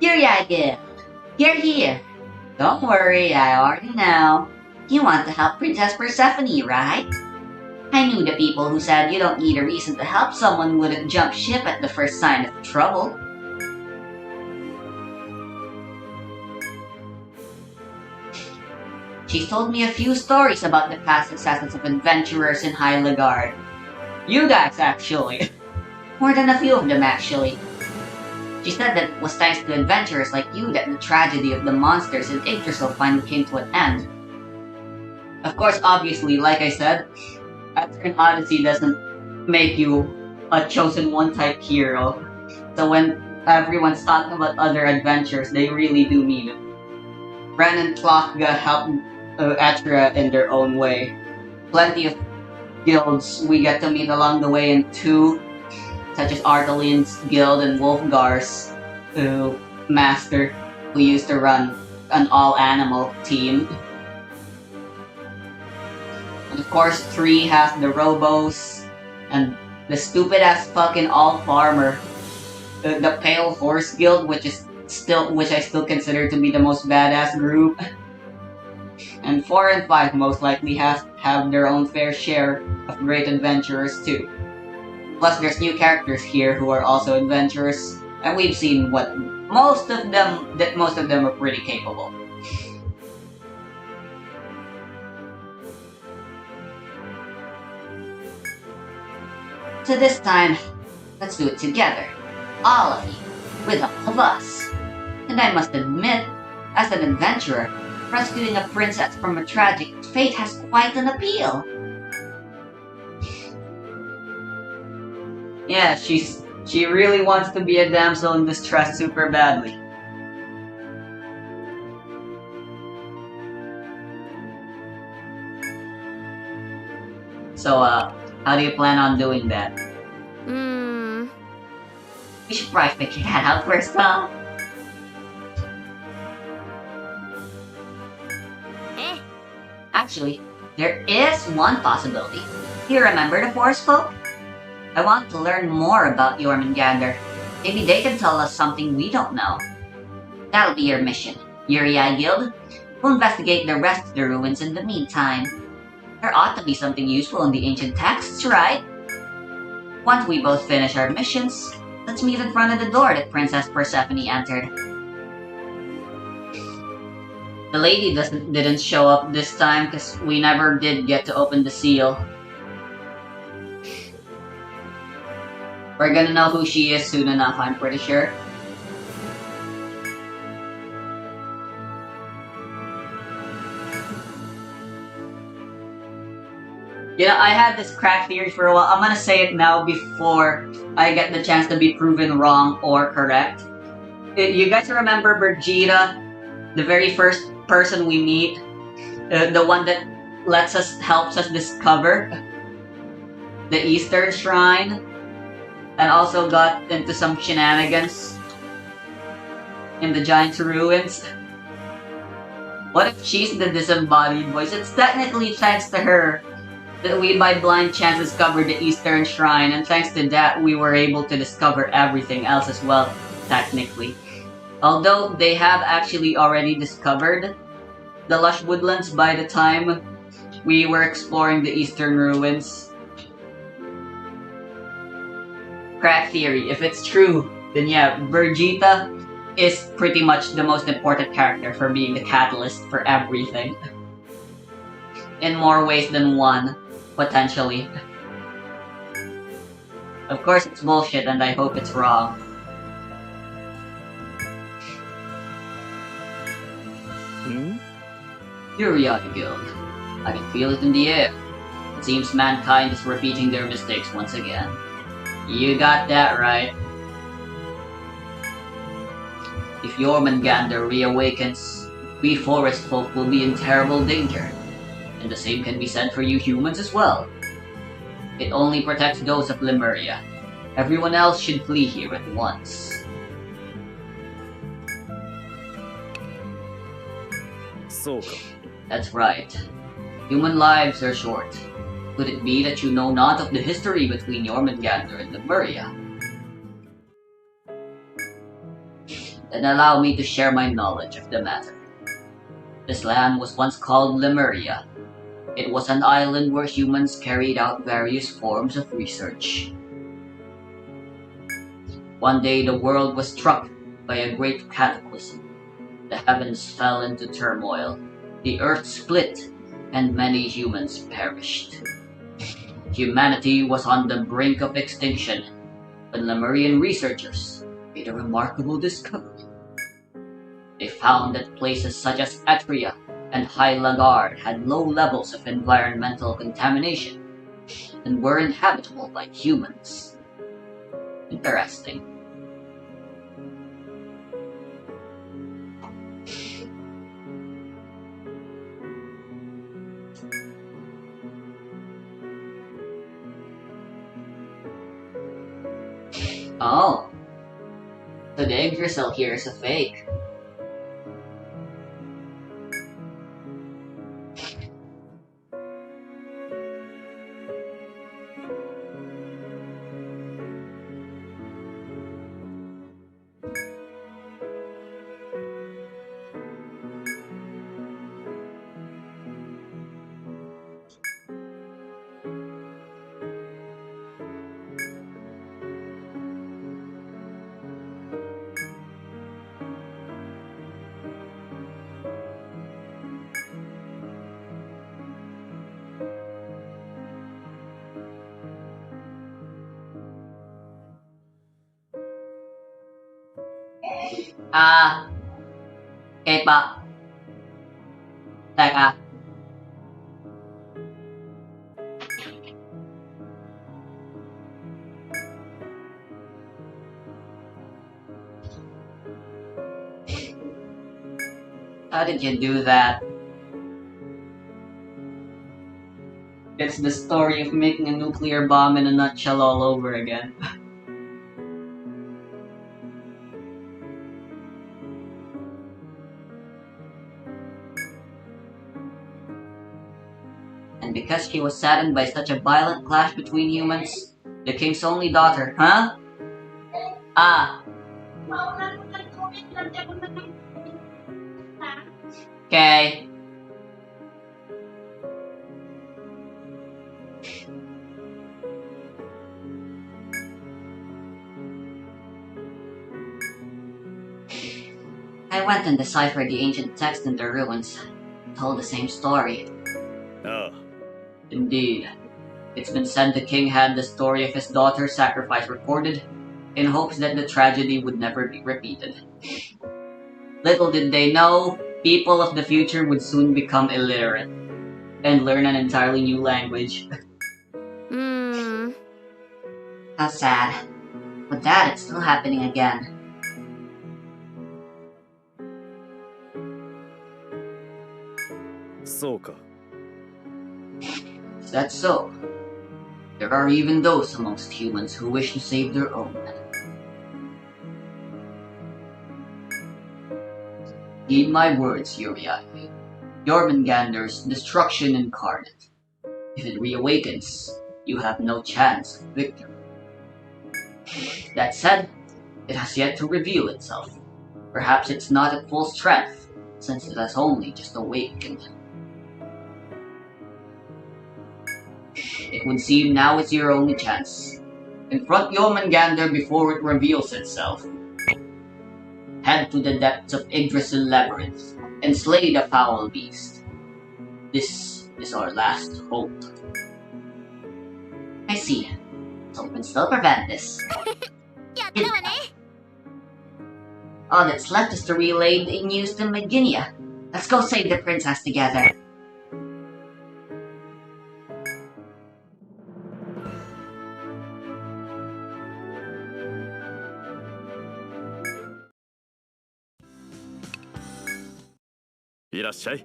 Yuri again! You're here! Don't worry, I already know. You want to help Princess Persephone, right? I knew the people who said you don't need a reason to help someone wouldn't jump ship at the first sign of trouble. She told me a few stories about the past successes of adventurers in Hyligard. You guys, actually. More than a few of them, actually. She said that it was thanks to adventurers like you that the tragedy of the monsters in Yggdrasil finally came to an end. Of course, obviously, like I said, Etrian Odyssey doesn't make you a chosen one type hero. So when everyone's talking about other adventures, they really do mean it. Ren and Tlafga helped Atria in their own way. Plenty of guilds we get to meet along the way in 2, such as Ardalin's guild and Wolfgar's master, who used to run an all-animal team. And of course, 3 has the Robos, and the stupid-ass fucking all-farmer, the Pale Horse Guild, which I still consider to be the most badass group. And 4 and 5 most likely have their own fair share of great adventurers too. Plus there's new characters here who are also adventurers, and we've seen what most of them are pretty capable. So this time, let's do it together. All of you, with all of us. And I must admit, as an adventurer, rescuing a princess from a tragic fate has quite an appeal. Yeah, she really wants to be a damsel in distress super badly. So, How do you plan on doing that? うーん We should probably figure that out first, though. ええ Actually, there is one possibility. Do you remember the Forest Folk? I want to learn more about Jormungandr. Maybe they can tell us something we don't know. That'll be your mission, Uriai Guild. We'll investigate the rest of the ruins in the meantime. There ought to be something useful in the ancient texts, right? Once we both finish our missions, let's meet in front of the door that Princess Persephone entered. The lady didn't show up this time because we never did get to open the seal. We're gonna know who she is soon enough, I'm pretty sure. You know, I had this crack theory for a while. I'm gonna say it now before I get the chance to be proven wrong or correct. You guys remember Birgitta, the very first person we meet? The one that helps us discover the Eastern Shrine? And also got into some shenanigans in the Giant's Ruins? What if she's the disembodied voice? It's technically thanks to her that we by blind chance discovered the Eastern Shrine, and thanks to that we were able to discover everything else as well, technically. Although they have actually already discovered the lush woodlands by the time we were exploring the Eastern Ruins. Crack theory, if it's true, then yeah, Birgitta is pretty much the most important character for being the catalyst for everything. In more ways than one, potentially. Of course it's bullshit and I hope it's wrong. Uriai Guild. I can feel it in the air. It seems mankind is repeating their mistakes once again. You got that right. If Jormungandr reawakens, we forest folk will be in terrible danger. And the same can be said for you humans as well. It only protects those of Lemuria. Everyone else should flee here at once. So. That's right. Human lives are short. Could it be that you know not of the history between Jormungandr and Lemuria? Then allow me to share my knowledge of the matter. This land was once called Lemuria. It was an island where humans carried out various forms of research. One day the world was struck by a great cataclysm. The heavens fell into turmoil, the earth split, and many humans perished. Humanity was on the brink of extinction when Lemurian researchers made a remarkable discovery. They found that places such as Etria and High Lagard had low levels of environmental contamination and were inhabitable by humans. Interesting. Oh. So the Yggdrasil here is a fake. Okay pa. Teka. How did you do that? It's the story of making a nuclear bomb in a nutshell all over again. And because she was saddened by such a violent clash between humans, the king's only daughter, huh? Ah. Okay. I went and deciphered the ancient text in the ruins. Told the same story.ああ Indeed. It's been said the king had the story of his daughter's sacrifice recorded in hopes that the tragedy would never be repeated. Little did they know, people of the future would soon become illiterate and learn an entirely new language. How sad. But that it's still happening again.そうか Is that so? There are even those amongst humans who wish to save their own. Heed my words, Uriai. Jormungandr's destruction incarnate. If it reawakens, you have no chance of victory. That said, it has yet to reveal itself. Perhaps it's not at full strength, since it has only just awakened. It would seem now is your only chance. Confront Jormungandr before it reveals itself. Head to the depths of Yggdrasil Labyrinth and slay the foul beast. This is our last hope. I see. So we can still prevent this. All that's left is to relay the news to Meginia. Let's go save the princess together. いらっしゃい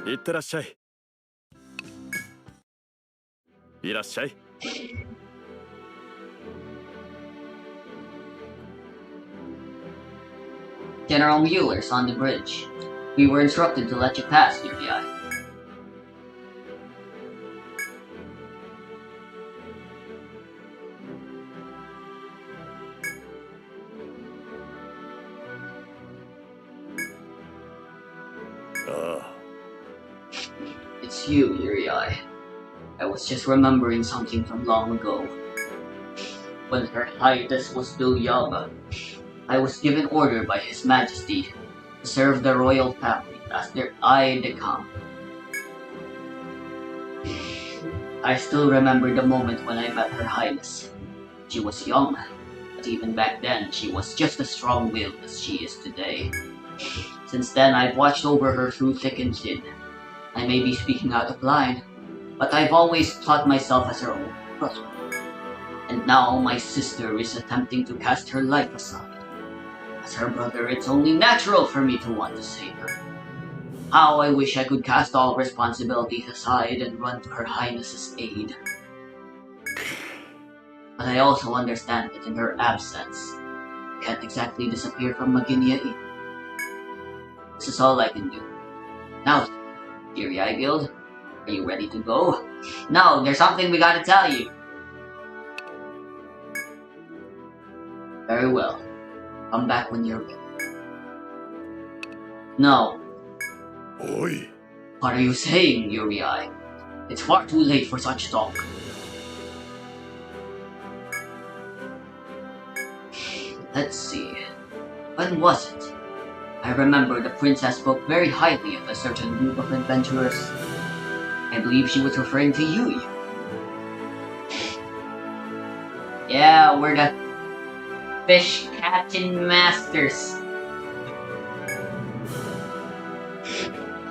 いってらっしゃいいらっしゃい General Mueller's on the bridge. We were instructed to let you pass, Uriai. It's you, Uriai. I was just remembering something from long ago. When Her Highness was still young, I was given order by His Majesty to serve the royal family as their aide-de-camp. I still remember the moment when I met Her Highness. She was young, but even back then she was just as strong-willed as she is today. Since then, I've watched over her through thick and thin. I may be speaking out of line, but I've always taught myself as her own brother. And now my sister is attempting to cast her life aside. As her brother, it's only natural for me to want to save her. How I wish I could cast all responsibilities aside and run to Her Highness's aid. But I also understand that in her absence, I can't exactly disappear from Meginia either. This is all I can do. Now, Uriai Guild, are you ready to go? No, there's something we gotta tell you. Very well. Come back when you're ready. No. Oi. What are you saying, Uriai? It's far too late for such talk. Let's see. When was it? I remember the princess spoke very highly of a certain group of adventurers. I believe she was referring to you. Yeah, we're the fish catching masters.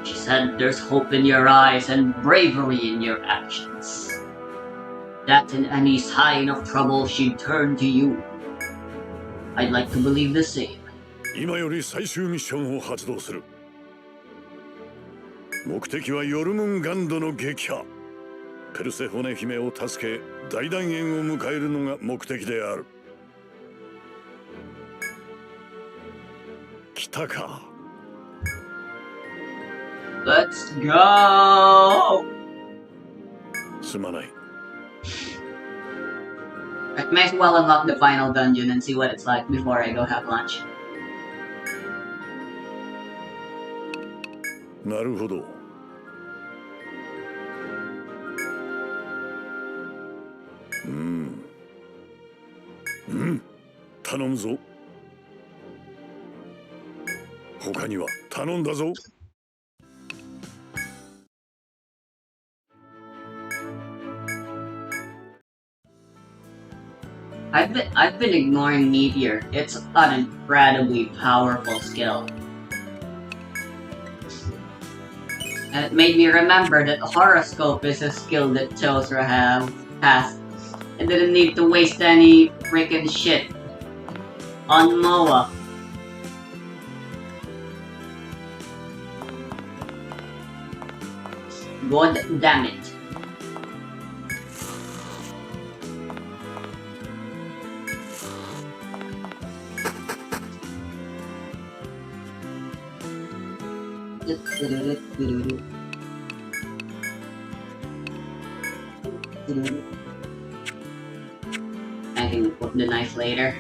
She said there's hope in your eyes and bravery in your actions. That in any sign of trouble she'd turn to you. I'd like to believe the same. 今より最終ミッションを発動する。目的はヨルムンガンドの撃破。ペルセフォネ姫を助け大団円を迎えるのが目的である。来たか。Let's go! すまない。 I may as well unlock the final dungeon and see what it's like before I go have lunch. なるほど。頼むぞ。他には頼んだぞ。I've been ignoring Meteor. It's an incredibly powerful skill. And it made me remember that Horoscope is a skill that Chosra has. I didn't need to waste any freaking shit on Moa. God damn it. I can put the knife later.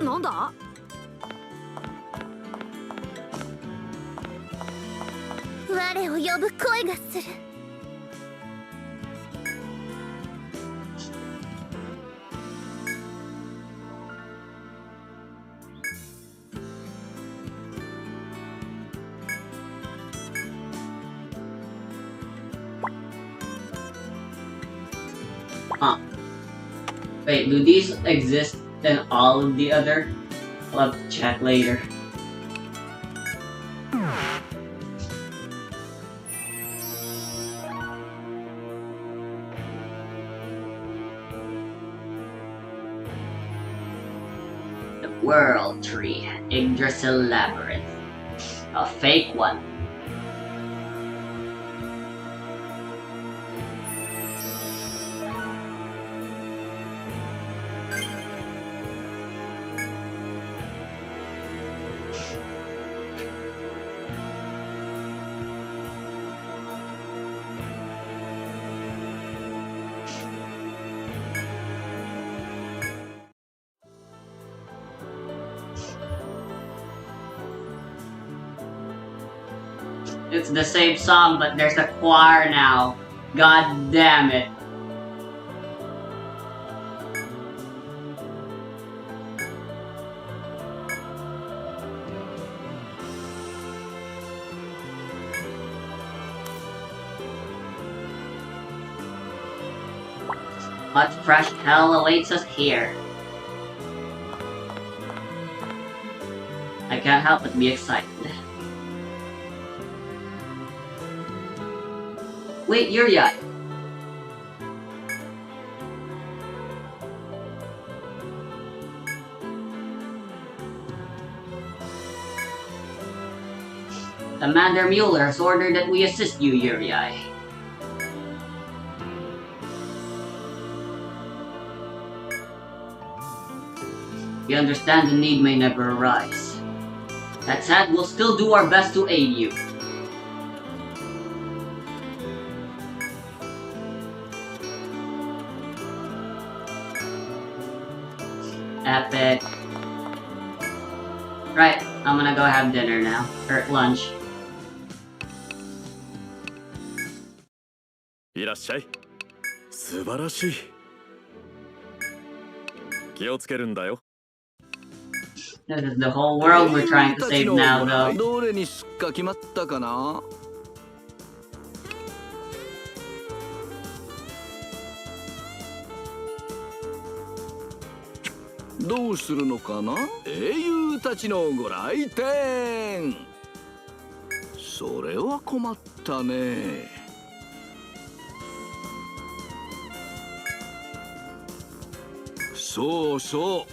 What 我を呼ぶ声がする。Huh. Wait, do these exist in all of the other? I'll have to check later. The World Tree, Yggdrasil Labyrinth. A fake one. It's the same song, but there's a choir now. God damn it. What fresh hell awaits us here? I can't help but be excited. Wait, Uriai. Commander Mueller has ordered that we assist you, Uriai. We understand the need may never arise. That said, we'll still do our best to aid you. Epic. Right, I'm gonna go have dinner now. Or lunch. いらっしゃい。素晴らしい。気をつけるんだよ。 This is the whole world we're trying to save now, though. どれにすっか決まったかな。どうするのかな。英雄たちのご来店。それは困ったね。そうそう。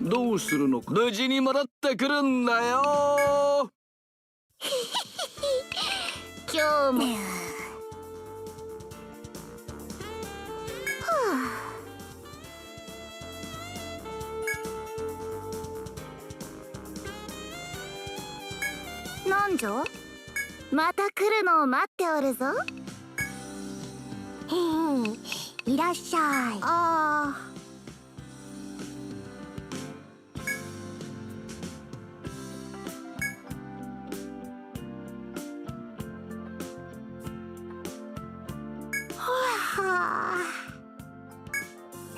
どうするのか。無事に戻ってくるんだよ。今日もなんじゃ、また来るのを待っておるぞ。いらっしゃい。ああ。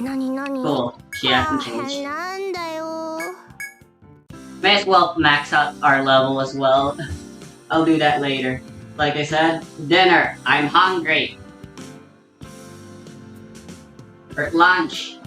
何 Cool. She hasn't changed. なんだよ。 May as well max out our level as well. I'll do that later. Like I said, dinner. I'm hungry. Or lunch.